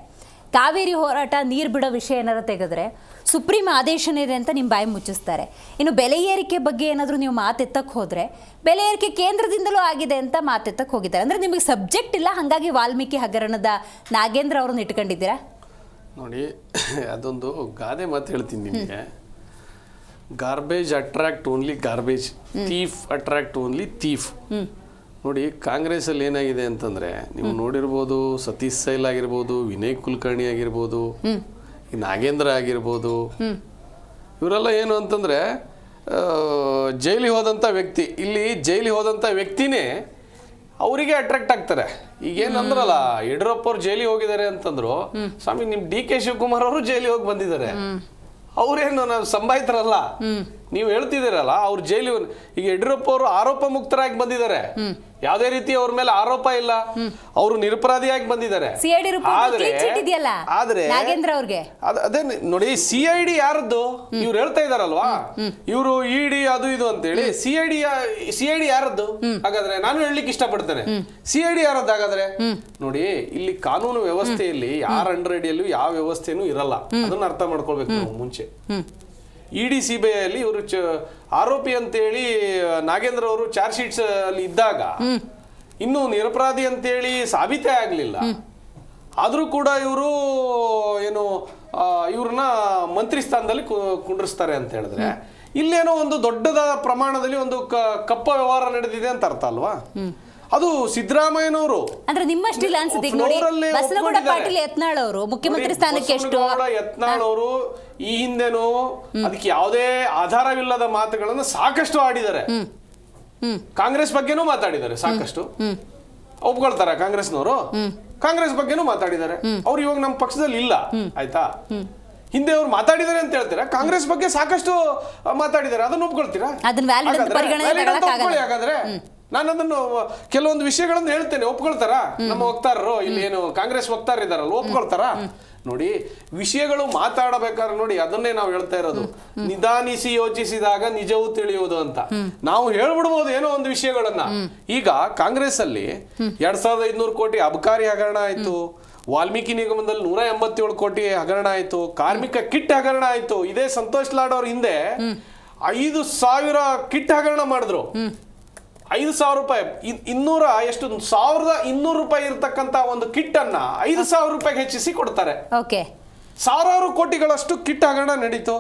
ಕಾವೇರಿ ಹೋರಾಟ, ನೀರು ಬಿಡೋ ವಿಷಯ ಏನಾರು ತೆಗೆದ್ರೆ ಸುಪ್ರೀಂ ಆದೇಶನೇ ಇದೆ ಅಂತ ನಿಮ್ಮ ಬಾಯಿ ಮುಚ್ಚಿಸ್ತಾರೆ. ಇನ್ನು ಬೆಲೆ ಏರಿಕೆ ಬಗ್ಗೆ ಏನಾದರೂ ನೀವು ಮಾತೆತ್ತಕ್ಕೆ ಹೋದರೆ ಬೆಲೆ ಏರಿಕೆ ಕೇಂದ್ರದಿಂದಲೂ ಆಗಿದೆ ಅಂತ ಮಾತೆತ್ತಕ್ಕೆ ಹೋಗಿದ್ದಾರೆ. ಅಂದರೆ ನಿಮಗೆ ಸಬ್ಜೆಕ್ಟ್ ಇಲ್ಲ, ಹಾಗಾಗಿ ವಾಲ್ಮೀಕಿ ಹಗರಣದ ನಾಗೇಂದ್ರ ಅವರನ್ನು ಇಟ್ಕೊಂಡಿದ್ದೀರಾ? ನೋಡಿ, ಅದೊಂದು ಗಾದೆ ಮಾತು ಹೇಳ್ತೀನಿ ನಿಮಗೆ. Garbage attract only garbage, thief attract only thief. ನೋಡಿ, ಕಾಂಗ್ರೆಸ್ಸಲ್ಲಿ ಏನಾಗಿದೆ ಅಂತಂದರೆ, ನೀವು ನೋಡಿರ್ಬೋದು, ಸತೀಶ್ ಸೈಲ್ ಆಗಿರ್ಬೋದು, ವಿನಯ್ ಕುಲಕರ್ಣಿ ಆಗಿರ್ಬೋದು, ಈ ನಾಗೇಂದ್ರ ಆಗಿರ್ಬೋದು, ಇವರೆಲ್ಲ ಏನು ಅಂತಂದರೆ ಜೈಲಿಗೆ ಹೋದಂಥ ವ್ಯಕ್ತಿ, ಇಲ್ಲಿ ಜೈಲಿಗೆ ಹೋದಂಥ ವ್ಯಕ್ತಿನೇ ಅವರಿಗೆ ಅಟ್ರಾಕ್ಟ್ ಆಗ್ತಾರೆ. ಈಗೇನಂದ್ರಲ್ಲ, ಯಡಿಯೂರಪ್ಪ ಅವ್ರು ಜೈಲಿಗೆ ಹೋಗಿದ್ದಾರೆ ಅಂತಂದ್ರು, ಸ್ವಾಮಿ ನಿಮ್ಮ DK ಶಿವಕುಮಾರ್ ಅವರು ಜೈಲಿಗೆ ಹೋಗಿ ಬಂದಿದ್ದಾರೆ. ಅವ್ರೇನು ನಾವು ಸಂಬಾಯಿತರಲ್ಲ, ನೀವು ಹೇಳ್ತಿದ್ದೀರಲ್ಲ, ಅವ್ರು ಜೈಲಿ. ಈಗ ಯಡಿಯೂರಪ್ಪ ಅವರು ಆರೋಪ ಮುಕ್ತರಾಗಿ ಬಂದಿದ್ದಾರೆ, ಯಾವುದೇ ರೀತಿ ಅವ್ರ ಮೇಲೆ ಆರೋಪ ಇಲ್ಲ, ಅವರು ನಿರಪರಾಧಿಯಾಗಿ ಬಂದಿದ್ದಾರೆ. ಆದ್ರೆ ಅದೇ ನೋಡಿ, CID ಯಾರದ್ದು ಇವ್ರು ಹೇಳ್ತಾ ಇದಾರಲ್ವಾ, ಇವರು ED ಅದು ಇದು ಅಂತೇಳಿ. CID ಯಾರದ್ದು ಹಾಗಾದ್ರೆ? ನಾನು ಹೇಳಲಿಕ್ಕೆ ಇಷ್ಟಪಡ್ತೇನೆ, CID ಯಾರದ್ದು ಹಾಗಾದ್ರೆ? ನೋಡಿ, ಇಲ್ಲಿ ಕಾನೂನು ವ್ಯವಸ್ಥೆಯಲ್ಲಿ ಯಾರ ಅಂಡರ್ ಅಡಿಯಲ್ಲೂ ಯಾವ ವ್ಯವಸ್ಥೆನೂ ಇರಲ್ಲ, ಅದನ್ನ ಅರ್ಥ ಮಾಡ್ಕೊಳ್ಬೇಕು ನಾವು ಮುಂಚೆ. ED CBI ಅಲ್ಲಿ ಇವರು ಆರೋಪಿ ಅಂತೇಳಿ ನಾಗೇಂದ್ರ ಅವರು ಚಾರ್ಜ್ ಶೀಟ್ಸ್ ಅಲ್ಲಿ ಇದ್ದಾಗ ಇನ್ನು ನಿರಪರಾಧಿ ಅಂತೇಳಿ ಸಾಬೀತೇ ಆಗ್ಲಿಲ್ಲ. ಆದ್ರೂ ಕೂಡ ಇವರು ಏನು ಇವ್ರನ್ನ ಮಂತ್ರಿ ಸ್ಥಾನದಲ್ಲಿ ಕುಂಡ್ರಿಸ್ತಾರೆ ಅಂತ ಹೇಳಿದ್ರೆ, ಇಲ್ಲೇನೋ ಒಂದು ದೊಡ್ಡದ ಪ್ರಮಾಣದಲ್ಲಿ ಒಂದು ಕಪ್ಪ ವ್ಯವಹಾರ ನಡೆದಿದೆ ಅಂತ ಅರ್ಥ ಅಲ್ವಾ? ಅದು ಸಿದ್ದರಾಮಯ್ಯನವರು ಅಂದ್ರೆ ನಿಮ್ಮಷ್ಟಿಲ್ಲ ಅನ್ಸುತ್ತೆ. ಬಸನಗೌಡ ಪಾಟೀಲ್ ಯತ್ನಾಳ್ ಅವರು ಮುಖ್ಯಮಂತ್ರಿ ಸ್ಥಾನಕ್ಕೆ ಎಷ್ಟು, ಯತ್ನಾಳ್ ಅವರು ಈ ಹಿಂದೆನೂ ಅದಕ್ಕೆ ಯಾವುದೇ ಆಧಾರವಿಲ್ಲದ ಮಾತುಗಳನ್ನು ಸಾಕಷ್ಟು ಆಡಿದ್ದಾರೆ. ಕಾಂಗ್ರೆಸ್ ಬಗ್ಗೆನೂ ಮಾತಾಡಿದ್ದಾರೆ ಸಾಕಷ್ಟು. ಒಪ್ಕೊಳ್ತಾರ ಕಾಂಗ್ರೆಸ್ನವರು? ಕಾಂಗ್ರೆಸ್ ಬಗ್ಗೆನೂ ಮಾತಾಡಿದ್ದಾರೆ. ಅವ್ರು ಇವಾಗ ನಮ್ಮ ಪಕ್ಷದಲ್ಲಿ ಇಲ್ಲ, ಆಯ್ತಾ? ಹಿಂದೆ ಅವ್ರು ಮಾತಾಡಿದ್ದಾರೆ ಅಂತ ಹೇಳ್ತೀರಾ, ಕಾಂಗ್ರೆಸ್ ಬಗ್ಗೆ ಸಾಕಷ್ಟು ಮಾತಾಡಿದ್ದಾರೆ, ಅದನ್ನ ಒಪ್ಕೊಳ್ತೀರಾ? ಹಾಗಾದ್ರೆ ನಾನು ಅದನ್ನು ಕೆಲವೊಂದು ವಿಷಯಗಳನ್ನು ಹೇಳ್ತೇನೆ, ಒಪ್ಕೊಳ್ತಾರ ನಮ್ಮ ವಕ್ತಾರರು? ಇಲ್ಲಿ ಏನು ಕಾಂಗ್ರೆಸ್ ವಕ್ತಾರ ಇದಾರಲ್ಲ, ಒಪ್ಕೊಳ್ತಾರ? ನೋಡಿ, ವಿಷಯಗಳು ಮಾತಾಡಬೇಕಾದ್ರೆ ನೋಡಿ, ಅದನ್ನೇ ನಾವು ಹೇಳ್ತಾ ಇರೋದು, ನಿಧಾನಿಸಿ ಯೋಚಿಸಿದಾಗ ನಿಜವೂ ತಿಳಿಯುವುದು ಅಂತ. ನಾವು ಹೇಳ್ಬಿಡ್ಬೋದು ಏನೋ ಒಂದು ವಿಷಯಗಳನ್ನ. ಈಗ ಕಾಂಗ್ರೆಸ್ ಅಲ್ಲಿ 2500 ಕೋಟಿ ಅಬಕಾರಿ ಹಗರಣ ಆಯ್ತು, ವಾಲ್ಮೀಕಿ ನಿಗಮದಲ್ಲಿ 187 ಕೋಟಿ ಹಗರಣ ಆಯ್ತು, ಕಾರ್ಮಿಕ ಕಿಟ್ ಹಗರಣ ಆಯ್ತು. ಇದೇ ಸಂತೋಷ್ ಲಾಡ್ ಅವ್ರ ಹಿಂದೆ 5,000 ಕಿಟ್ ಹಗರಣ ಮಾಡಿದ್ರು. 5,000 ರೂಪಾಯಿ, 1,200 ರೂಪಾಯಿ ಇರ್ತಕ್ಕಂತ ಒಂದು ಕಿಟ್ ಅನ್ನ 5,000 ರೂಪಾಯಿಗೆ ಹೆಚ್ಚಿಸಿ ಕೊಡ್ತಾರೆ. ಸಾವಿರಾರು ಕೋಟಿಗಳಷ್ಟು ಕಿಟ್ ಹಗರಣ ನಡೀತು.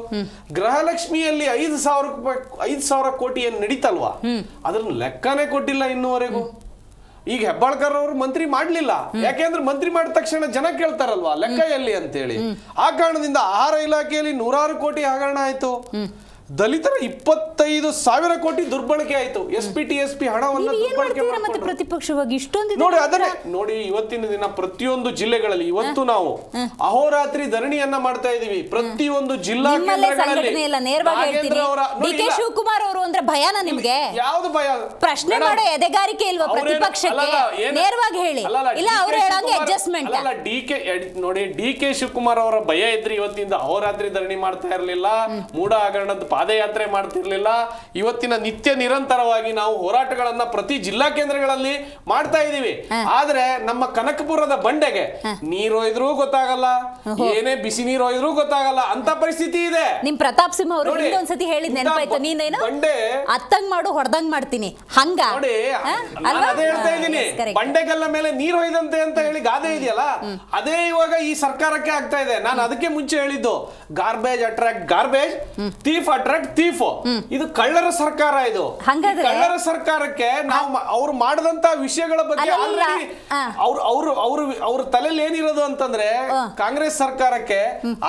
ಗೃಹಲಕ್ಷ್ಮಿಯಲ್ಲಿ 5,000 ಕೋಟಿ ಏನ್ ನಡೀತಲ್ವಾ, ಅದ್ರ ಲೆಕ್ಕನೇ ಕೊಟ್ಟಿಲ್ಲ ಇನ್ನೂವರೆಗೂ. ಈಗ ಹೆಬ್ಬಾಳ್ಕರ್ ಅವರು ಮಂತ್ರಿ ಮಾಡ್ಲಿಲ್ಲ, ಯಾಕೆಂದ್ರೆ ಮಂತ್ರಿ ಮಾಡಿದ ತಕ್ಷಣ ಜನ ಕೇಳ್ತಾರಲ್ವಾ ಲೆಕ್ಕ ಎಲ್ಲಿ ಅಂತೇಳಿ. ಆ ಕಾರಣದಿಂದ ಆಹಾರ ಇಲಾಖೆಯಲ್ಲಿ 100 ಕೋಟಿ ಹಗರಣ ಆಯ್ತು. ದಲಿತರ 25,000 ಕೋಟಿ ದುರ್ಬಳಕೆ ಆಯ್ತು. SPTSP ಹಣವನ್ನು ದುರ್ಬಳಕೆ ಮತ್ತೆ ಪ್ರತಿಪಕ್ಷವಾಗಿ ಇಷ್ಟೊಂದು ನೋಡಿ. ಅದನ್ನೇ ನೋಡಿ, ಇವತ್ತಿನ ದಿನ ಪ್ರತಿಯೊಂದು ಜಿಲ್ಲೆಗಳಲ್ಲಿ ಇವತ್ತು ನಾವು ಅಹೋರಾತ್ರಿ ಧರಣಿಯನ್ನ ಮಾಡ್ತಾ ಇದೀವಿ. ಪ್ರತಿಯೊಂದು ಜಿಲ್ಲಾ ಕೇಂದ್ರಗಳಲ್ಲಿ ಡಿ.ಕೆ. ಶಿವಕುಮಾರ್ ಅವರು ಅಂದ್ರೆ ಭಯನ ನಿಮ್ಗೆ? ಯಾವ್ದು ಭಯ? ಪ್ರಶ್ನೆ ಮಾಡೋ ಎದೆಗಾರಿಕೆ ಇಲ್ವಾ ಪ್ರತಿಪಕ್ಷಕ್ಕೆ? ನೇರವಾಗಿ ಹೇಳಿ. ಇಲ್ಲ ಅವ್ರು ಹೇಳಂಗೆ ಅಡ್ಜಸ್ಟ್ಮೆಂಟ್ ಅಲ್ಲ. ನೋಡಿ, ಡಿ.ಕೆ. ಶಿವಕುಮಾರ್ ಅವರ ಭಯ ಇದ್ರೆ ಇವತ್ತಿಂದ ಅಹೋರಾತ್ರಿ ಧರಣಿ ಮಾಡ್ತಾ ಇರ್ಲಿಲ್ಲ, ಮೂಢ ಹಗರಣದ ಪಾದಯಾತ್ರೆ ಮಾಡ್ತಿರ್ಲಿಲ್ಲ. ಇವತ್ತಿನ ನಿತ್ಯ ನಿರಂತರವಾಗಿ ನಾವು ಹೋರಾಟಗಳನ್ನ ಪ್ರತಿ ಜಿಲ್ಲಾ ಕೇಂದ್ರಗಳಲ್ಲಿ ಮಾಡ್ತಾ ಇದೀವಿ. ಆದ್ರೆ ನಮ್ಮ ಕನಕಪುರದ ಬಂಡೆಗೆ ನೀರು ಒಯ್ದ್ರೂ ಗೊತ್ತಾಗಲ್ಲ, ಏನೇ ಬಿಸಿ ನೀರು ಒಯ್ದ್ರೂ ಗೊತ್ತಾಗಲ್ಲ ಅಂತ ಪರಿಸ್ಥಿತಿ ಇದೆ. ನಿಮ್ ಪ್ರತಾಪ್ ಸಿಂಹ ಅವರು ಒಂದ್ಸತಿ ಹೇಳಿದ್ ನೆನಪಾಯ್ತು, ನೀನೇನು ಅತ್ತಂಗ್ ಮಾಡು ಹೊಡೆದಂಗ್ ಮಾಡ್ತೀನಿ ಹಂಗ ನೋಡಿ. ಅದೇ ಹೇಳ್ತಾ ಇದ್ದೀನಿ, ಬಂಡೆಗಲ್ಲ ಮೇಲೆ ನೀರು ಹೊಯ್ದಂತೆ ಅಂತ ಹೇಳಿ ಗಾದೆ ಇದೆಯಲ್ಲ, ಅದೇ ಇವಾಗ ಈ ಸರ್ಕಾರಕ್ಕೆ ಆಗ್ತಾ ಇದೆ. ನಾನು ಅದಕ್ಕೆ ಮುಂಚೆ ಹೇಳಿದ್ದು, garbage attract garbage, thief attract thief. ಇದು ಕಳ್ಳರ ಸರ್ಕಾರ. ಇದು ಕಳ್ಳರ ಸರ್ಕಾರಕ್ಕೆ ನಾವು ಅವ್ರು ಮಾಡದಂತ ವಿಷಯಗಳ ಬಗ್ಗೆ ಆಲ್ರೆಡಿ ಅವ್ರ ತಲೆಯಲ್ಲಿ ಏನಿರೋದು ಅಂತಂದ್ರೆ, ಕಾಂಗ್ರೆಸ್ ಸರ್ಕಾರಕ್ಕೆ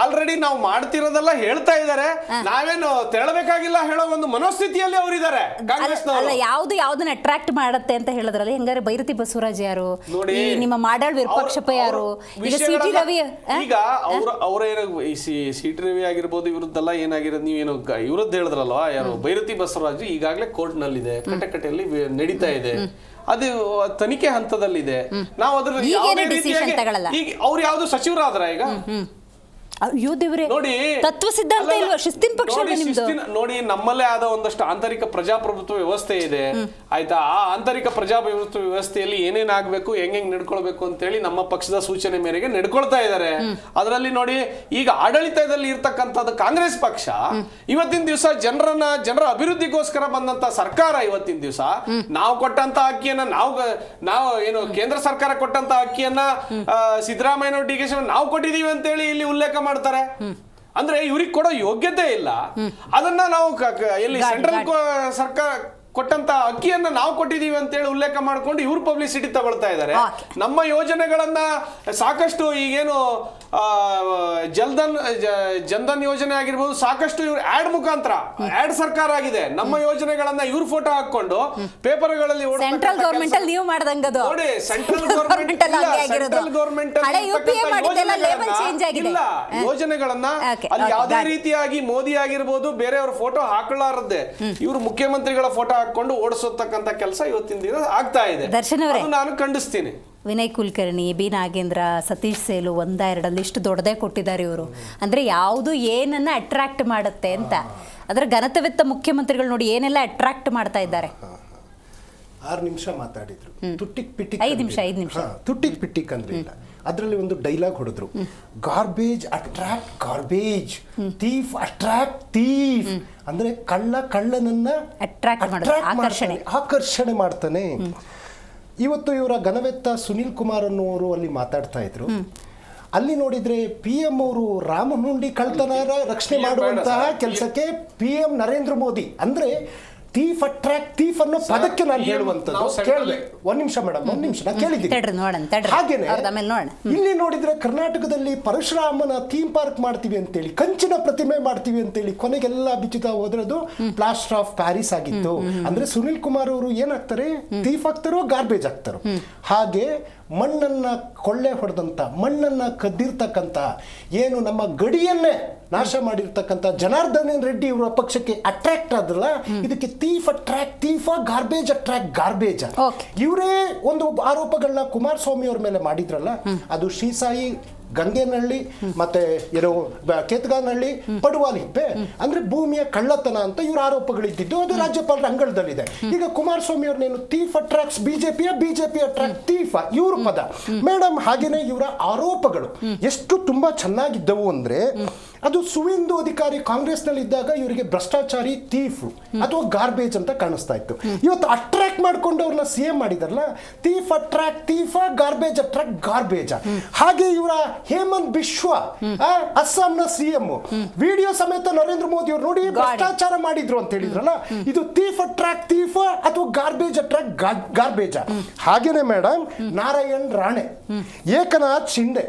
ಆಲ್ರೆಡಿ ನಾವು ಮಾಡ್ತಿರೋದೆಲ್ಲ ಹೇಳ್ತಾ ಇದಾರೆ, ನಾವೇನು ತೆರಳಬೇಕಾಗಿಲ್ಲ ಹೇಳೋ ಒಂದು ಮನೋಸ್ಥಿತಿಯಲ್ಲಿ ಅವರಿದ್ದಾರೆ ಕಾಂಗ್ರೆಸ್ನವರು. ಯಾವ್ದನ್ನ ಅಟ್ರಾಕ್ಟ್ ಮಾಡತ್ತೆ ಅಂತ ಹೇಳಿದ್ರಲ್ಲ, ಹೆಂಗಾರೆ ಬೈರತಿ ಬಸವರಾಜ್ ಯಾರು, ನಿಮ್ಮ ಮಾಡಾಳ್ ವಿರೂಪಾಕ್ಷಪ್ಪ ಯಾರು, ಈಗ ಸಿಟಿ ರವಿ, ಈಗ ಅವ್ರೇನು ಸಿಟಿ ರವಿ ಆಗಿರ್ಬೋದು, ಇವ್ರದ್ದೆಲ್ಲ ಏನಾಗಿರೋದು ನೀವೇನು ಇವ್ರದ್ದು ಹೇಳಿದ್ರಲ್ವಾ, ಯಾರು ಬೈರತಿ ಬಸವರಾಜು ಈಗಾಗಲೇ ಕೋರ್ಟ್ ನಲ್ಲಿದೆ, ಕಟಕಟೆಯಲ್ಲಿ ನಡೀತಾ ಇದೆ, ಅದು ತನಿಖೆ ಹಂತದಲ್ಲಿದೆ. ನಾವು ಅದ್ರ ಅವ್ರು ಯಾವ್ದು ಸಚಿವರಾದ್ರ ಈಗ ನೋಡಿ ತತ್ವ ಸಿದ್ಧಾಂತ ಇಲ್ವಾ, ಶಿಸ್ತಿನ ಪಕ್ಷ ನೋಡಿ. ನಮ್ಮಲ್ಲೇ ಆದ ಒಂದಷ್ಟು ಆಂತರಿಕ ಪ್ರಜಾಪ್ರಭುತ್ವ ವ್ಯವಸ್ಥೆ ಇದೆ ಆಯ್ತಾ. ಆ ಆಂತರಿಕ ಪ್ರಜಾಪ್ರಭುತ್ವ ವ್ಯವಸ್ಥೆಯಲ್ಲಿ ಏನೇನಾಗಬೇಕು, ಹೆಂಗ್ ನಡ್ಕೊಳ್ಬೇಕು ಅಂತೇಳಿ ನಮ್ಮ ಪಕ್ಷದ ಸೂಚನೆ ಮೇರೆಗೆ ನಡ್ಕೊಳ್ತಾ ಇದ್ದಾರೆ. ಅದರಲ್ಲಿ ನೋಡಿ, ಈಗ ಆಡಳಿತದಲ್ಲಿ ಇರ್ತಕ್ಕಂಥದ್ದು ಕಾಂಗ್ರೆಸ್ ಪಕ್ಷ ಇವತ್ತಿನ ದಿವಸ ಜನರ ಅಭಿವೃದ್ಧಿಗೋಸ್ಕರ ಬಂದಂತ ಸರ್ಕಾರ. ಇವತ್ತಿನ ದಿವಸ ನಾವು ಕೊಟ್ಟಂತ ಅಕ್ಕಿಯನ್ನ ನಾವು ಏನು ಕೇಂದ್ರ ಸರ್ಕಾರ ಕೊಟ್ಟಂತ ಅಕ್ಕಿಯನ್ನ ಸಿದ್ದರಾಮಯ್ಯ ಡಿ.ಕೆ. ನಾವು ಕೊಟ್ಟಿದೀವಿ ಅಂತೇಳಿ ಇಲ್ಲಿ ಉಲ್ಲೇಖ ಮಾಡ್ತಾರೆ. ಅಂದ್ರೆ ಇವ್ರಿಗೆ ಕೊಡೋ ಯೋಗ್ಯತೆ ಇಲ್ಲ. ಅದನ್ನ ನಾವು ಎಲ್ಲಿ ಸೆಂಟ್ರಲ್ ಸರ್ಕಾರ ಕೊಟ್ಟಂತ ಅಕ್ಕಿಯನ್ನ ನಾವು ಕೊಟ್ಟಿದೀವಿ ಅಂತೇಳಿ ಉಲ್ಲೇಖ ಮಾಡ್ಕೊಂಡು ಇವ್ರು ಪಬ್ಲಿಸಿಟಿ ತಗೊಳ್ತಾ ಇದ್ದಾರೆ. ನಮ್ಮ ಯೋಜನೆಗಳನ್ನ ಸಾಕಷ್ಟು ಈಗೇನು ಜನ್ಧನ್ ಯೋಜನೆ ಆಗಿರ್ಬೋದು, ಸಾಕಷ್ಟು ಇವ್ರು ಆಡ್ ಮುಖಾಂತರ ಆಡ್ ಸರ್ಕಾರ ಆಗಿದೆ. ನಮ್ಮ ಯೋಜನೆಗಳನ್ನ ಇವ್ರ ಫೋಟೋ ಹಾಕೊಂಡು ಪೇಪರ್ಗಳಲ್ಲಿ ಸೆಂಟ್ರಲ್ ಗವರ್ಮೆಂಟ್ ಅಲ್ಲಿ ನೀವು ಮಾಡ್ದಂಗದು ನೋಡಿ. ಸೆಂಟ್ರಲ್ ಗವರ್ಮೆಂಟ್ ಇಲ್ಲ ಯೋಜನೆಗಳನ್ನ ಅಲ್ಲಿ ಯಾವುದೇ ರೀತಿಯಾಗಿ ಮೋದಿ ಆಗಿರ್ಬೋದು ಬೇರೆಯವ್ರ ಫೋಟೋ ಹಾಕಲಾರದೆ ಇವ್ರು ಮುಖ್ಯಮಂತ್ರಿಗಳ ಫೋಟೋ ಹಾಕೊಂಡು ಓಡಿಸತಕ್ಕಂತ ಕೆಲಸ ಇವತ್ತಿನ ದಿನ ಆಗ್ತಾ ಇದೆ. ದರ್ಶನ್ ಅವರೇ, ನಾನು ಖಂಡಿಸ್ತೀನಿ. ವಿನಯ್ ಕುಲಕರ್ಣಿ, ಬಿ ನಾಗೇಂದ್ರ, ಸತೀಶ್ ಸೇಲು 1-2 ಇಷ್ಟು ದೊಡ್ಡದೇ ಕೊಟ್ಟಿದ್ದಾರೆ ಇವರು. ಅಂದರೆ ಯಾವುದು ಏನನ್ನ ಅಟ್ರಾಕ್ಟ್ ಮಾಡುತ್ತೆ ಅಂತ. ಅದರ ಘನತೆವೆತ್ತ ಮುಖ್ಯಮಂತ್ರಿಗಳು ನೋಡಿ ಏನೆಲ್ಲ ಅಟ್ರಾಕ್ಟ್ ಮಾಡ್ತಾ ಇದ್ದಾರೆ. 6 ನಿಮಿಷ ಮಾತಾಡಿದ್ರು, ತುಟ್ಟಿಕ್ ಪಿಟ್ಟಿಕ್ 5 ನಿಮಿಷ ತುಟ್ಟಿಕ್ ಪಿಟ್ಟಿಕ್ ಅಂದ್ರೆ ಇಲ್ಲ. ಅದರಲ್ಲಿ ಒಂದು ಡೈಲಾಗ್ ಹೊಡೆದ್ರು, garbage attract garbage, thief attract thief. ಅಂದ್ರೆ ಕಳ್ಳನನ್ನ ಆಕರ್ಷಣೆ ಮಾಡ್ತಾನೆ. ಇವತ್ತು ಇವರ ಘನವೆತ್ತ ಸುನೀಲ್ ಕುಮಾರ್ ಅನ್ನೋರು ಅಲ್ಲಿ ಮಾತಾಡ್ತಾ ಇದ್ರು. ಅಲ್ಲಿ ನೋಡಿದ್ರೆ PM ಅವರು ರಾಮಮುಂಡಿ ಕಳ್ತನ ರಕ್ಷಣೆ ಮಾಡುವಂತಹ ಕೆಲಸಕ್ಕೆ PM ನರೇಂದ್ರ ಮೋದಿ ಅಂದ್ರೆ ಥೀಫ್ ಅಟ್ರಾಕ್ಟ್ ಥೀಫ್ ಅನ್ನೋ ಪದಕ್ಕೆ ನಾನು ಹೇಳುವಂತದ್ದು. ಕೇಳಿದೆ, ಒಂದ್ ನಿಮಿಷ ಮೇಡಮ್, ಒಂದ್ ನಿಮಿಷ ನಾನು ಕೇಳಿದ್ದೀನಿ. ಹಾಗೇನೆ ಇಲ್ಲಿ ನೋಡಿದ್ರೆ ಕರ್ನಾಟಕದಲ್ಲಿ ಪರಶುರಾಮನ ಥೀಮ್ ಪಾರ್ಕ್ ಮಾಡ್ತೀವಿ ಅಂತೇಳಿ, ಕಂಚಿನ ಪ್ರತಿಮೆ ಮಾಡ್ತೀವಿ ಅಂತೇಳಿ ಕೊನೆಗೆಲ್ಲ ಬಿಚ್ಚುತ್ತಾ ಹೋದ್ರದು ಪ್ಲಾಸ್ಟರ್ ಆಫ್ ಪ್ಯಾರಿಸ್ ಆಗಿತ್ತು. ಅಂದ್ರೆ ಸುನೀಲ್ ಕುಮಾರ್ ಅವರು ಏನಾಗ್ತಾರೆ, ಥೀಫ್ ಆಗ್ತಾರೋ ಗಾರ್ಬೇಜ್ ಆಗ್ತಾರೋ. ಹಾಗೆ ಮಣ್ಣನ್ನ ಕೊಳ್ಳೆ ಹೊಡೆದಂತ, ಮಣ್ಣನ್ನ ಕದ್ದಿರ್ತಕ್ಕಂಥ, ಏನು ನಮ್ಮ ಗಡಿಯನ್ನೇ ನಾಶ ಮಾಡಿರ್ತಕ್ಕಂಥ ಜನಾರ್ದನ್ ರೆಡ್ಡಿ ಇವರ ಪಕ್ಷಕ್ಕೆ ಅಟ್ರಾಕ್ಟ್ ಆದ್ರಲ್ಲ, ಇದಕ್ಕೆ thief attract thief, garbage attract garbage. ಇವರೇ ಒಂದು ಆರೋಪಗಳನ್ನ ಕುಮಾರಸ್ವಾಮಿ ಅವ್ರ ಮೇಲೆ ಮಾಡಿದ್ರಲ್ಲ, ಅದು ಶ್ರೀಸಾಯಿ, ಗಂಗೇನಹಳ್ಳಿ ಮತ್ತೆ ಏನೋ ಕೇತಗಾನಹಳ್ಳಿ, ಪಡುವಾಲಿ ಹಿಪ್ಪೆ ಅಂದ್ರೆ ಭೂಮಿಯ ಕಳ್ಳತನ ಅಂತ ಇವ್ರ ಆರೋಪಗಳಿದ್ದು ಅದು ರಾಜ್ಯಪಾಲರ ಅಂಗಳದಲ್ಲಿದೆ. ಈಗ ಕುಮಾರಸ್ವಾಮಿ ಅವ್ರನ್ನೇನು thief attracts BJP attract thief ಇವ್ರ ಪದ ಮೇಡಮ್. ಹಾಗೇನೆ ಇವರ ಆರೋಪಗಳು ಎಷ್ಟು ತುಂಬಾ ಚೆನ್ನಾಗಿದ್ದವು ಅಂದ್ರೆ ಅದು ಸುವೇಂದು ಅಧಿಕಾರಿ ಕಾಂಗ್ರೆಸ್ನಲ್ಲಿ ಇದ್ದಾಗ ಇವರಿಗೆ ಭ್ರಷ್ಟಾಚಾರಿ ತೀಫ್ ಅಥವಾ ಗಾರ್ಬೇಜ್ ಅಂತ ಕಾಣಿಸ್ತಾ ಇತ್ತು. ಇವತ್ತು ಅಟ್ರಾಕ್ಟ್ ಮಾಡ್ಕೊಂಡು ಅವ್ರನ್ನ CM ಮಾಡಿದಾರಲ್ಲ, ತೀಫ್ ಅಟ್ರಾಕ್ಟ್ ತೀಫ, ಗಾರ್ಬೇಜ್ ಅಟ್ರಾಕ್ಟ್ ಗಾರ್ಬೇಜ. ಹಾಗೆ ಇವರ ಹೇಮಂತ್ ಬಿಶ್ವ ಅಸ್ಸಾಂನ CM ವಿಡಿಯೋ ಸಮೇತ ನರೇಂದ್ರ ಮೋದಿ ಅವರು ನೋಡಿ ಭ್ರಷ್ಟಾಚಾರ ಮಾಡಿದ್ರು ಅಂತ ಹೇಳಿದ್ರಲ್ಲ, ಇದು ತೀಫ್ ಅಟ್ರಾಕ್ಟ್ ತೀಫ ಅಥವಾ ಗಾರ್ಬೇಜ್ ಅಟ್ರಾಕ್ಟ್ ಗಾರ್ಬೇಜ. ಹಾಗೇನೆ ಮೇಡಮ್, ನಾರಾಯಣ್ ರಾಣೆ, ಏಕನಾಥ್ ಶಿಂದೆ,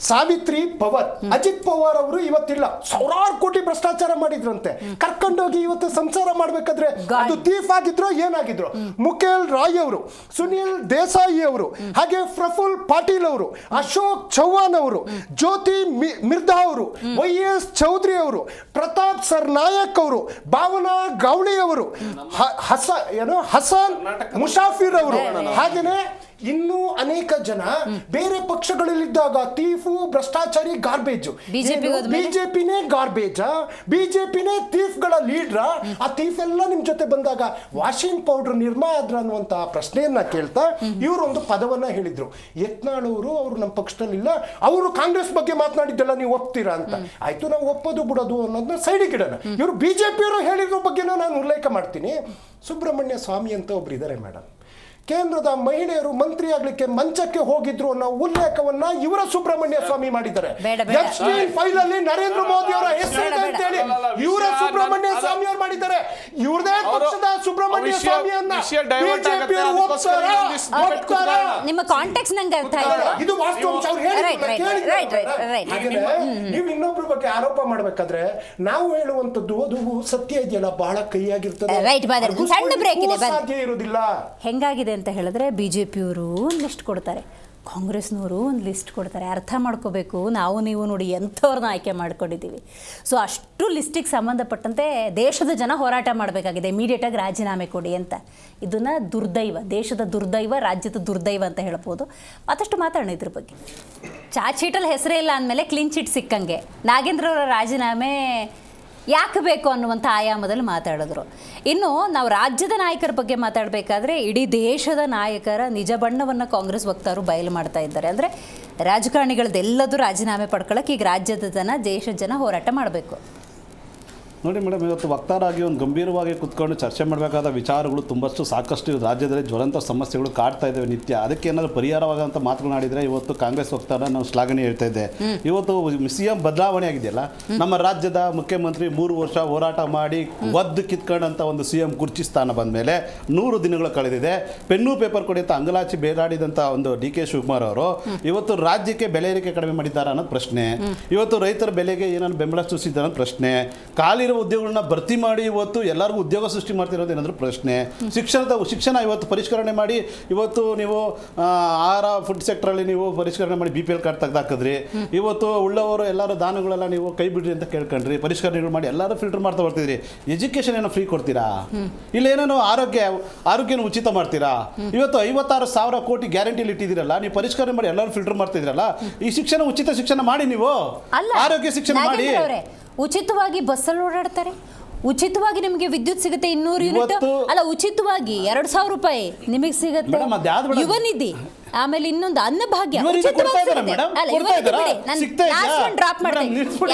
ಸಾವಿತ್ರಿ ಪವಾರ್, ಅಜಿತ್ ಪವಾರ್ ಅವರು ಇವತ್ತಿಲ್ಲ, ಸಾವಿರಾರು ಕೋಟಿ ಭ್ರಷ್ಟಾಚಾರ ಮಾಡಿದ್ರಂತೆ. ಕರ್ಕೊಂಡೋಗಿ ಇವತ್ತು ಸಂಸಾರ ಮಾಡ್ಬೇಕಾದ್ರೆ ಅದು ತೀಫ್ ಆಗಿದ್ರು ಏನಾಗಿದ್ರು. ಮುಕೇಲ್ ರಾಯ್ ಅವರು, ಸುನಿಲ್ ದೇಸಾಯಿ ಅವರು, ಹಾಗೆ ಪ್ರಫುಲ್ ಪಾಟೀಲ್ ಅವರು, ಅಶೋಕ್ ಚೌಹಾಣ್ ಅವರು, ಜ್ಯೋತಿ ಮಿರ್ಧಾ ಅವರು, YS ಚೌಧರಿ ಅವರು, ಪ್ರತಾಪ್ ಸರ್ನಾಯಕ್ ಅವರು, ಭಾವನಾ ಗೌಳಿ ಅವರು, ಹಸನ್ ಮುಷಾಫಿರ್ ಅವರು, ಹಾಗೇನೆ ಇನ್ನೂ ಅನೇಕ ಜನ ಬೇರೆ ಪಕ್ಷಗಳಲ್ಲಿದ್ದಾಗ ತೀಫು, ಭ್ರಷ್ಟಾಚಾರಿ, ಗಾರ್ಬೇಜ್. ಬಿಜೆಪಿನೇ ಗಾರ್ಬೇಜ, ಬಿಜೆಪಿನೇ ತೀಫ್ಗಳ ಲೀಡ್ರ. ಆ ತೀಫ್ ಎಲ್ಲ ನಿಮ್ ಜೊತೆ ಬಂದಾಗ ವಾಷಿಂಗ್ ಪೌಡರ್ ನಿರ್ಮಾ ಆದ್ರ ಅನ್ನುವಂತ ಪ್ರಶ್ನೆಯನ್ನ ಕೇಳ್ತಾ ಇವರೊಂದು ಪದವನ್ನ ಹೇಳಿದ್ರು. ಯತ್ನಾಳ್ ಅವರು ನಮ್ಮ ಪಕ್ಷದಲ್ಲಿಲ್ಲ, ಅವರು ಕಾಂಗ್ರೆಸ್ ಬಗ್ಗೆ ಮಾತನಾಡಿದ್ದೆಲ್ಲ ನೀವು ಒಪ್ತೀರಾ ಅಂತ. ಆಯ್ತು, ನಾವು ಒಪ್ಪೋದು ಬಿಡೋದು ಅನ್ನೋದನ್ನ ಸೈಡಿಗೆ ಇಡೋಣ. ಇವರು ಬಿಜೆಪಿಯವರು ಹೇಳಿರೋ ಬಗ್ಗೆನೂ ನಾನು ಉಲ್ಲೇಖ ಮಾಡ್ತೀನಿ. ಸುಬ್ರಹ್ಮಣ್ಯ ಸ್ವಾಮಿ ಅಂತ ಒಬ್ರು ಇದ್ದಾರೆ ಮೇಡಮ್, ಕೇಂದ್ರದ ಮಹಿಳೆಯರು ಮಂತ್ರಿ ಆಗ್ಲಿಕ್ಕೆ ಮಂಚಕ್ಕೆ ಹೋಗಿದ್ರು ಅನ್ನೋ ಉಲ್ಲೇಖವನ್ನ ಇವರ ಸುಬ್ರಹ್ಮಣ್ಯ ಸ್ವಾಮಿ ಮಾಡಿದ್ದಾರೆ. ಫೈಲ್ ಅಲ್ಲಿ ನರೇಂದ್ರ ಮೋದಿ ಅವರ ಹೆಸರಿದೆ ಅಂತ ಹೇಳಿ ಇವರ ಸುಬ್ರಹ್ಮಣ್ಯ ಸ್ವಾಮಿ ಅವರು ಮಾಡಿದ್ದಾರೆ. ಇವ್ರದೇ ಪಕ್ಷದ ಸುಬ್ರಹ್ಮಣ್ಯ ಸ್ವಾಮಿಯನ್ನ ನಿಮ್ಮ ಕಾಂಟೆಕ್ಸ್ಟ್ ನಂಗೆ ಅರ್ಥ ಆಯ್ತು. ಇದು ವಾಸ್ತವಾಂಶ. ಅವ್ರು ನೀವು ಇನ್ನೊಬ್ಬರ ಬಗ್ಗೆ ಆರೋಪ ಮಾಡ್ಬೇಕಾದ್ರೆ ನಾವು ಹೇಳುವಂತದ್ದು ಅದು ಸತ್ಯ ಇದೆಯಲ್ಲ, ಬಹಳ ಕೈಯಾಗಿರ್ತದೆ, ಸಣ್ಣ ಬ್ರೇಕ್ ಇದೆ, ಸಾಧ್ಯ ಇರೋದಿಲ್ಲ. ಹೆಂಗಾಗಿದೆ ಅಂತ ಹೇಳಿದ್ರೆ ಬಿಜೆಪಿಯವರು ಒಂದು ಲಿಸ್ಟ್ ಕೊಡ್ತಾರೆ, ಕಾಂಗ್ರೆಸ್ನವರು ಒಂದು ಲಿಸ್ಟ್ ಕೊಡ್ತಾರೆ. ಅರ್ಥ ಮಾಡ್ಕೋಬೇಕು, ನಾವು ನೀವು ನೋಡಿ ಎಂಥವ್ರನ್ನ ಆಯ್ಕೆ ಮಾಡ್ಕೊಂಡಿದ್ದೀವಿ. ಸೊ ಅಷ್ಟು ಲಿಸ್ಟಿಗೆ ಸಂಬಂಧಪಟ್ಟಂತೆ ದೇಶದ ಜನ ಹೋರಾಟ ಮಾಡಬೇಕಾಗಿದೆ, ಇಮಿಡಿಯೇಟಾಗಿ ರಾಜೀನಾಮೆ ಕೊಡಿ ಅಂತ. ಇದನ್ನು ದುರ್ದೈವ, ದೇಶದ ದುರ್ದೈವ, ರಾಜ್ಯದ ದುರ್ದೈವ ಅಂತ ಹೇಳ್ಬೋದು. ಮತ್ತಷ್ಟು ಮಾತಾಡೋಣ ಇದ್ರ ಬಗ್ಗೆ. ಚಾರ್ಜ್ ಶೀಟಲ್ಲಿ ಹೆಸರೇ ಇಲ್ಲ ಅಂದಮೇಲೆ ಕ್ಲೀನ್ ಚಿಟ್ ಸಿಕ್ಕಂಗೆ ನಾಗೇಂದ್ರ ಅವರ ರಾಜೀನಾಮೆ ಯಾಕೆ ಬೇಕು ಅನ್ನುವಂಥ ಆಯಾಮದಲ್ಲಿ ಮಾತಾಡಿದ್ರು. ಇನ್ನು ನಾವು ರಾಜ್ಯದ ನಾಯಕರ ಬಗ್ಗೆ ಮಾತಾಡಬೇಕಾದ್ರೆ ಇಡೀ ದೇಶದ ನಾಯಕರ ನಿಜ ಬಣ್ಣವನ್ನು ಕಾಂಗ್ರೆಸ್ ವಕ್ತಾರರು ಬಯಲು ಮಾಡ್ತಾ ಇದ್ದಾರೆ. ಅಂದರೆ ರಾಜಕಾರಣಿಗಳದ್ದೆಲ್ಲದೂ ರಾಜೀನಾಮೆ ಪಡ್ಕೊಳ್ಳೋಕೆ ಈಗ ರಾಜ್ಯದ ಜನ, ದೇಶದ ಜನ ಹೋರಾಟ ಮಾಡಬೇಕು. ನೋಡಿ ಮೇಡಮ್, ಇವತ್ತು ವಕ್ತಾರಾಗಿ ಒಂದು ಗಂಭೀರವಾಗಿ ಕುತ್ಕೊಂಡು ಚರ್ಚೆ ಮಾಡಬೇಕಾದ ವಿಚಾರಗಳು ಸಾಕಷ್ಟು ರಾಜ್ಯದಲ್ಲಿ ಜ್ವಲಂತ ಸಮಸ್ಯೆಗಳು ಕಾಡ್ತಾ ಇದ್ದಾವೆ ನಿತ್ಯ. ಅದಕ್ಕೆ ಏನಾದರೂ ಪರಿಹಾರವಾದಂಥ ಮಾತುಗಳಾಡಿದರೆ ಇವತ್ತು ಕಾಂಗ್ರೆಸ್ ವಕ್ತಾರ ನಾವು ಶ್ಲಾಘನೆ ಹೇಳ್ತಾ ಇದ್ದೆ. ಇವತ್ತು CM ಬದಲಾವಣೆ ಆಗಿದೆಯಲ್ಲ, ನಮ್ಮ ರಾಜ್ಯದ ಮುಖ್ಯಮಂತ್ರಿ 3 ವರ್ಷ ಹೋರಾಟ ಮಾಡಿ ಒದ್ದು ಕಿತ್ಕೊಂಡಂಥ ಒಂದು CM ಕುರ್ಚಿ ಸ್ಥಾನ ಬಂದ ಮೇಲೆ 100 ದಿನಗಳು ಕಳೆದಿದೆ. ಪೆನ್ನು ಪೇಪರ್ ಕೊಡಿ ಅಂತ ಅಂಗಲಾಚಿ ಬೇಡಾಡಿದಂಥ ಒಂದು DK ಶಿವಕುಮಾರ್ ಅವರು ಇವತ್ತು ರಾಜ್ಯಕ್ಕೆ ಬೆಲೆ ಏರಿಕೆ ಕಡಿಮೆ ಮಾಡಿದ್ದಾರೆ ಅನ್ನೋದು ಪ್ರಶ್ನೆ. ಇವತ್ತು ರೈತರ ಬೆಲೆಗೆ ಏನಾದ್ರು ಬೆಂಬಲ ಸೃಷ್ಟಿಸಿದ್ದಾರೆ ಅನ್ನೋದು ಪ್ರಶ್ನೆ. ಖಾಲಿ ಉದ್ಯೋಗಗಳನ್ನ ಭರ್ತಿ ಮಾಡಿ ಇವತ್ತು ಎಲ್ಲರಿಗೂ ಉದ್ಯೋಗ ಸೃಷ್ಟಿ ಮಾಡ್ತಿರೋದು ಏನಾದರೂ ಪ್ರಶ್ನೆ. ಶಿಕ್ಷಣ ಇವತ್ತು ಪರಿಷ್ಕರಣೆ ಮಾಡಿ ಇವತ್ತು ನೀವು ಆಹಾರ ಫುಡ್ ಸೆಕ್ಟರಲ್ಲಿ ನೀವು ಪರಿಷ್ಕರಣೆ ಮಾಡಿ BPL ಕಾರ್ಡ್ ತೆಗೆದಾಕಿದ್ರಿ. ಇವತ್ತು ಉಳ್ಳವರು ಎಲ್ಲರೂ ದಾನಗಳೆಲ್ಲ ನೀವು ಕೈ ಬಿಡ್ರಿ ಅಂತ ಕೇಳ್ಕೊಂಡ್ರಿ, ಪರಿಷ್ಕರಣೆಗಳು ಮಾಡಿ ಎಲ್ಲರೂ ಫಿಲ್ಟರ್ ಮಾಡ್ತಾ ಬರ್ತಿದ್ರಿ. ಎಜುಕೇಶನ್ ಏನೋ ಫ್ರೀ ಕೊಡ್ತೀರಾ, ಇಲ್ಲ ಏನೇನೋ ಆರೋಗ್ಯನ ಉಚಿತ ಮಾಡ್ತೀರಾ. ಇವತ್ತು 56,000 ಕೋಟಿ ಗ್ಯಾರಂಟಿಲಿ ಇಟ್ಟಿದ್ದೀರಲ್ಲ, ನೀವು ಪರಿಷ್ಕರಣೆ ಮಾಡಿ ಎಲ್ಲರೂ ಫಿಲ್ಟರ್ ಮಾಡ್ತಿದ್ರಲ್ಲ. ಈ ಶಿಕ್ಷಣ ಉಚಿತ ಶಿಕ್ಷಣ ಮಾಡಿ, ನೀವು ಆರೋಗ್ಯ ಶಿಕ್ಷಣ ಮಾಡಿ. ಉಚಿತವಾಗಿ ಬಸ್ಸಲ್ಲಿ ಓಡಾಡ್ತಾರೆ, ಉಚಿತವಾಗಿ ನಿಮಗೆ ವಿದ್ಯುತ್ ಸಿಗುತ್ತೆ 200 ಯೂನಿಟ್ ಅಲ್ಲ, ಉಚಿತವಾಗಿ 2,000 ರೂಪಾಯಿ ನಿಮಗೆ ಸಿಗುತ್ತೆ. ಯುವ ನಿಧಿ, ಆಮೇಲೆ ಇನ್ನೊಂದು ಅನ್ನಭಾಗ್ಯ ಡ್ರಾಪ್ ಮಾಡ್ತಾರೆ.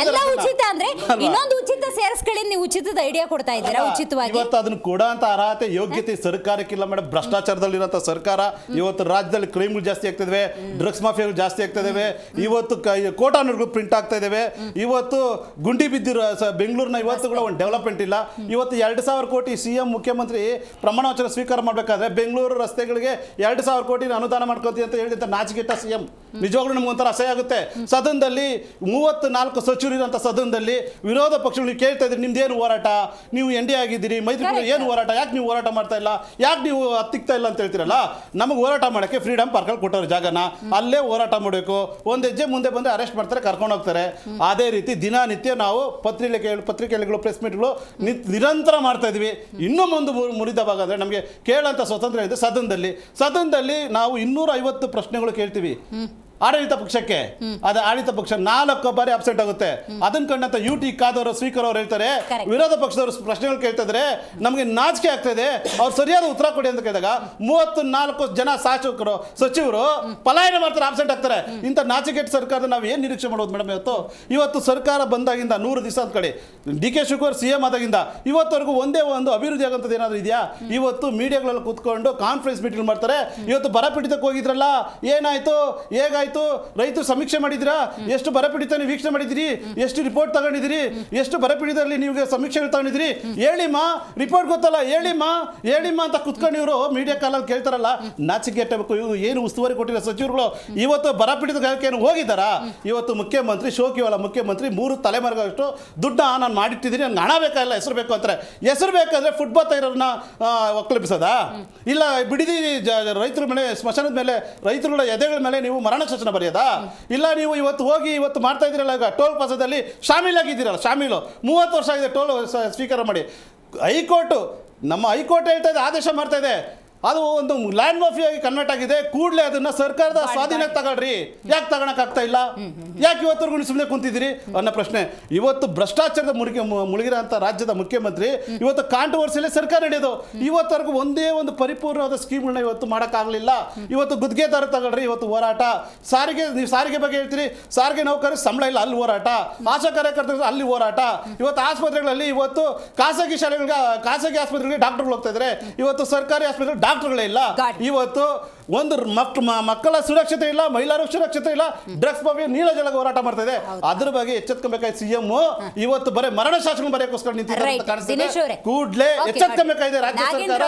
ಎಲ್ಲ ಉಚಿತ ಅಂದ್ರೆ ಇನ್ನೊಂದು ಉಚಿತ ಸೇರಿಸ್ಕೊಳ್ಳಿ. ನೀವು ಉಚಿತದ ಐಡಿಯಾ ಕೊಡ್ತಾ ಇದ್ದೀರಾ ಉಚಿತವಾಗಿ. ಇವತ್ತು ಅದನ್ನು ಕೊಡೋ ಅಂತ ಅರ್ಹತೆ ಯೋಗ್ಯತೆ ಸರ್ಕಾರಕ್ಕಿಲ್ಲ ಮೇಡಮ್. ಭ್ರಷ್ಟಾಚಾರದಲ್ಲಿರೋ ಸರ್ಕಾರ ಇವತ್ತು ರಾಜ್ಯದಲ್ಲಿ ಕ್ರೈಮ್ಗಳು ಜಾಸ್ತಿ ಆಗ್ತಿದಾವೆ, ಡ್ರಗ್ಸ್ ಮಾಫಿಯಾಗಳು ಜಾಸ್ತಿ ಆಗ್ತಿದಾವೆ. ಇವತ್ತು ಕೋಟಾನುಗಳು ಪ್ರಿಂಟ್ ಆಗ್ತಾ ಇದಾವೆ. ಇವತ್ತು ಗುಂಡಿ ಬಿದ್ದಿರೋ ಬೆಂಗಳೂರಿನ ಇವತ್ತುಗಳ ಒಂದು ಡೆವಲಪ್ಮೆಂಟ್ ಇಲ್ಲ. ಇವತ್ತು 2,000 ಕೋಟಿ CM ಮುಖ್ಯಮಂತ್ರಿ ಪ್ರಮಾಣ ವಚನ ಸ್ವೀಕಾರ ಮಾಡಬೇಕಾದ್ರೆ ಬೆಂಗಳೂರು ರಸ್ತೆಗಳಿಗೆ 2,000 ಕೋಟಿ ಅನುದಾನ ಮಾಡ್ಕೊತೀವಿ ಅಂತ ಹೇಳಿದಂತ ನಾಚಿಕೆಟ್ಟ CM. ನಿಜವಾಗ್ಲೂ ನಮ್ಗೊಂಥರ ಅಸಹ್ಯ ಆಗುತ್ತೆ. ಸದನದಲ್ಲಿ 34 ಸಚಿವರು ಇರೋಂಥ ಸದನದಲ್ಲಿ ವಿರೋಧ ಪಕ್ಷಗಳು ನೀವು ಕೇಳ್ತಾ ಇದ್ರಿ, ನಿಮ್ದೇನು ಹೋರಾಟ, ನೀವು NDA ಆಗಿದ್ದೀರಿ, ಮೈತ್ರಿಕೂಟ ಏನು ಹೋರಾಟ, ಯಾಕೆ ನೀವು ಹೋರಾಟ ಮಾಡ್ತಾ ಇಲ್ಲ, ಯಾಕೆ ನೀವು ಹತ್ತಿಕ್ತಾ ಇಲ್ಲ ಅಂತ ಹೇಳ್ತೀರಲ್ಲ. ನಮಗೆ ಹೋರಾಟ ಮಾಡೋಕ್ಕೆ ಫ್ರೀಡಮ್ ಪಾರ್ಕಲ್ಲಿ ಕೊಟ್ಟವ್ರು ಜಾಗನ, ಅಲ್ಲೇ ಹೋರಾಟ ಮಾಡಬೇಕು. ಒಂದು ಹೆಜ್ಜೆ ಮುಂದೆ ಬಂದರೆ ಅರೆಸ್ಟ್ ಮಾಡ್ತಾರೆ, ಕರ್ಕೊಂಡು ಹೋಗ್ತಾರೆ. ಅದೇ ರೀತಿ ದಿನನಿತ್ಯ ನಾವು ಪತ್ರಿಕೆಗಳು ಪ್ರೆಸ್ ಮೀಟ್ಗಳು ನಿರಂತರ ಮಾಡ್ತಾ ಇದ್ವಿ. ಇನ್ನೂ ಮುಂದೆ ಮುರಿದ ಭಾಗ ಅಂದರೆ ನಮಗೆ ಕೇಳೋಂಥ ಸ್ವಾತಂತ್ರ್ಯ ಇದೆ. ಸದನದಲ್ಲಿ ನಾವು 250 ಪ್ರಶ್ನೆಗಳು ಕೇಳ್ತೀವಿ. ಆಡಳಿತ ಪಕ್ಷಕ್ಕೆ. ಅದು ಆಡಳಿತ ಪಕ್ಷ 4 ಬಾರಿ ಅಬ್ಸೆಂಟ್ ಆಗುತ್ತೆ. ಅದನ್ನ ಕಂಡಂತ UT ಖಾದರ್ ಸ್ಪೀಕರ್ ಅವ್ರು ಹೇಳ್ತಾರೆ, ವಿರೋಧ ಪಕ್ಷದವರು ಪ್ರಶ್ನೆಗಳು ಕೇಳ್ತಿದ್ರೆ ನಮಗೆ ನಾಚಿಕೆ ಆಗ್ತಾ ಇದೆ, ಅವ್ರು ಸರಿಯಾದ ಉತ್ತರ ಕೊಡಿ ಅಂತ ಕೇಳಿದಾಗ 34 ಜನ ಶಾಸಕರು ಸಚಿವರು ಪಲಾಯನ ಮಾಡ್ತಾರೆ, ಆಬ್ಸೆಂಟ್ ಆಗ್ತಾರೆ. ಇಂಥ ನಾಚಿಕೆಟ್ ಸರ್ಕಾರದ ನಾವು ಏನು ನಿರೀಕ್ಷೆ ಮಾಡೋದು ಮೇಡಮ್? ಇವತ್ತು ಸರ್ಕಾರ ಬಂದಾಗಿಂದ 100 ದಿವಸ ಅಂತ ಕಡೆ DK ಶಿವಕುಮಾರ್ CM ಆದಾಗಿಂದ ಇವತ್ತವರೆಗೂ ಒಂದೇ ಒಂದು ಅಭಿವೃದ್ಧಿ ಆಗೋಂಥದ್ದು ಏನಾದರೂ ಇದೆಯಾ? ಇವತ್ತು ಮೀಡಿಯಾಗಳಲ್ಲಿ ಕೂತ್ಕೊಂಡು ಕಾನ್ಫರೆನ್ಸ್ ಮೀಟಿಂಗ್ ಮಾಡ್ತಾರೆ. ಇವತ್ತು ಬರಪೀಡಿತಕ್ಕೆ ಹೋಗಿದ್ರಲ್ಲ, ಏನಾಯ್ತು, ಹೇಗಾಯ್ತು, ರೈತರು ಸಮೀಕ್ಷೆ ಮಾಡಿದಿರಾ, ಎಷ್ಟು ಬರಪೀಡಿತ ನೀವು ವೀಕ್ಷಣೆ ಮಾಡಿದಿರಿ, ಎಷ್ಟು ರಿಪೋರ್ಟ್ ತಗೊಂಡಿದ್ದೀರಿ, ಎಷ್ಟು ಬರಪೀಡಿತದಲ್ಲಿ ನೀವು ಸಮೀಕ್ಷೆಗಳು ತಗೊಂಡಿದ್ದೀರಿ, ಹೇಳಿಮ್ಮ, ರಿಪೋರ್ಟ್ ಗೊತ್ತಲ್ಲ, ಹೇಳಿಮ್ಮ ಅಂತ ಕುತ್ಕೊಂಡು ಇವರು ಮೀಡಿಯಾ ಕಾಲಲ್ಲಿ ಕೇಳ್ತಾರಲ್ಲ, ನಾಚಿಕೆ ಎಟ್ಟಬೇಕು. ಏನು ಉಸ್ತುವಾರಿ ಕೊಟ್ಟಿರೋ ಸಚಿವರುಗಳು ಇವತ್ತು ಬರಪೀಡಿತಕ್ಕೆ ಹೋಗಿದ್ದಾರಾ? ಇವತ್ತು ಮುಖ್ಯಮಂತ್ರಿ ಶೋಕಿವಾಲ ಮುಖ್ಯಮಂತ್ರಿ 3 ತಲೆಮಾರುಗಳಷ್ಟು ದುಡ್ಡ ನಾನು ಮಾಡಿಟ್ಟಿದ್ದೀನಿ, ನನಗೆ ಹಣ ಬೇಕಾಗಿಲ್ಲ, ಹೆಸರು ಬೇಕು ಅಂತಾರೆ. ಹೆಸರು ಬೇಕಾದ್ರೆ ಫುಟ್ಬಾಲ್ ತೈರನ್ನ ಒಕ್ಕಲಿಸೋದಾ? ಇಲ್ಲ ಬಿಡಿದಿ ರೈತರ ಮೇಲೆ, ಸ್ಮಶಾನದ ಮೇಲೆ, ರೈತರುಗಳ ಎದೆಗಳ ಮೇಲೆ ನೀವು ಮರಣ ಶಾಸನ ಬರೆಯೋದಾ? ಇಲ್ಲ ನೀವು ಇವತ್ತು ಮಾಡ್ತಾ ಇದ್ದೀರಲ್ಲ, ಈಗ ಟೋಲ್ ಪಾಸದಲ್ಲಿ ಶಾಮೀಲಾಗಿದ್ದೀರಲ್ಲ, 30 ವರ್ಷ ಆಗಿದೆ ಟೋಲ್ ಸ್ವೀಕಾರ ಮಾಡಿ. ನಮ್ಮ ಹೈಕೋರ್ಟ್ ಹೇಳ್ತಾ ಇದೆ, ಆದೇಶ ಮಾಡ್ತಾ ಇದೆ, ಅದು ಒಂದು ಲ್ಯಾಂಡ್ ಮಾಫಿಯಾಗಿ ಕನ್ವರ್ಟ್ ಆಗಿದೆ. ಕೂಡಲೇ ಅದನ್ನ ಸರ್ಕಾರದ ಸ್ವಾಧೀನಕ್ಕೆ ತಗೊಳ್ರಿ. ಯಾಕೆ ತಗೊಳಕ್ಕಾಗ್ತಾ ಇಲ್ಲ? ಯಾಕೆ ಇವತ್ತವರೆಗೂ ಸುಮ್ಮನೆ ಕುಂತಿದ್ದೀರಿ ಅನ್ನೋ ಪ್ರಶ್ನೆ. ಇವತ್ತು ಭ್ರಷ್ಟಾಚಾರದ ಮುಳುಗಿರೋಂಥ ರಾಜ್ಯದ ಮುಖ್ಯಮಂತ್ರಿ ಇವತ್ತು ಕಾಂಟ್ರವರ್ಸಿಯಲ್ಲಿ ಸರ್ಕಾರ ನಡೆಯೋದು. ಇವತ್ತವರೆಗೂ ಒಂದೇ ಒಂದು ಪರಿಪೂರ್ಣವಾದ ಸ್ಕೀಮ್ಗಳನ್ನ ಇವತ್ತು ಮಾಡೋಕ್ಕಾಗಲಿಲ್ಲ. ಇವತ್ತು ಗುತ್ತಿಗೆದಾರ ತಗೊಳ್ರಿ, ಇವತ್ತು ಹೋರಾಟ. ನೀವು ಸಾರಿಗೆ ಬಗ್ಗೆ ಹೇಳ್ತೀರಿ, ಸಾರಿಗೆ ನೌಕರರು ಸಂಬಳ ಇಲ್ಲ, ಅಲ್ಲಿ ಹೋರಾಟ. ಆಶಾ ಕಾರ್ಯಕರ್ತರು ಅಲ್ಲಿ ಹೋರಾಟ. ಇವತ್ತು ಆಸ್ಪತ್ರೆಗಳಲ್ಲಿ ಇವತ್ತು ಖಾಸಗಿ ಆಸ್ಪತ್ರೆಗಳಿಗೆ ಡಾಕ್ಟರ್ಗಳು ಹೋಗ್ತಾ ಇದ್ದಾರೆ. ಇವತ್ತು ಸರ್ಕಾರಿ ಆಸ್ಪತ್ರೆ ಡಾಕ್ಟರ್ಗಳೇ ಇಲ್ಲ. ಇವತ್ತು ಒಂದು ಮಕ್ಕಳ ಸುರಕ್ಷತೆ ಇಲ್ಲ, ಮಹಿಳೆಯರ ಸುರಕ್ಷತೆ ಇಲ್ಲ, ಡ್ರಗ್ಸ್ ಬಗ್ಗೆ ನೀಲಜಲಗ ಹೋರಾಟ ಮಾಡ್ತಾ ಇದೆ. ಅದ್ರ ಬಗ್ಗೆ ಎಚ್ಚೆತ್ಕೊಬೇಕಾಯ್ತು CM. ಇವತ್ತು ಬರೀ ಮರಣ ಶಾಸನ ಬರೆಯೋಕ್ಕೋಸ್ಕರ ನಿಂತಿದ್ದಾರೆ. ಕೂಡಲೇ ಎಚ್ಚೆತ್ಕೊಬೇಕಾಗಿದೆ ರಾಜ್ಯ ಸರ್ಕಾರ.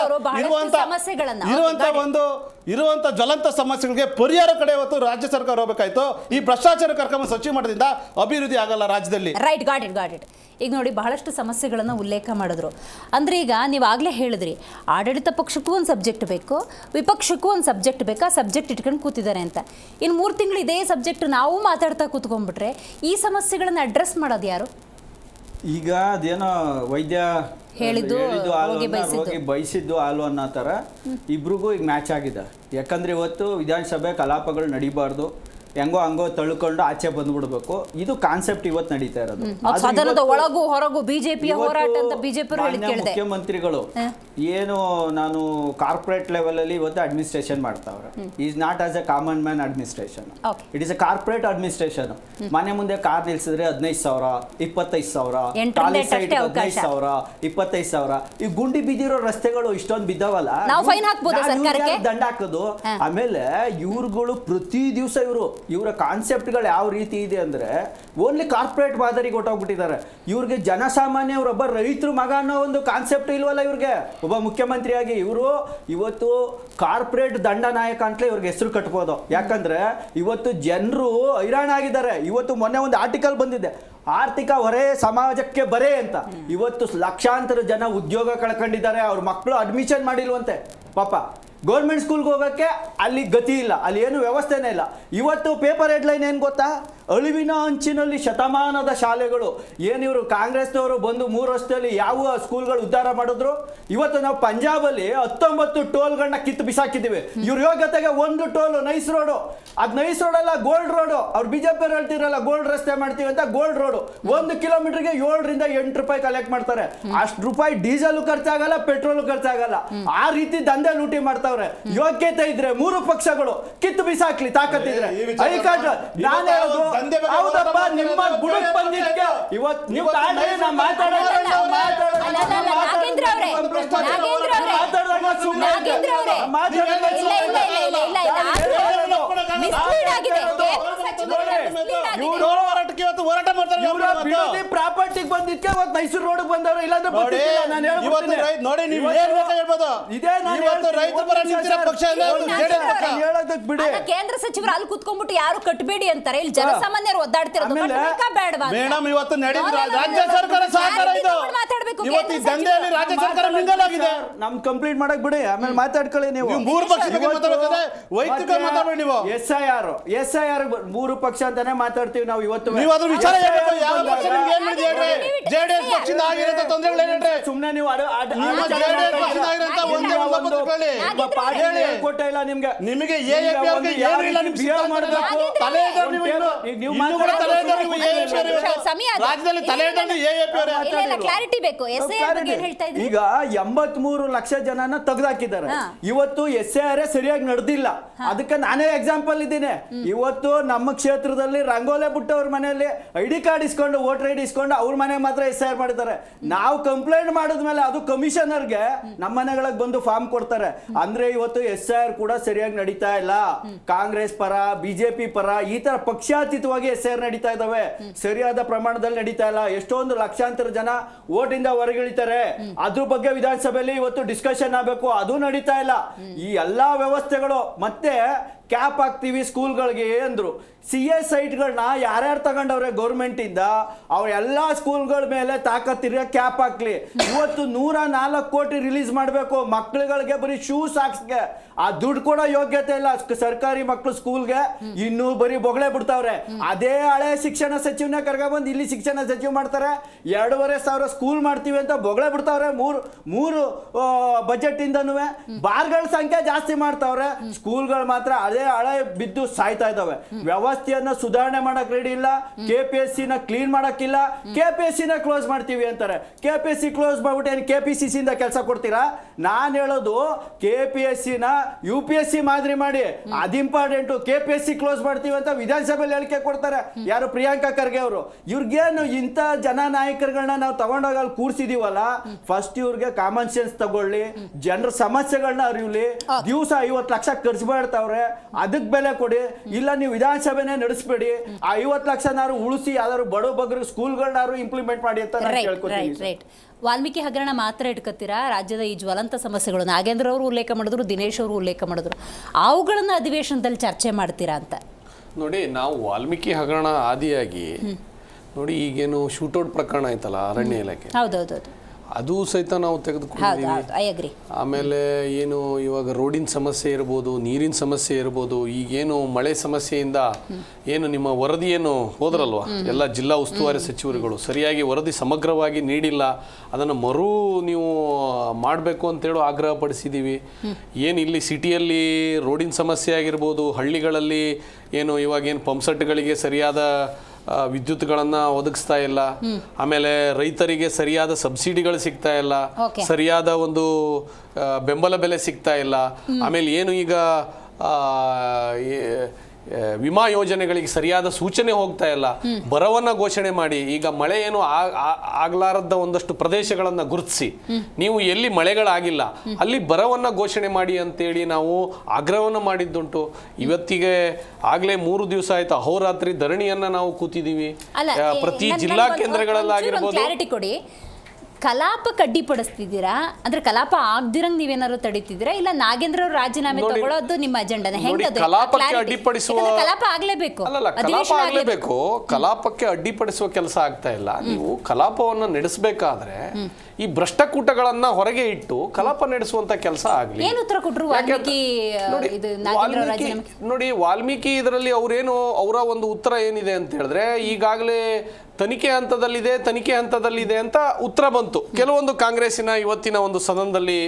ಇರುವಂತ ಜ್ವಲಂತ ಸಮಸ್ಯೆಗಳಿಗೆ ಪರಿಹಾರ ಕಡೆ ಇವತ್ತು ರಾಜ್ಯ ಸರ್ಕಾರ ಹೋಗಬೇಕಾಯ್ತು. ಈ ಭ್ರಷ್ಟಾಚಾರ ಕರ್ಕೊಂಬ ಸಚಿವ ಮಾಡೋದ್ರಿಂದ ಅಭಿವೃದ್ಧಿ ಆಗಲ್ಲ ರಾಜ್ಯದಲ್ಲಿ. Right, got it. ಈಗ ನೋಡಿ, ಬಹಳಷ್ಟು ಸಮಸ್ಯೆಗಳನ್ನು ಉಲ್ಲೇಖ ಮಾಡಿದ್ರು. ಅಂದರೆ ಈಗ ನೀವು ಆಗಲೇ ಹೇಳಿದ್ರಿ, ಆಡಳಿತ ಪಕ್ಷಕ್ಕೂ ಒಂದು ಸಬ್ಜೆಕ್ಟ್ ಬೇಕು, ವಿಪಕ್ಷಕ್ಕೂ ಒಂದು ಸಬ್ಜೆಕ್ಟ್ ಬೇಕಾ, ಸಬ್ಜೆಕ್ಟ್ ಇಟ್ಕೊಂಡು ಕೂತಿದ್ದಾರೆ ಅಂತ. ಇನ್ನು 3 ತಿಂಗಳು ಇದೇ ಸಬ್ಜೆಕ್ಟ್ ನಾವು ಮಾತಾಡ್ತಾ ಕೂತ್ಕೊಂಡ್ಬಿಟ್ರೆ ಈ ಸಮಸ್ಯೆಗಳನ್ನು ಅಡ್ರೆಸ್ ಮಾಡೋದು ಯಾರು? ಈಗ ಅದೇನೋ ವೈದ್ಯ ಹೇಳಿದ್ದು ಹೋಗಿ ಬಯಸಿದ್ದು ಹಾಲು ಅನ್ನೋ ಥರ ಇಬ್ರಿಗೂ ಈಗ ಮ್ಯಾಚ್ ಆಗಿದೆ. ಯಾಕಂದರೆ ಇವತ್ತು ವಿಧಾನಸಭೆ ಕಲಾಪಗಳು ನಡೀಬಾರ್ದು, ಹೆಂಗೋ ಹಂಗೋ ತಳ್ಕೊಂಡು ಆಚೆ ಬಂದ್ಬಿಡ್ಬೇಕು. ಇದು ಕಾನ್ಸೆಪ್ಟ್ ಇವತ್ತು ನಡೀತಾ ಇರೋದು. ಒಳಗೂ ಹೊರಗೂ ಬಿಜೆಪಿಯ ಹೋರಾಟ ಅಂತ ಬಿಜೆಪಿ ಮುಖ್ಯಮಂತ್ರಿಗಳು ಏನು ನಾನು ಕಾರ್ಪೊರೇಟ್ ಲೆವೆಲ್ ಅಲ್ಲಿ ಇವತ್ತು ಅಡ್ಮಿನಿಸ್ಟ್ರೇಷನ್ ಮಾಡ್ತಾವ್ರೆ. Is not as A common man administration, it is A corporate administration. ಮನೆ ಮುಂದೆ ಕಾರ್ ನಿಲ್ಸಿದ್ರೆ 15,000, 25,000, ಟ್ರಾಲಿ ಸೈಡ್ 15,000, 25,000. ಈ ಗುಂಡಿ ಬಿದ್ದಿರೋ ರಸ್ತೆಗಳು ಇಷ್ಟೊಂದು ಬಿದ್ದಾವಲ್ಲ, ದಂಡ ಹಾಕೋದು. ಆಮೇಲೆ ಇವ್ರುಗಳು ಪ್ರತಿ ದಿವಸ ಇವರ ಕಾನ್ಸೆಪ್ಟ್ಗಳು ಯಾವ ರೀತಿ ಇದೆ ಅಂದ್ರೆ ಓನ್ಲಿ ಕಾರ್ಪೊರೇಟ್ ಮಾದರಿಗೆ ಹೊಟ್ಟೋಗ್ಬಿಟ್ಟಿದ್ದಾರೆ. ಇವ್ರಿಗೆ ಜನಸಾಮಾನ್ಯವರೊಬ್ಬ ರೈತರು ಮಗ ಅನ್ನೋ ಒಂದು ಕಾನ್ಸೆಪ್ಟ್ ಇಲ್ವಲ್ಲ ಇವ್ರಿಗೆ. ಒಬ್ಬ ಮುಖ್ಯಮಂತ್ರಿಯಾಗಿ ಇವರು ಇವತ್ತು ಕಾರ್ಪೊರೇಟ್ ದಂಡ ನಾಯಕ ಅಂತಲೇ ಇವ್ರಿಗೆ ಹೆಸರು ಕಟ್ಬೋದು. ಯಾಕಂದ್ರೆ ಇವತ್ತು ಜನರು ಹೈರಾಣಾಗಿದ್ದಾರೆ. ಇವತ್ತು ಮೊನ್ನೆ ಒಂದು ಆರ್ಟಿಕಲ್ ಬಂದಿದೆ, ಆರ್ಥಿಕ ಹೊರೆ ಸಮಾಜಕ್ಕೆ ಬರೆ ಅಂತ. ಇವತ್ತು ಲಕ್ಷಾಂತರ ಜನ ಉದ್ಯೋಗ ಕಳ್ಕೊಂಡಿದ್ದಾರೆ, ಅವ್ರ ಮಕ್ಕಳು ಅಡ್ಮಿಷನ್ ಮಾಡಿಲ್ವಂತೆ. ಪಾಪ ಗೌರ್ಮೆಂಟ್ ಸ್ಕೂಲ್ಗೆ ಹೋಗೋಕ್ಕೆ ಅಲ್ಲಿ ಗತಿ ಇಲ್ಲ, ಅಲ್ಲಿ ಏನು ವ್ಯವಸ್ಥೆನೇ ಇಲ್ಲ. ಇವತ್ತು ಪೇಪರ್ ಹೆಡ್ಲೈನ್ ಏನು ಗೊತ್ತಾ? ಅಳಿವಿನ ಅಂಚಿನಲ್ಲಿ ಶತಮಾನದ ಶಾಲೆಗಳು. ಏನಿವರು ಕಾಂಗ್ರೆಸ್ನವರು ಬಂದು 3 ವರ್ಷದಲ್ಲಿ ಯಾವ ಸ್ಕೂಲ್ಗಳು ಉದ್ಧಾರ ಮಾಡಿದ್ರು? ಇವತ್ತು ನಾವು ಪಂಜಾಬಲ್ಲಿ 19 ಟೋಲ್ಗಳನ್ನ ಕಿತ್ತು ಬಿಸಾಕಿದ್ದೀವಿ. ಇವ್ರ ಯೋಗ್ಯತೆಗೆ ಒಂದು ಟೋಲು ನೈಸ್ ರೋಡು, ಅದು ನೈಸ್ ರೋಡ್ ಅಲ್ಲ, ಗೋಲ್ಡ್ ರೋಡು. ಅವ್ರು ಬಿಜೆಪಿ ಹೇಳ್ತಿರಲ್ಲ ಗೋಲ್ಡ್ ರಸ್ತೆ ಮಾಡ್ತೀವಿ ಅಂತ, ಗೋಲ್ಡ್ ರೋಡು 1 ಕಿಲೋಮೀಟರ್ಗೆ 7 ರಿಂದ 8 ರೂಪಾಯಿ ಕಲೆಕ್ಟ್ ಮಾಡ್ತಾರೆ. ಅಷ್ಟು ರೂಪಾಯಿ ಡೀಸೆಲ್ ಖರ್ಚಾಗಲ್ಲ, ಪೆಟ್ರೋಲ್ ಖರ್ಚಾಗಲ್ಲ. ಆ ರೀತಿ ದಂಧೆ ಲೂಟಿ ಮಾಡ್ತಾವ್ರೆ. ಯೋಗ್ಯತೆ ಇದ್ರೆ 3 ಪಕ್ಷಗಳು ಕಿತ್ತು ಬಿಸಾಕ್ಲಿ, ತಾಕತ್ತಿದ್ರೆ. ನಾನು ಹೇಳೋದು ಹೌದಪ್ಪ, ನಿಮ್ಮ ಗುಣಕ್ಕೆ ಬಂದಿದ್ದಕ್ಕೆ ಇವತ್ತು ನೀವು ಪ್ರಾಪರ್ಟಿಗೆ ಬಂದಿದ್ದಕ್ಕೆ ಇವತ್ತು ಮೈಸೂರು ರೋಡ್ ಬಂದವರು. ಇಲ್ಲಾಂದ್ರೆ ನೋಡಿ, ನೀವು ಹೇಳ್ಬೋದು, ಇದೇ ಕೇಂದ್ರ ಸಚಿವರು ಅಲ್ಲಿ ಕುತ್ಕೊಂಡ್ಬಿಟ್ಟು ಯಾರು ಕಟ್ಟಬೇಡಿ ಅಂತಾರೆ, ಇಲ್ಲಿ ಜನಸಾಮಾನ್ಯರು ಒದ್ದಾಡ್ತಿರೋದು ಮೇಡಮ್. ಇವತ್ತು ರಾಜ್ಯ ಸರ್ಕಾರ ಸಹಕಾರ ಇದು. ಇವತ್ತು ಈ ದಂಧೆಯಲ್ಲಿ ರಾಜ್ಯ ಸರ್ಕಾರ ಮಿಂಗಲ್ ಆಗಿದೆ. ನಮ್ ಕಂಪ್ಲೀಟ್ ಮಾಡಕ್ ಬಿಡಿ, ಆಮೇಲೆ ಮಾತಾಡ್ಕೊಳ್ಳಿ. ನೀವು 3 ಪಕ್ಷ ವೈಯಕ್ತಿಕ ಮಾತಾಡ್ಬೇಡಿ. ನೀವು SIR 3 ಪಕ್ಷ ಅಂತಾನೆ ಮಾತಾಡ್ತೀವಿ ನಾವು. ಇವತ್ತು ನೀವು ಅದ್ರ ವಿಚಾರ ಹೇಳ್ಬೇಕು. ಯಾವ ಪಕ್ಷ ನಿಮ್ಗೆ ಏನ್ ಮಾಡಿದೆ ಹೇಳ್ರಿ? JDS ಪಕ್ಷದಿಂದ ಆಗಿರೋ ತೊಂದರೆಗಳು ಏನೇನ್ರಿ? ಸುಮ್ನೆ ನೀವು ನಿಮ್ಮ JDS ಪಕ್ಷದಿಂದ ಆಗಿರೋಂಥ ಒಂದೇ ಒಂದು ಗೊತ್ತಿಕೊಳ್ಳಿ. ಕೊಟ್ಟಿಲ್ಲ ನಿಮ್ಗೆ. ನಿಮಗೆ AAP ಅವ್ರಿಗೆ ಏನು ಇಲ್ಲ, ನಿಮ್ಗೆ ಸಿದ್ಧಾಂತ ಮಾಡಬೇಕು. ತಲೆ ಇದ್ದವ್ರು ನೀವು ಇನ್ನೂ ಕೂಡ ತಲೆ ಇದ್ದವ್ರು ನೀವು AAP ಅವರು. ರಾಜ್ಯದಲ್ಲಿ ತಲೆ ಇದ್ದವ್ರು AAP ಅವರು. ಕ್ಲಾರಿಟಿ ಬೇಕು. ಈಗ 83 ಲಕ್ಷ ಜನನ ತೆಗೆದಾಕಿದ್ದಾರೆ. ಇವತ್ತು SAR ಸರಿಯಾಗಿ ನಡೆದಿಲ್ಲ. ಅದಕ್ಕೆ ನಾನೇ ಎಕ್ಸಾಂಪಲ್ ಇದ್ದೀನಿ. ಇವತ್ತು ನಮ್ಮ ಕ್ಷೇತ್ರದಲ್ಲಿ ರಂಗೋಲೆ ಬಿಟ್ಟವ್ರ ಮನೆಯಲ್ಲಿ ID ಕಾರ್ಡ್ ಇಸ್ಕೊಂಡು ವೋಟರ್ ID ಇಸ್ಕೊಂಡು ಅವ್ರ ಮನೆಗೆ ಮಾತ್ರ SAR ಮಾಡಿದ್ದಾರೆ. ನಾವು ಕಂಪ್ಲೇಂಟ್ ಮಾಡಿದ್ಮೇಲೆ ಅದು ಕಮಿಷನರ್ಗೆ ನಮ್ಮ ಮನೆಗಳಿಗೆ ಬಂದು ಫಾರ್ಮ್ ಕೊಡ್ತಾರೆ. ಅಂದ್ರೆ ಇವತ್ತು SAR ಕೂಡ ಸರಿಯಾಗಿ ನಡೀತಾ ಇಲ್ಲ. ಕಾಂಗ್ರೆಸ್ ಪರ, BJP ಪರ ಈ ತರ ಪಕ್ಷಾತೀತವಾಗಿ SAR ನಡೀತಾ ಇದಾವೆ. ಸರಿಯಾದ ಪ್ರಮಾಣದಲ್ಲಿ ನಡೀತಾ ಇಲ್ಲ. ಎಷ್ಟೊಂದು ಲಕ್ಷಾಂತರ ಜನ ವೋಟ್ ಇಂದ ಹೊರಗಿಳಿತಾರೆ. ಅದ್ರ ಬಗ್ಗೆ ವಿಧಾನಸಭೆಯಲ್ಲಿ ಇವತ್ತು ಡಿಸ್ಕಷನ್ ಆಗಬೇಕು. ಅದು ನಡೀತಾ ಇಲ್ಲ. ಈ ಎಲ್ಲಾ ವ್ಯವಸ್ಥೆಗಳು ಮತ್ತೆ ಕ್ಯಾಪ್ ಹಾಕ್ತೀವಿ ಸ್ಕೂಲ್ಗಳಿಗೆ ಅಂದ್ರು. CA ಸೈಟ್ಗಳನ್ನ ಯಾರ್ಯಾರು ತಗೊಂಡವ್ರೆ ಗೌರ್ಮೆಂಟ್ ಇಂದ ಅವ್ರ ಎಲ್ಲಾ ಸ್ಕೂಲ್ಗಳ ಮೇಲೆ ತಾಕತ್ತಿರ ಕ್ಯಾಪ್ ಹಾಕ್ಲಿ. ಇವತ್ತು 104 ಕೋಟಿ ರಿಲೀಸ್ ಮಾಡಬೇಕು ಮಕ್ಕಳುಗಳಿಗೆ ಬರೀ ಶೂಸ್ ಹಾಕ್ಸ್ಗೆ. ಆ ದುಡ್ಡು ಕೊಡೋ ಯೋಗ್ಯತೆ ಇಲ್ಲ ಸರ್ಕಾರಿ ಮಕ್ಕಳು ಸ್ಕೂಲ್ಗೆ. ಇನ್ನೂ ಬರೀ ಬೊಗಳೆ ಬಿಡ್ತಾವ್ರೆ. ಅದೇ ಹಳೆ ಶಿಕ್ಷಣ ಸಚಿವನ ಕರ್ಕೊಂಡ್ಬಂದು ಇಲ್ಲಿ ಶಿಕ್ಷಣ ಸಚಿವ ಮಾಡ್ತಾರೆ. 2,500 ಸ್ಕೂಲ್ ಮಾಡ್ತೀವಿ ಅಂತ ಬೊಗಳೆ ಬಿಡ್ತಾವ್ರೆ. ಮೂರು ಬಜೆಟ್ ಇಂದನೂ ಬಾರ್ಗಳ ಸಂಖ್ಯೆ ಜಾಸ್ತಿ ಮಾಡ್ತಾವ್ರೆ. ಸ್ಕೂಲ್ಗಳು ಮಾತ್ರ ಅದೇ ಹಳೆ ಬಿದ್ದು ಸಾಯ್ತಾ ಇದಾವೆ. ವ್ಯವಸ್ಥೆಯನ್ನ ಸುಧಾರಣೆ ಮಾಡಕ್ ರೆಡಿ ಇಲ್ಲ. KPSC ನ ಕ್ಲೀನ್ ಮಾಡಕ್ಕಿಲ್ಲ. KPSC ನ ಕ್ಲೋಸ್ ಮಾಡ್ತೀವಿ ಅಂತಾರೆ. KPSC ಕ್ಲೋಸ್ ಮಾಡ್ಬಿಟ್ಟು ಏನು KPCC ಇಂದ ಕೆಲಸ ಕೊಡ್ತೀರಾ? ನಾನು ಹೇಳೋದು KPSC ನ UPSC ಮಾದರಿ ಮಾಡಿ. ಅದು ಇಂಪಾರ್ಟೆಂಟು. KPSC ಕ್ಲೋಸ್ ಮಾಡ್ತೀವಿ ಅಂತ ವಿಧಾನಸಭೆಯಲ್ಲಿ ಹೇಳಿಕೆ ಕೊಡ್ತಾರೆ. ಯಾರು? ಪ್ರಿಯಾಂಕಾ ಖರ್ಗೆ ಅವರು. ಇವ್ರಿಗೇನು ಇಂಥ ಜನ ನಾಯಕರುಗಳನ್ನ ನಾವು ತಗೊಂಡೋಗಿ ಅಲ್ಲಿ ಕೂರ್ಸಿದೀವಲ್ಲ, ಫಸ್ಟ್ ಇವ್ರಿಗೆ ಕಾಮನ್ ಸೆನ್ಸ್ ತಗೊಳ್ಳಿ, ಜನರ ಸಮಸ್ಯೆಗಳನ್ನ ಅರಿಯಲಿ. ದಿವಸ 50 ಲಕ್ಷ ಖರ್ಚು ಮಾಡ್ತಾವ್ರೆ, ಅದಕ್ಕೆ ಬೆಲೆ ಕೊಡಿ. ಇಲ್ಲ ನೀವು ವಿಧಾನಸಭೆನೇ ನಡೆಸಬೇಡಿ. ಆ 50 ಲಕ್ಷನಾರು ಉಳಿಸಿ ಯಾವ್ದಾದ್ರು ಬಡ ಬಗ್ಗರು ಸ್ಕೂಲ್ಗಳನ್ನಾರು ಇಂಪ್ಲಿಮೆಂಟ್ ಮಾಡಿ ಅಂತ ನಾನು ಕೇಳ್ಕೊತೀನಿ. ವಾಲ್ಮೀಕಿ ಹಗರಣ ಮಾತ್ರ ಇಟ್ಕೊತೀರಾ? ರಾಜ್ಯದ ಈ ಜ್ವಲಂತ ಸಮಸ್ಯೆಗಳು ನಾಗೇಂದ್ರ ಅವರು ಉಲ್ಲೇಖ ಮಾಡಿದ್ರು, ದಿನೇಶ್ ಅವರು ಉಲ್ಲೇಖ ಮಾಡಿದ್ರು, ಅವುಗಳನ್ನ ಅಧಿವೇಶನದಲ್ಲಿ ಚರ್ಚೆ ಮಾಡ್ತೀರಾ ಅಂತ? ನೋಡಿ, ನಾವು ವಾಲ್ಮೀಕಿ ಹಗರಣ ಆದಿಯಾಗಿ ನೋಡಿ ಈಗೇನು ಶೂಟೌಟ್ ಪ್ರಕರಣ ಆಯ್ತಲ್ಲ ಅರಣ್ಯ ಇಲಾಖೆ, ಹೌದೌದು, ಅದು ಸಹಿತ ನಾವು ತೆಗೆದುಕೊಂಡಿದ್ದೀವಿ. ಆಮೇಲೆ ಏನು ಇವಾಗ ರೋಡಿನ ಸಮಸ್ಯೆ ಇರ್ಬೋದು, ನೀರಿನ ಸಮಸ್ಯೆ ಇರ್ಬೋದು, ಈಗೇನು ಮಳೆ ಸಮಸ್ಯೆಯಿಂದ ಏನು ನಿಮ್ಮ ವರದಿ ಏನು ಹೋದ್ರಲ್ವ ಎಲ್ಲ ಜಿಲ್ಲಾ ಉಸ್ತುವಾರಿ ಸಚಿವರುಗಳು ಸರಿಯಾಗಿ ವರದಿ ಸಮಗ್ರವಾಗಿ ನೀಡಿಲ್ಲ, ಅದನ್ನು ನೀವು ಮಾಡಬೇಕು ಅಂತೇಳಿ ಆಗ್ರಹ ಪಡಿಸಿದ್ದೀವಿ. ಏನು ಇಲ್ಲಿ ಸಿಟಿಯಲ್ಲಿ ರೋಡಿನ ಸಮಸ್ಯೆ ಆಗಿರ್ಬೋದು, ಹಳ್ಳಿಗಳಲ್ಲಿ ಏನು ಇವಾಗೇನು ಪಂಪ್ಸೆಟ್ಗಳಿಗೆ ಸರಿಯಾದ ವಿದ್ಯುತ್ಗಳನ್ನು ಒದಗಿಸ್ತಾ ಇಲ್ಲ, ಆಮೇಲೆ ರೈತರಿಗೆ ಸರಿಯಾದ ಸಬ್ಸಿಡಿಗಳು ಸಿಗ್ತಾ ಇಲ್ಲ, ಸರಿಯಾದ ಒಂದು ಬೆಂಬಲ ಬೆಲೆ ಸಿಗ್ತಾ ಇಲ್ಲ, ಆಮೇಲೆ ಏನು ಈಗ ವಿಮಾ ಯೋಜನೆಗಳಿಗೆ ಸರಿಯಾದ ಸೂಚನೆ ಹೋಗ್ತಾ ಇಲ್ಲ, ಬರವನ್ನ ಘೋಷಣೆ ಮಾಡಿ ಈಗ ಮಳೆ ಏನು ಆಗ್ಲಾರದ ಒಂದಷ್ಟು ಪ್ರದೇಶಗಳನ್ನ ಗುರುತಿಸಿ ನೀವು ಎಲ್ಲಿ ಮಳೆಗಳಾಗಿಲ್ಲ ಅಲ್ಲಿ ಬರವನ್ನ ಘೋಷಣೆ ಮಾಡಿ ಅಂತೇಳಿ ನಾವು ಆಗ್ರಹವನ್ನು ಮಾಡಿದ್ದುಂಟು. ಇವತ್ತಿಗೆ ಆಗ್ಲೇ 3 ದಿವಸ ಆಯ್ತು ಅಹೋರಾತ್ರಿ ಧರಣಿಯನ್ನ ನಾವು ಕೂತಿದ್ದೀವಿ. ಪ್ರತಿ ಜಿಲ್ಲಾ ಕೇಂದ್ರಗಳಲ್ಲಾಗಿರ್ಬೋದು. ಕಲಾಪಕ್ಕೆ ಅಡ್ಡಿಪಡಿಸ್ತಿದ್ದೀರಾ ಅಂದ್ರೆ ಕಲಾಪ ಆಗ್ದಿರಂಗ್ ನೀವೇನಾದ್ರು ತಡೀತಿದ್ದೀರಾ, ಇಲ್ಲ ನಾಗೇಂದ್ರ ಅವರು ರಾಜೀನಾಮೆ ತಗೊಳ್ಳೋದು ನಿಮ್ಮ ಅಜೆಂಡಾನ? ಕಲಾಪ ಆಗ್ಲೇಬೇಕು, ಕಲಾಪಕ್ಕೆ ಅಡ್ಡಿಪಡಿಸುವ ಕೆಲಸ ಆಗ್ತಾ ಇಲ್ಲ. ನೀವು ಕಲಾಪವನ್ನ ನಡೆಸಬೇಕಾದ್ರೆ ಈ ಭ್ರಷ್ಟಕೂಟಗಳನ್ನ ಹೊರಗೆ ಇಟ್ಟು ಕಲಾಪ ನಡೆಸುವಂತ ಕೆಲಸ ಆಗ್ಲಿ. ಏನು ಉತ್ತರ ಕೊಟ್ರು ನೋಡಿ, ವಾಲ್ಮೀಕಿ ಇದರಲ್ಲಿ ಅವರ ಒಂದು ಉತ್ತರ ಏನಿದೆ ಅಂತ ಹೇಳಿದ್ರೆ, ಈಗಾಗಲೇ ತನಿಖೆ ಹಂತದಲ್ಲಿದೆ ಅಂತ ಉತ್ತರ ಬಂತು. ಕೆಲವೊಂದು ಕಾಂಗ್ರೆಸ್ಸಿನ ಇವತ್ತಿನ ಒಂದು ಸದನದಲ್ಲಿ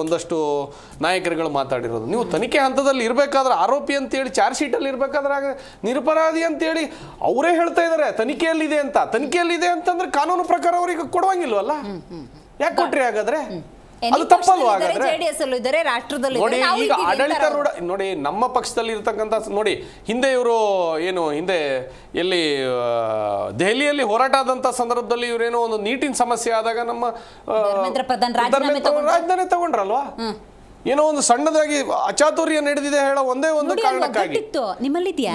ಒಂದಷ್ಟು ನಾಯಕರುಗಳು ಮಾತಾಡಿರೋದು, ನೀವು ತನಿಖೆ ಹಂತದಲ್ಲಿ ಇರಬೇಕಾದ್ರೆ ಆರೋಪಿ ಅಂತೇಳಿ ಚಾರ್ಜ್ ಶೀಟಲ್ಲಿ ಇರಬೇಕಾದ್ರೆ ನಿರಪರಾಧಿ ಅಂತೇಳಿ ಅವರೇ ಹೇಳ್ತಾ ಇದ್ದಾರೆ ತನಿಖೆಯಲ್ಲಿದೆ ಅಂತಂದ್ರೆ ಕಾನೂನು ಪ್ರಕಾರ ಅವರಿಗೆ ಕೊಡುವಂಗಿಲ್ವಲ್ಲ? ಯಾಕೆ ಕೊಟ್ರಿ ಹಾಗಾದ್ರೆ? ಅದು ತಪ್ಪಲ್ವಾ ಹಾಗಾದ್ರೆ? ನೋಡಿ, ಈಗ ಆಡಳಿತಾರೂಢ ನೋಡಿ ನಮ್ಮ ಪಕ್ಷದಲ್ಲಿ ಇರ್ತಕ್ಕಂಥ ನೋಡಿ, ಹಿಂದೆ ಇವರು ಎಲ್ಲಿ ದೆಹಲಿಯಲ್ಲಿ ಹೋರಾಟ ಆದಂತ ಸಂದರ್ಭದಲ್ಲಿ ಇವರೇನೋ ಒಂದು ನೀಟಿನ ಸಮಸ್ಯೆ ಆದಾಗ ನಮ್ಮ ರಾಜಧಾನಿ ತಗೊಂಡ್ರಲ್ವಾ? ಏನೋ ಒಂದು ಸಣ್ಣದಾಗಿ ಅಚಾತುರ್ಯ ನಡೆದಿದೆ ಹೇಳೋ ಒಂದೇ ಒಂದು ಕಾರಣಕ್ಕಾಗಿ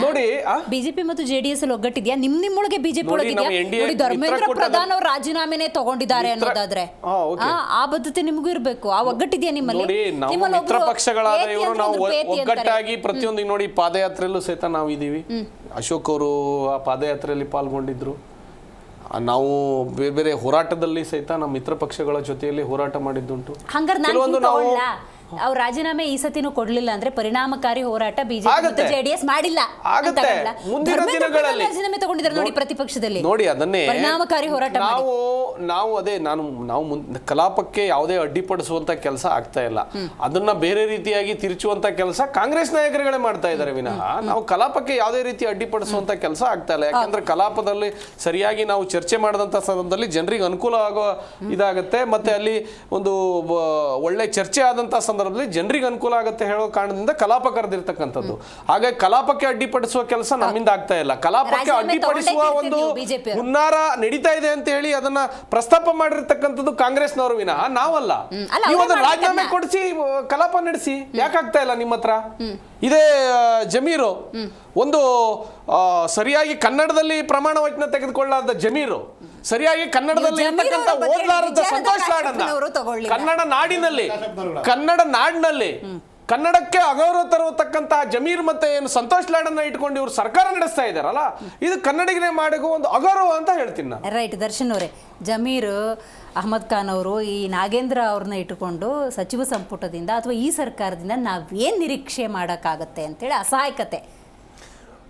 ನೋಡಿ ಬಿಜೆಪಿ ಮತ್ತು ಜೆಡಿಎಸ್ ಅಲ್ಲಿ ಒಗ್ಗಟ್ಟಿದ್ಯಾ? ನಿಮ್ಮೊಳಗೆ ಬಿಜೆಪಿ ಒಳಗೆ ಧರ್ಮೇಂದ್ರ ಪ್ರಧಾನ್ ಅವರು ರಾಜೀನಾಮೆನೆ ತಗೊಂಡಿದ್ದಾರೆ ಅನ್ನೋದಾದ್ರೆ ಆ ಬದ್ಧತೆ ನಿಮಗೂ ಇರಬೇಕು. ಆ ಒಗ್ಗಟ್ಟಿದ್ಯಾ ನಿಮ್ಮಲ್ಲಿ? ನೋಡಿ, ನಮ್ಮ ಮಿತ್ರ ಪಕ್ಷಗಳಾದ ಇವರು ನಾವು ಒಗ್ಗಟ್ಟಾಗಿ ಪ್ರತಿಯೊಂದಿಗೆ ನೋಡಿ ಪಾದಯಾತ್ರೆಯಲ್ಲೂ ಸಹಿತ ನಾವು ಇದೀವಿ. ಅಶೋಕ್ ಅವರು ಆ ಪಾದಯಾತ್ರೆಯಲ್ಲಿ ಪಾಲ್ಗೊಂಡಿದ್ರು. ನಾವು ಬೇರೆ ಬೇರೆ ಹೋರಾಟದಲ್ಲಿ ಸಹಿತ ನಮ್ಮ ಮಿತ್ರ ಪಕ್ಷಗಳ ಜೊತೆಯಲ್ಲಿ ಹೋರಾಟ ಮಾಡಿದ್ದುಂಟು. ಕೆಲವೊಂದು ನಾವು ಅವ್ರ ರಾಜೀನಾಮೆ ಈ ಸತಿನೂ ಕೊಡ್ಲಿಲ್ಲ ಅಂದ್ರೆ ಪರಿಣಾಮಕಾರಿ ಹೋರಾಟ ಬಿಜೆಪಿ ಜೆಡಿಎಸ್ ಮಾಡಿಲ್ಲ. ಮುಂದಿನ ದಿನಗಳಲ್ಲಿ ರಾಜೀನಾಮೆ ತಗೊಂಡಿದ್ದಾರೆ ನೋಡಿ ಪ್ರತಿಪಕ್ಷದಲ್ಲಿ. ನೋಡಿ, ಅದನ್ನೇ ಪರಿಣಾಮಕಾರಿ ಹೋರಾಟ ನಾವು ಕಲಾಪಕ್ಕೆ ಯಾವುದೇ ಅಡ್ಡಿಪಡಿಸುವಂತ ಕೆಲಸ ಆಗ್ತಾ ಇಲ್ಲ. ಅದನ್ನ ಬೇರೆ ರೀತಿಯಾಗಿ ತಿರುಚುವಂತ ಕೆಲಸ ಕಾಂಗ್ರೆಸ್ ನಾಯಕರುಗಳೇ ಮಾಡ್ತಾ ಇದ್ದಾರೆ ವಿನಃ ನಾವು ಕಲಾಪಕ್ಕೆ ಯಾವುದೇ ರೀತಿ ಅಡ್ಡಿಪಡಿಸುವಂತ ಕೆಲಸ ಆಗ್ತಾ ಇಲ್ಲ. ಯಾಕಂದ್ರೆ ಕಲಾಪದಲ್ಲಿ ಸರಿಯಾಗಿ ನಾವು ಚರ್ಚೆ ಮಾಡಿದಂತ ಸಂದರ್ಭದಲ್ಲಿ ಜನರಿಗೆ ಅನುಕೂಲ ಆಗೋ ಇದಾಗುತ್ತೆ, ಮತ್ತೆ ಅಲ್ಲಿ ಒಂದು ಒಳ್ಳೆ ಚರ್ಚೆ ಆದಂತ ಸಂದರ್ಭದಲ್ಲಿ ಜನರಿಗೆ ಅನುಕೂಲ ಆಗುತ್ತೆ ಹೇಳೋ ಕಾರಣದಿಂದ ಕಲಾಪ ಕರೆದಿರ್ತಕ್ಕಂಥದ್ದು. ಹಾಗಾಗಿ ಕಲಾಪಕ್ಕೆ ಅಡ್ಡಿಪಡಿಸುವ ಕೆಲಸ ನಮ್ಮಿಂದ ಆಗ್ತಾ ಇಲ್ಲ. ಕಲಾಪಕ್ಕೆ ಅಡ್ಡಿಪಡಿಸುವ ಒಂದು ಹುನ್ನಾರ ನಡೀತಾ ಇದೆ ಅಂತ ಹೇಳಿ ಅದನ್ನ ಪ್ರಸ್ತಾಪ ಮಾಡಿರ್ತಕ್ಕಂಥದ್ದು ಕಾಂಗ್ರೆಸ್ನವರು ವಿನಃ ನಾವಲ್ಲ. ನೀವು ಅದನ್ನ ರಾಜೀನಾಮೆ ಕೊಡಿಸಿ ಕಲಾಪ ನಡೆಸಿ, ಯಾಕಾಗ್ತಾ ಇಲ್ಲ ನಿಮ್ಮ ಹತ್ರ? ಇದೇ ಜಮೀರು ಒಂದು ಸರಿಯಾಗಿ ಕನ್ನಡದಲ್ಲಿ ಪ್ರಮಾಣ ವಚನ ತೆಗೆದುಕೊಳ್ಳಾದ ಜಮೀರು ಸರಿಯಾಗಿ ಕನ್ನಡದಲ್ಲಿ ಇರ್ತಕ್ಕಂಥ ಓದ್ಲಾರದ ಸಂತೋಷ್ ಲಾಡನ್ನ ಕನ್ನಡ ನಾಡಿನಲ್ಲಿ ಕನ್ನಡಕ್ಕೆ ಅಗೌರವ ತರುವತಕ್ಕಂತಹ ಜಮೀರ್ ಮತ್ತೆ ಏನು ಸಂತೋಷ್ ಲಾಡನ್ನ ಇಟ್ಕೊಂಡು ಇವರು ಸರ್ಕಾರ ನಡೆಸ್ತಾ ಇದ್ದಾರಲ್ಲ, ಇದು ಕನ್ನಡಿಗನೇ ಮಾಡಿಗೂ ಒಂದು ಅಗೌರವ ಅಂತ ಹೇಳ್ತೀನಿ ನಾನು. ರೈಟ್ ದರ್ಶನ್ ಅವರೇ, ಜಮೀರ್ ಅಹಮದ್ ಖಾನ್ ಅವರು ಈ ನಾಗೇಂದ್ರ ಅವ್ರನ್ನ ಇಟ್ಟುಕೊಂಡು ಸಚಿವ ಸಂಪುಟದಿಂದ ಅಥವಾ ಈ ಸರ್ಕಾರದಿಂದ ನಾವೇನು ನಿರೀಕ್ಷೆ ಮಾಡೋಕ್ಕಾಗತ್ತೆ ಅಂತೇಳಿ ಅಸಹಾಯಕತೆ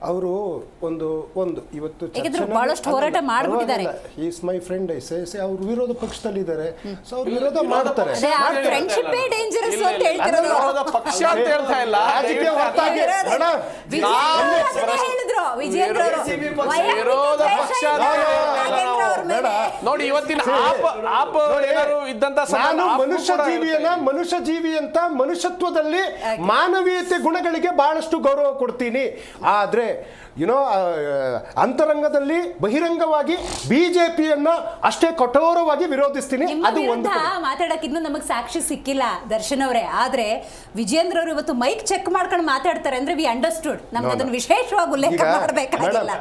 ಅವರು ಒಂದು ಇವತ್ತು ಬಹಳಷ್ಟು ಹೋರಾಟ ಮಾಡ್ಬಿಟ್ಟಿದ್ದಾರೆ. ಈಸ್ ಮೈ ಫ್ರೆಂಡ್ ಅವ್ರು ವಿರೋಧ ಪಕ್ಷದಲ್ಲಿ ಇದ್ದಾರೆ, ಸೊ ಅವ್ರು ವಿರೋಧ ಮಾಡ್ತಾರೆ. ಫ್ರೆಂಡ್ಶಿಪ್ ಡೇಂಜರಸ್ ಅಂತ ಹೇಳ್ತಾರೆ. ವಿರೋಧ ಪಕ್ಷ ಅಂತ ಹೇಳ್ತಾ ಇಲ್ಲ, ರಾಜಕೀಯ ಹೊರತಾಗಿ ಹೇಳಿದ್ರು ವಿಜೇಂದ್ರ ಅವರು ವಿರೋಧ ಪಕ್ಷ ನೋಡಿ. ಇವತ್ತಿನ ಇದ್ದಂತ ನಾನು ಮನುಷ್ಯ ಜೀವಿ ಅಂತ ಮನುಷ್ಯತ್ವದಲ್ಲಿ ಮಾನವೀಯತೆ ಗುಣಗಳಿಗೆ ಬಹಳಷ್ಟು ಗೌರವ ಕೊಡ್ತೀನಿ. ಆದ್ರೆ ಅಂತರಂಗದಲ್ಲಿ ಬಹಿರಂಗವಾಗಿ ಬಿಜೆಪಿಯನ್ನ ಅಷ್ಟೇ ಕಠೋರವಾಗಿ ವಿರೋಧಿಸ್ತೀನಿ. ಅದು ಒಂದು ಮಾತಾಡಕ್ಕೆ ಇನ್ನೂ ನಮಗೆ ಸಾಕ್ಷಿ ಸಿಕ್ಕಿಲ್ಲ ದರ್ಶನ್ ಅವರೇ. ಆದ್ರೆ ವಿಜೇಂದ್ರ ಅವರು ಇವತ್ತು ಮೈಕ್ ಚೆಕ್ ಮಾಡ್ಕೊಂಡು ಮಾತಾಡ್ತಾರೆ ಅಂದ್ರೆ ವಿ ಅಂಡರ್ಸ್ಟುಡ್. ನಮ್ಗೆ ಅದನ್ನು ವಿಶೇಷವಾಗಿ ಉಲ್ಲೇಖ ಮಾಡಬೇಕಾಗಿಲ್ಲ.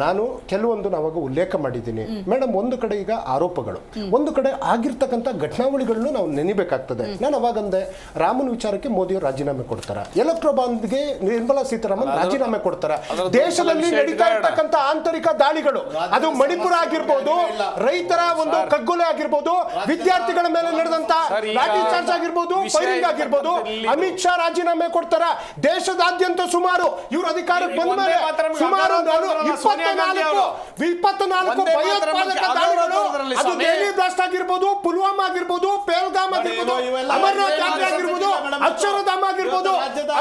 ನಾನು ಕೆಲವೊಂದು ನಾವಾಗ ಉಲ್ಲೇಖ ಮಾಡಿದ್ದೀನಿ ಮೇಡಮ್. ಒಂದು ಕಡೆ ಈಗ ಆರೋಪಗಳು, ಒಂದು ಕಡೆ ಆಗಿರ್ತಕ್ಕಂಥ ಘಟನಾವಳಿಗಳನ್ನು ನಾವು ನೆನಿಬೇಕಾಗ್ತದೆ. ನಾನು ಅವಾಗಂದೆ ರಾಮನ್ ವಿಚಾರಕ್ಕೆ ಮೋದಿಯವರು ರಾಜೀನಾಮೆ ಕೊಡ್ತಾರ, ಎಲೆಕ್ಟ್ರೋ ಬಾಂಡ್ಗೆ ನಿರ್ಮಲಾ ಸೀತಾರಾಮನ್ ರಾಜೀನಾಮೆ ಕೊಡ್ತಾರ. ದೇಶದಲ್ಲಿ ನಡೀತಾ ಇರ್ತಕ್ಕಂಥ ಆಂತರಿಕ ದಾಳಿಗಳು, ಅದು ಮಣಿಪುರ ಆಗಿರ್ಬೋದು, ರೈತರ ಒಂದು ಕಗ್ಗೊಲೆ ಆಗಿರ್ಬೋದು, ವಿದ್ಯಾರ್ಥಿಗಳ ಮೇಲೆ ನಡೆದಂತ ಲಾಠಿ ಚಾರ್ಜ್ ಆಗಿರ್ಬೋದು, ಫೈರಿಂಗ್ ಆಗಿರ್ಬೋದು, ಅಮಿತ್ ಶಾ ರಾಜೀನಾಮೆ ಕೊಡ್ತಾರ. ದೇಶದಾದ್ಯಂತ ಸುಮಾರು ಇವರು ಅಧಿಕಾರಕ್ಕೆ ಬಂದ ಮೇಲೆ ಸುಮಾರು 24 ಭಯೋತ್ಪಾದಕ ದಾಳಿಗಳು, ಅದು ದೆಹಲಿ ಬ್ಲಾಸ್ಟ್ ಆಗಿರ್ಬೋದು, ಪುಲ್ವಾಮಾ ಆಗಿರ್ಬೋದು, ಪೇಲ್ಗಾಮ್ ಆಗಿರ್ಬೋದು, ಅಮರನಾಥ್ ಯಾತ್ರೆ ಆಗಿರ್ಬೋದು, ಅಕ್ಷರಧಾಮ ಆಗಿರ್ಬೋದು,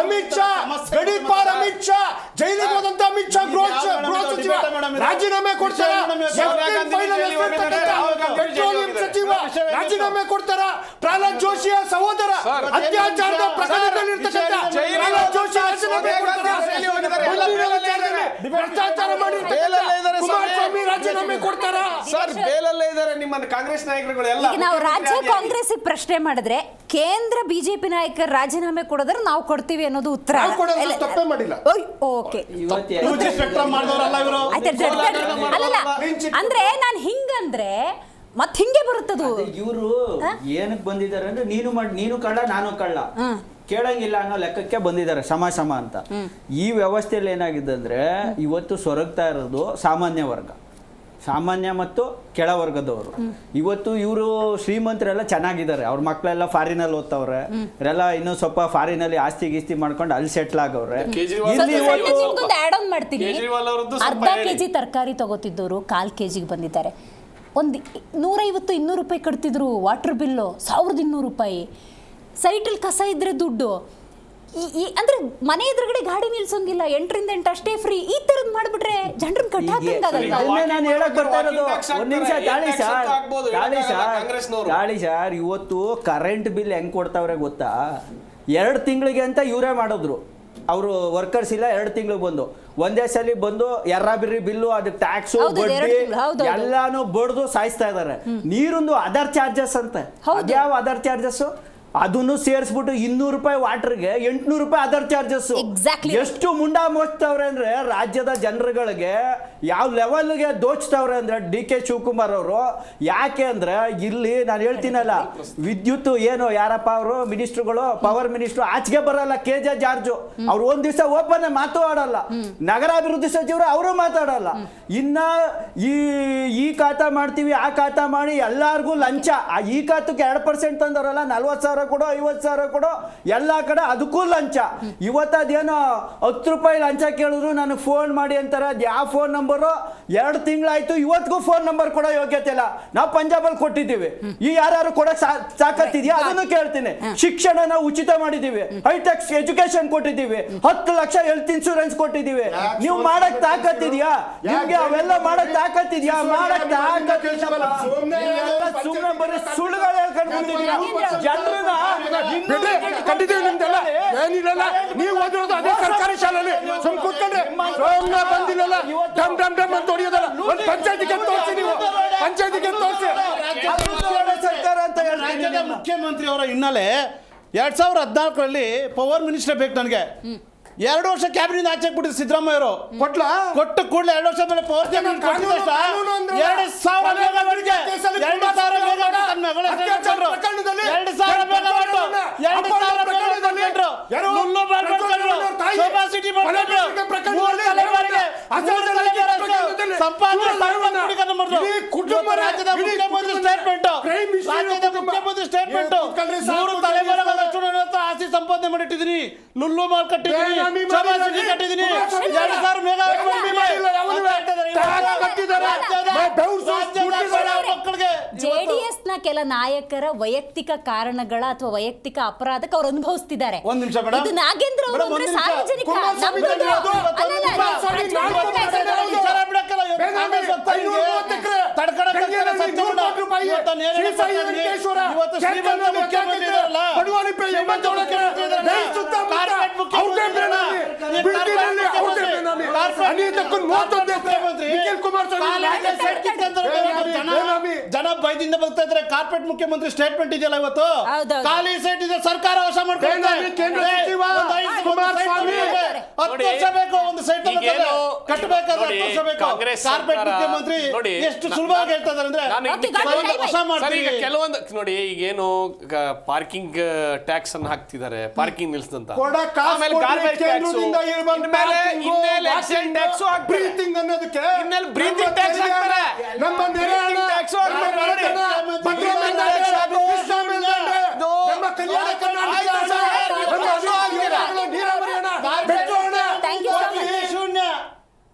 ಅಮಿತ್ ಶಾ ಗಡಿಪಾರ್, ಅಮಿತ್ ಶಾ ಜೈಲಿಗೆ ಹೋದಂತ ಅಮಿತ್ ಶಾ ಗೃಹ ಸಚಿವ ರಾಜೀನಾಮೆ ಕೊಡ್ತಾರ. ಪೆಟ್ರೋಲಿಯಂ ಸಚಿವ ರಾಜೀನಾಮೆ ಕೊಡ್ತಾರ. ಪ್ರಹ್ಲಾದ್ ಜೋಶಿಯ ಸಹೋದರ ಅತ್ಯಾಚಾರದ ಪ್ರಕರಣದಲ್ಲಿರ್ತಕ್ಕಂಥ ಪ್ರಹ್ಲಾದ್ ಜೋಶಿ ರಾಜೀನಾಮೆ ಕೊಡ್ತಾರ. ಭ್ರಷ್ಟಾಚಾರ ಮಾಡಿರ್ತಕ್ಕಂಥ ಕುಮಾರಸ್ವಾಮಿ ರಾಜೀನಾಮೆ ಕೊಡ್ತಾರ. ಸರ್ ಬೇಲಲ್ಲೇ ಇದ್ದಾರೆ ನಿಮ್ಮ ಕಾಂಗ್ರೆಸ್ ನಾಯಕರುಗಳು ಎಲ್ಲ. ನಾವು ರಾಜ್ಯ ಕಾಂಗ್ರೆಸ್ ಪ್ರಶ್ನೆ ಮಾಡಿದ್ರೆ ಕೇಂದ್ರ ಬಿಜೆಪಿ ನಾಯಕರು ರಾಜೀನಾಮೆ ಕೊಡೋದ್ರೆ ನಾವು ಕೊಡ್ತೀವಿ ಅನ್ನೋದು ಉತ್ತರ. ತಪ್ಪೇ ಮಾಡಿಲ್ಲ. ಓಕೆ, ಅಂದ್ರೆ ನಾನು ಹಿಂಗಂದ್ರೆ ಮತ್ ಹಿಂಗೆ ಬರುತ್ತದು. ಇವರು ಏನಕ್ಕೆ ಬಂದಿದ್ದಾರೆ ಅಂದ್ರೆ ನೀನು ಕಳ್ಳ ನಾನು ಕಳ್ಳ ಕೇಳಂಗಿಲ್ಲ ಅನ್ನೋ ಲೆಕ್ಕಕ್ಕೆ ಬಂದಿದ್ದಾರೆ, ಸಮ ಅಂತ. ಈ ವ್ಯವಸ್ಥೆಯಲ್ಲಿ ಏನಾಗಿದೆ ಅಂದ್ರೆ ಇವತ್ತು ಸೊರಗ್ತಾ ಇರೋದು ಸಾಮಾನ್ಯ ಮತ್ತು ಕೆಳವರ್ಗದವರು. ಇವತ್ತು ಇವರು ಶ್ರೀಮಂತರೆಲ್ಲ ಚೆನ್ನಾಗಿದ್ದಾರೆ, ಅವ್ರ ಮಕ್ಕಳೆಲ್ಲ ಫಾರಿನಲ್ಲಿ ಓದ್ತವ್ರೆ, ಇವರೆಲ್ಲ ಇನ್ನೂ ಸ್ವಲ್ಪ ಫಾರಿನಲ್ಲಿ ಆಸ್ತಿ ಗೀಸ್ತಿ ಮಾಡ್ಕೊಂಡು ಅಲ್ಲಿ ಸೆಟ್ಲ್ ಆಗವ್ರೆ. ಆಡ್ ಆನ್ ಮಾಡ್ತೀನಿ, ಅರ್ಧ ಕೆಜಿ ತರಕಾರಿ ತಗೋತಿದ್ದವರು 1/4 ಕೆಜಿಗೆ ಬಂದಿದ್ದಾರೆ. ಒಂದು 150-200 ರೂಪಾಯಿ ಕಟ್ತಿದ್ರು ವಾಟರ್ ಬಿಲ್ಲು, 1200 ರೂಪಾಯಿ. ಸೈಟಲ್ಲಿ ಕಸ ಇದ್ರೆ ದುಡ್ಡು, ಅಂದ್ರೆ ಮನೆ ಎದುರುಗಡೆ ಗಾಡಿ ನಿಲ್ಸೋಂಗಿಲ್ಲ, 8ರಿಂದ 8 ಅಷ್ಟೇ ಫ್ರೀ. ಈ ತರದ್ ಮಾಡ್ಬಿಟ್ರೆ ಜನರನ್ನ ಕಟ್ಟಾಕಂಗಾಗಲ್ಲ. ನಾನು ಹೇಳಕ್ ಬರ್ತಾ ಇರೋದು ಒಂದ್ ನಿಮಿಷ ತಾಳಿ ಸರ್. ಇವತ್ತು ಕರೆಂಟ್ ಬಿಲ್ ಹೆಂಗ್ ಕೊಡ್ತಾವ್ರೆ ಗೊತ್ತಾ? 2 ತಿಂಗಳಿಗೆ ಅಂತ ಇವರೇ ಮಾಡಿದ್ರು, ಅವರು ವರ್ಕರ್ಸ್ ಇಲ್ಲ. 2 ತಿಂಗಳಿಗೆ ಬಂದು ಒಂದೇ ಸಲ ಬಂದು ಬಿರ್ರಿ ಬಿಲ್ಲು, ಅದಕ್ಕೆ ಟ್ಯಾಕ್ಸು ಬಡ್ಡಿ ಎಲ್ಲಾನು ಬಡ್ದು ಸಾಯಿಸ್ತಾ ಇದಾರೆ. ನೀರೊಂದು ಅದರ್ ಚಾರ್ಜಸ್ ಅಂತೆ, ಅದ್ಯಾವ ಅದರ್ ಚಾರ್ಜಸ್? ಅದನ್ನು ಸೇರಿಸ್ಬಿಟ್ಟು 200 ರೂಪಾಯಿ ವಾಟರ್ಗೆ 800 ರೂಪಾಯಿ ಅದರ್ ಚಾರ್ಜಸ್. ಎಷ್ಟು ಮುಂಡ ಮೋಚ್ತವ್ರೆ ಅಂದ್ರೆ ರಾಜ್ಯದ ಜನರುಗಳಿಗೆ ಯಾವ ಲೆವೆಲ್ಗೆ ದೋಚ್ತವ್ರೆ ಅಂದ್ರೆ ಡಿ.ಕೆ. ಶಿವಕುಮಾರ್ ಅವರು. ಯಾಕೆ ಅಂದ್ರೆ ಇಲ್ಲಿ ನಾನು ಹೇಳ್ತೀನಲ್ಲ, ವಿದ್ಯುತ್ ಏನು ಯಾರಪ್ಪ ಅವರು ಮಿನಿಸ್ಟ್ರುಗಳು, ಪವರ್ ಮಿನಿಸ್ಟ್ರು ಆಚೆಗೆ ಬರಲ್ಲ, ಕೆಜೆ ಜಾರ್ಜು ಅವ್ರು ಒಂದ್ ದಿವಸ ಓಪನ್ ಮಾತು ಆಡಲ್ಲ. ನಗರಾಭಿವೃದ್ಧಿ ಸಚಿವರು ಅವರು ಮಾತಾಡಲ್ಲ. ಇನ್ನ ಈ ಈ ಖಾತಾ ಮಾಡ್ತೀವಿ ಆ ಖಾತಾ ಮಾಡಿ ಎಲ್ಲಾರ್ಗೂ ಲಂಚ. ಈ ಖಾತಕ್ಕೆ 2% ತಂದವರಲ್ಲ, 40,000 ಕೊಡು 50,000 ಕೊಡು, ಎಲ್ಲ ಕಡೆ ಅದಕ್ಕೂ ಲಂಚ. ಇವತ್ತದೇನೋ 10 ರೂಪಾಯಿ ಲಂಚ ಕೇಳಿದ್ರು ನನಗೆ ಫೋನ್ ಮಾಡಿ ಅಂತಾರೆ. ಅದು ಯಾವ ಫೋನ್ ನಂಬರು? 2 ತಿಂಗಳಾಯ್ತು, ಇವತ್ತಿಗೂ ಫೋನ್ ನಂಬರ್ ಕೊಡೋ ಯೋಗ್ಯತೆ ಇಲ್ಲ. ನಾವು ಪಂಜಾಬಲ್ಲಿ ಕೊಟ್ಟಿದ್ದೀವಿ, ಈ ಯಾರು ಕೊಡಕ್ ಸಾಕತ್ತಿದ್ಯಾ ಅದನ್ನು ಕೇಳ್ತೀನಿ. ಶಿಕ್ಷಣನ ಉಚಿತ ಮಾಡಿದ್ದೀವಿ, ಹೈಟೆಕ್ ಎಜುಕೇಶನ್ ಕೊಟ್ಟಿದ್ದೀವಿ, 10 ಲಕ್ಷ ಹೆಲ್ತ್ ಇನ್ಶೂರೆನ್ಸ್ ಕೊಟ್ಟಿದ್ದೀವಿ. ನೀವು ಮಾಡಕ್ ತಾಕತ್ತಿದ್ಯಾ? ನಿಮ್ಗೆ ಅವೆಲ್ಲ ಮಾಡಕ್ ತಾಕತ್ತಿದ್ಯಾ? ಮಾಡಕ್ ತಾಕತ್ತಿಲ್ಲ. ಸುಮ್ಮನೆ ಬರೀ ಸುಳ್ಳುಗಳು ಹೇಳ್ಕೊಂಡು ಬಂದಿದ್ದೀರಾ ಜನರನ್ನ. ನೀವು ಓದಿರೋದು ಅದೇ ಸರ್ಕಾರಿ ಶಾಲೆಯಲ್ಲಿ ಸುಮ್ ಕೂತ್ಕೊಂಡ್ರೆ ಬಂದಿಲ್ಲ ಡಮ್ ಡಮ್ ಡಮ್ ಅಂತ ಹೊಡಿಯೋದಲ್ಲ. ಒಂದು ಪಂಚಾಯತಿಗೆ ತೋರಿಸಿ, ನೀವು ಪಂಚಾಯತಿಗೆ ತೋರಿಸಿ. ಸರ್ಕಾರ ಅಂತ ಹೇಳ್ತೀನಿ. ಮುಖ್ಯಮಂತ್ರಿ ಅವರ ಹಿನ್ನೆಲೆ 2014ರಲ್ಲಿ ಪವರ್ ಮಿನಿಸ್ಟರ್ ಬೇಕು ನನಗೆ. 2 ವರ್ಷ ಕ್ಯಾಬಿನೆಟ್ ಆಚೆ ಬಿಟ್ಟಿದ್ರು ಸಿದ್ದರಾಮಯ್ಯ ಅವರು. ಕೊಟ್ಟ ಕೂಡಲೇ 2 ವರ್ಷ ಮೇಲೆ ಪವರ್ ಕ್ಯಾಬಿನೆಟ್ 2,000 ಮೆಗಾವಾಟ್ಗೆ 2,000 ಮೆಗಾವಾಟ್ ರಾಜ್ಯದ ಮುಖ್ಯಮಂತ್ರಿ ಸ್ಟೇಟ್ಮೆಂಟ್ 3 ತಲೆಮಾರುಗಳಷ್ಟು ಆಸ್ತಿ ಸಂಪಾದನೆ ಮಾಡಿಟ್ಟಿದ್ದೀನಿ. ಲುಲ್ಲು ಮಾಲ್ ಕಟ್ಟಿದ್ದೀನಿ, ಕಟ್ಟಿದ್ದೀನಿ, 2,000 ಮೆಗಾವಾಟ್ ಜೆಡಿಎಸ್ ನ ಕೆಲ ನಾಯಕರ ವೈಯಕ್ತಿಕ ಕಾರಣಗಳ ಅಥವಾ ವೈಯಕ್ತಿಕ ಅಪರಾಧಕ್ಕೆ ಅವ್ರು ಅನುಭವಿಸ್ತಿದ್ದಾರೆ. ಒಂದ್ ನಿಮಿಷ ಮೇಡಮ್, ಇದು ನಾಗೇಂದ್ರ ಅವರು ಅಂದ್ರೆ ಸಾರ್ವಜನಿಕ ಜನ ಭಯದಿಂದ ಬರ್ತಾ ಇದ್ರೆ. ಕಾರ್ಪೊರೇಟ್ ಮುಖ್ಯಮಂತ್ರಿ ಸ್ಟೇಟ್ಮೆಂಟ್ ಇದೆಯಲ್ಲ ಇವತ್ತು, ಖಾಲಿ ಸೈಟ್ ಇದೆ, ಸರ್ಕಾರ ವಶ ಮಾಡ್ಕೊಂಡು 10 ವರ್ಷ ಬೇಕು ಒಂದು ಸೈಟ್ ಕಟ್ಟಬೇಕಾದ್ರೆ 10 ವರ್ಷ ಬೇಕು. ಕಾರ್ಪೊರೇಟ್ ಮುಖ್ಯಮಂತ್ರಿ ಎಷ್ಟು ಸುಲಭವಾಗಿ ಹೇಳ್ತಾ ಇದ್ದಾರೆ ಅಂದ್ರೆ ವಶ ಮಾಡ್ತೀವಿ. ಕೆಲವೊಂದು ನೋಡಿ, ಈಗೇನು ಪಾರ್ಕಿಂಗ್ ಟ್ಯಾಕ್ಸ್ ಅನ್ನು ಹಾಕ್ತಿದ್ದಾರೆ, ಪಾರ್ಕಿಂಗ್ ನಿಲ್ಸಂತ, ಆಮೇಲೆ ಗಾರ್ಬೇಜ್ ಟ್ಯಾಕ್ಸ್, ಬ್ರೀತಿಂಗ್ ಅನ್ನೋದಕ್ಕೆ ಬ್ರೀತಿಂಗ್ ಟ್ಯಾಕ್ಸ್ ಹಾಕ್ತಾರೆ. ನಮ್ಮ ಟ್ಯಾಕ್ಸ್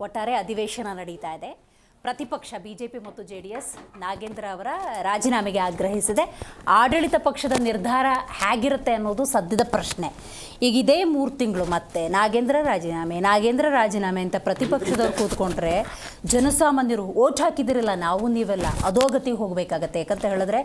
ಒಟ್ಟಾರೆ ಅಧಿವೇಶನ ನಡೀತಾ ಇದೆ. ಪ್ರತಿಪಕ್ಷ ಬಿಜೆಪಿ ಮತ್ತು ಜೆಡಿಎಸ್ ನಾಗೇಂದ್ರ ಅವರ ರಾಜೀನಾಮೆಗೆ ಆಗ್ರಹಿಸಿದೆ. ಆಡಳಿತ ಪಕ್ಷದ ನಿರ್ಧಾರ ಹೇಗಿರುತ್ತೆ ಅನ್ನೋದು ಸದ್ಯದ ಪ್ರಶ್ನೆ. ಈಗ ಇದೇ 3 ತಿಂಗಳು ಮತ್ತೆ ನಾಗೇಂದ್ರ ರಾಜೀನಾಮೆ ಅಂತ ಪ್ರತಿಪಕ್ಷದವ್ರು ಕೂತ್ಕೊಂಡ್ರೆ ಜನಸಾಮಾನ್ಯರು ಓಟ್ ಹಾಕಿದಿರಲ್ಲ ನಾವು ನೀವೆಲ್ಲ ಅಧೋಗತಿಗೆ ಹೋಗಬೇಕಾಗತ್ತೆ. ಯಾಕಂತ ಹೇಳಿದ್ರೆ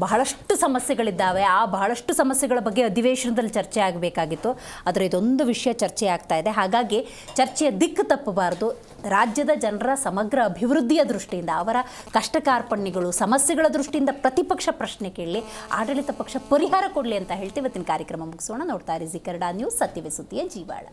ಬಹಳಷ್ಟು ಸಮಸ್ಯೆಗಳಿದ್ದಾವೆ. ಆ ಬಹಳಷ್ಟು ಸಮಸ್ಯೆಗಳ ಬಗ್ಗೆ ಅಧಿವೇಶನದಲ್ಲಿ ಚರ್ಚೆ ಆಗಬೇಕಾಗಿತ್ತು. ಆದರೆ ಇದೊಂದು ವಿಷಯ ಚರ್ಚೆ ಆಗ್ತಾ ಇದೆ. ಹಾಗಾಗಿ ಚರ್ಚೆಯ ದಿಕ್ಕು ತಪ್ಪಬಾರದು. ರಾಜ್ಯದ ಜನರ ಸಮಗ್ರ ಅಭಿವೃದ್ಧಿಯ ದೃಷ್ಟಿಯಿಂದ, ಅವರ ಕಷ್ಟ ಕಾರ್ಪಣ್ಯಗಳು ಸಮಸ್ಯೆಗಳ ದೃಷ್ಟಿಯಿಂದ ಪ್ರತಿಪಕ್ಷ ಪ್ರಶ್ನೆ ಕೇಳಲಿ, ಆಡಳಿತ ಪಕ್ಷ ಪರಿಹಾರ ಕೊಡಲಿ ಅಂತ ಹೇಳ್ತೀವಿ. ಇವತ್ತಿನ ಕಾರ್ಯಕ್ರಮ ಮುಗಿಸೋಣ. ನೋಡ್ತಾ ಇರಿ ಜಿ ಕನ್ನಡ ನ್ಯೂಸ್, ಸತ್ಯವೇ ಸುದ್ದಿಯ ಜೀವಾಳ.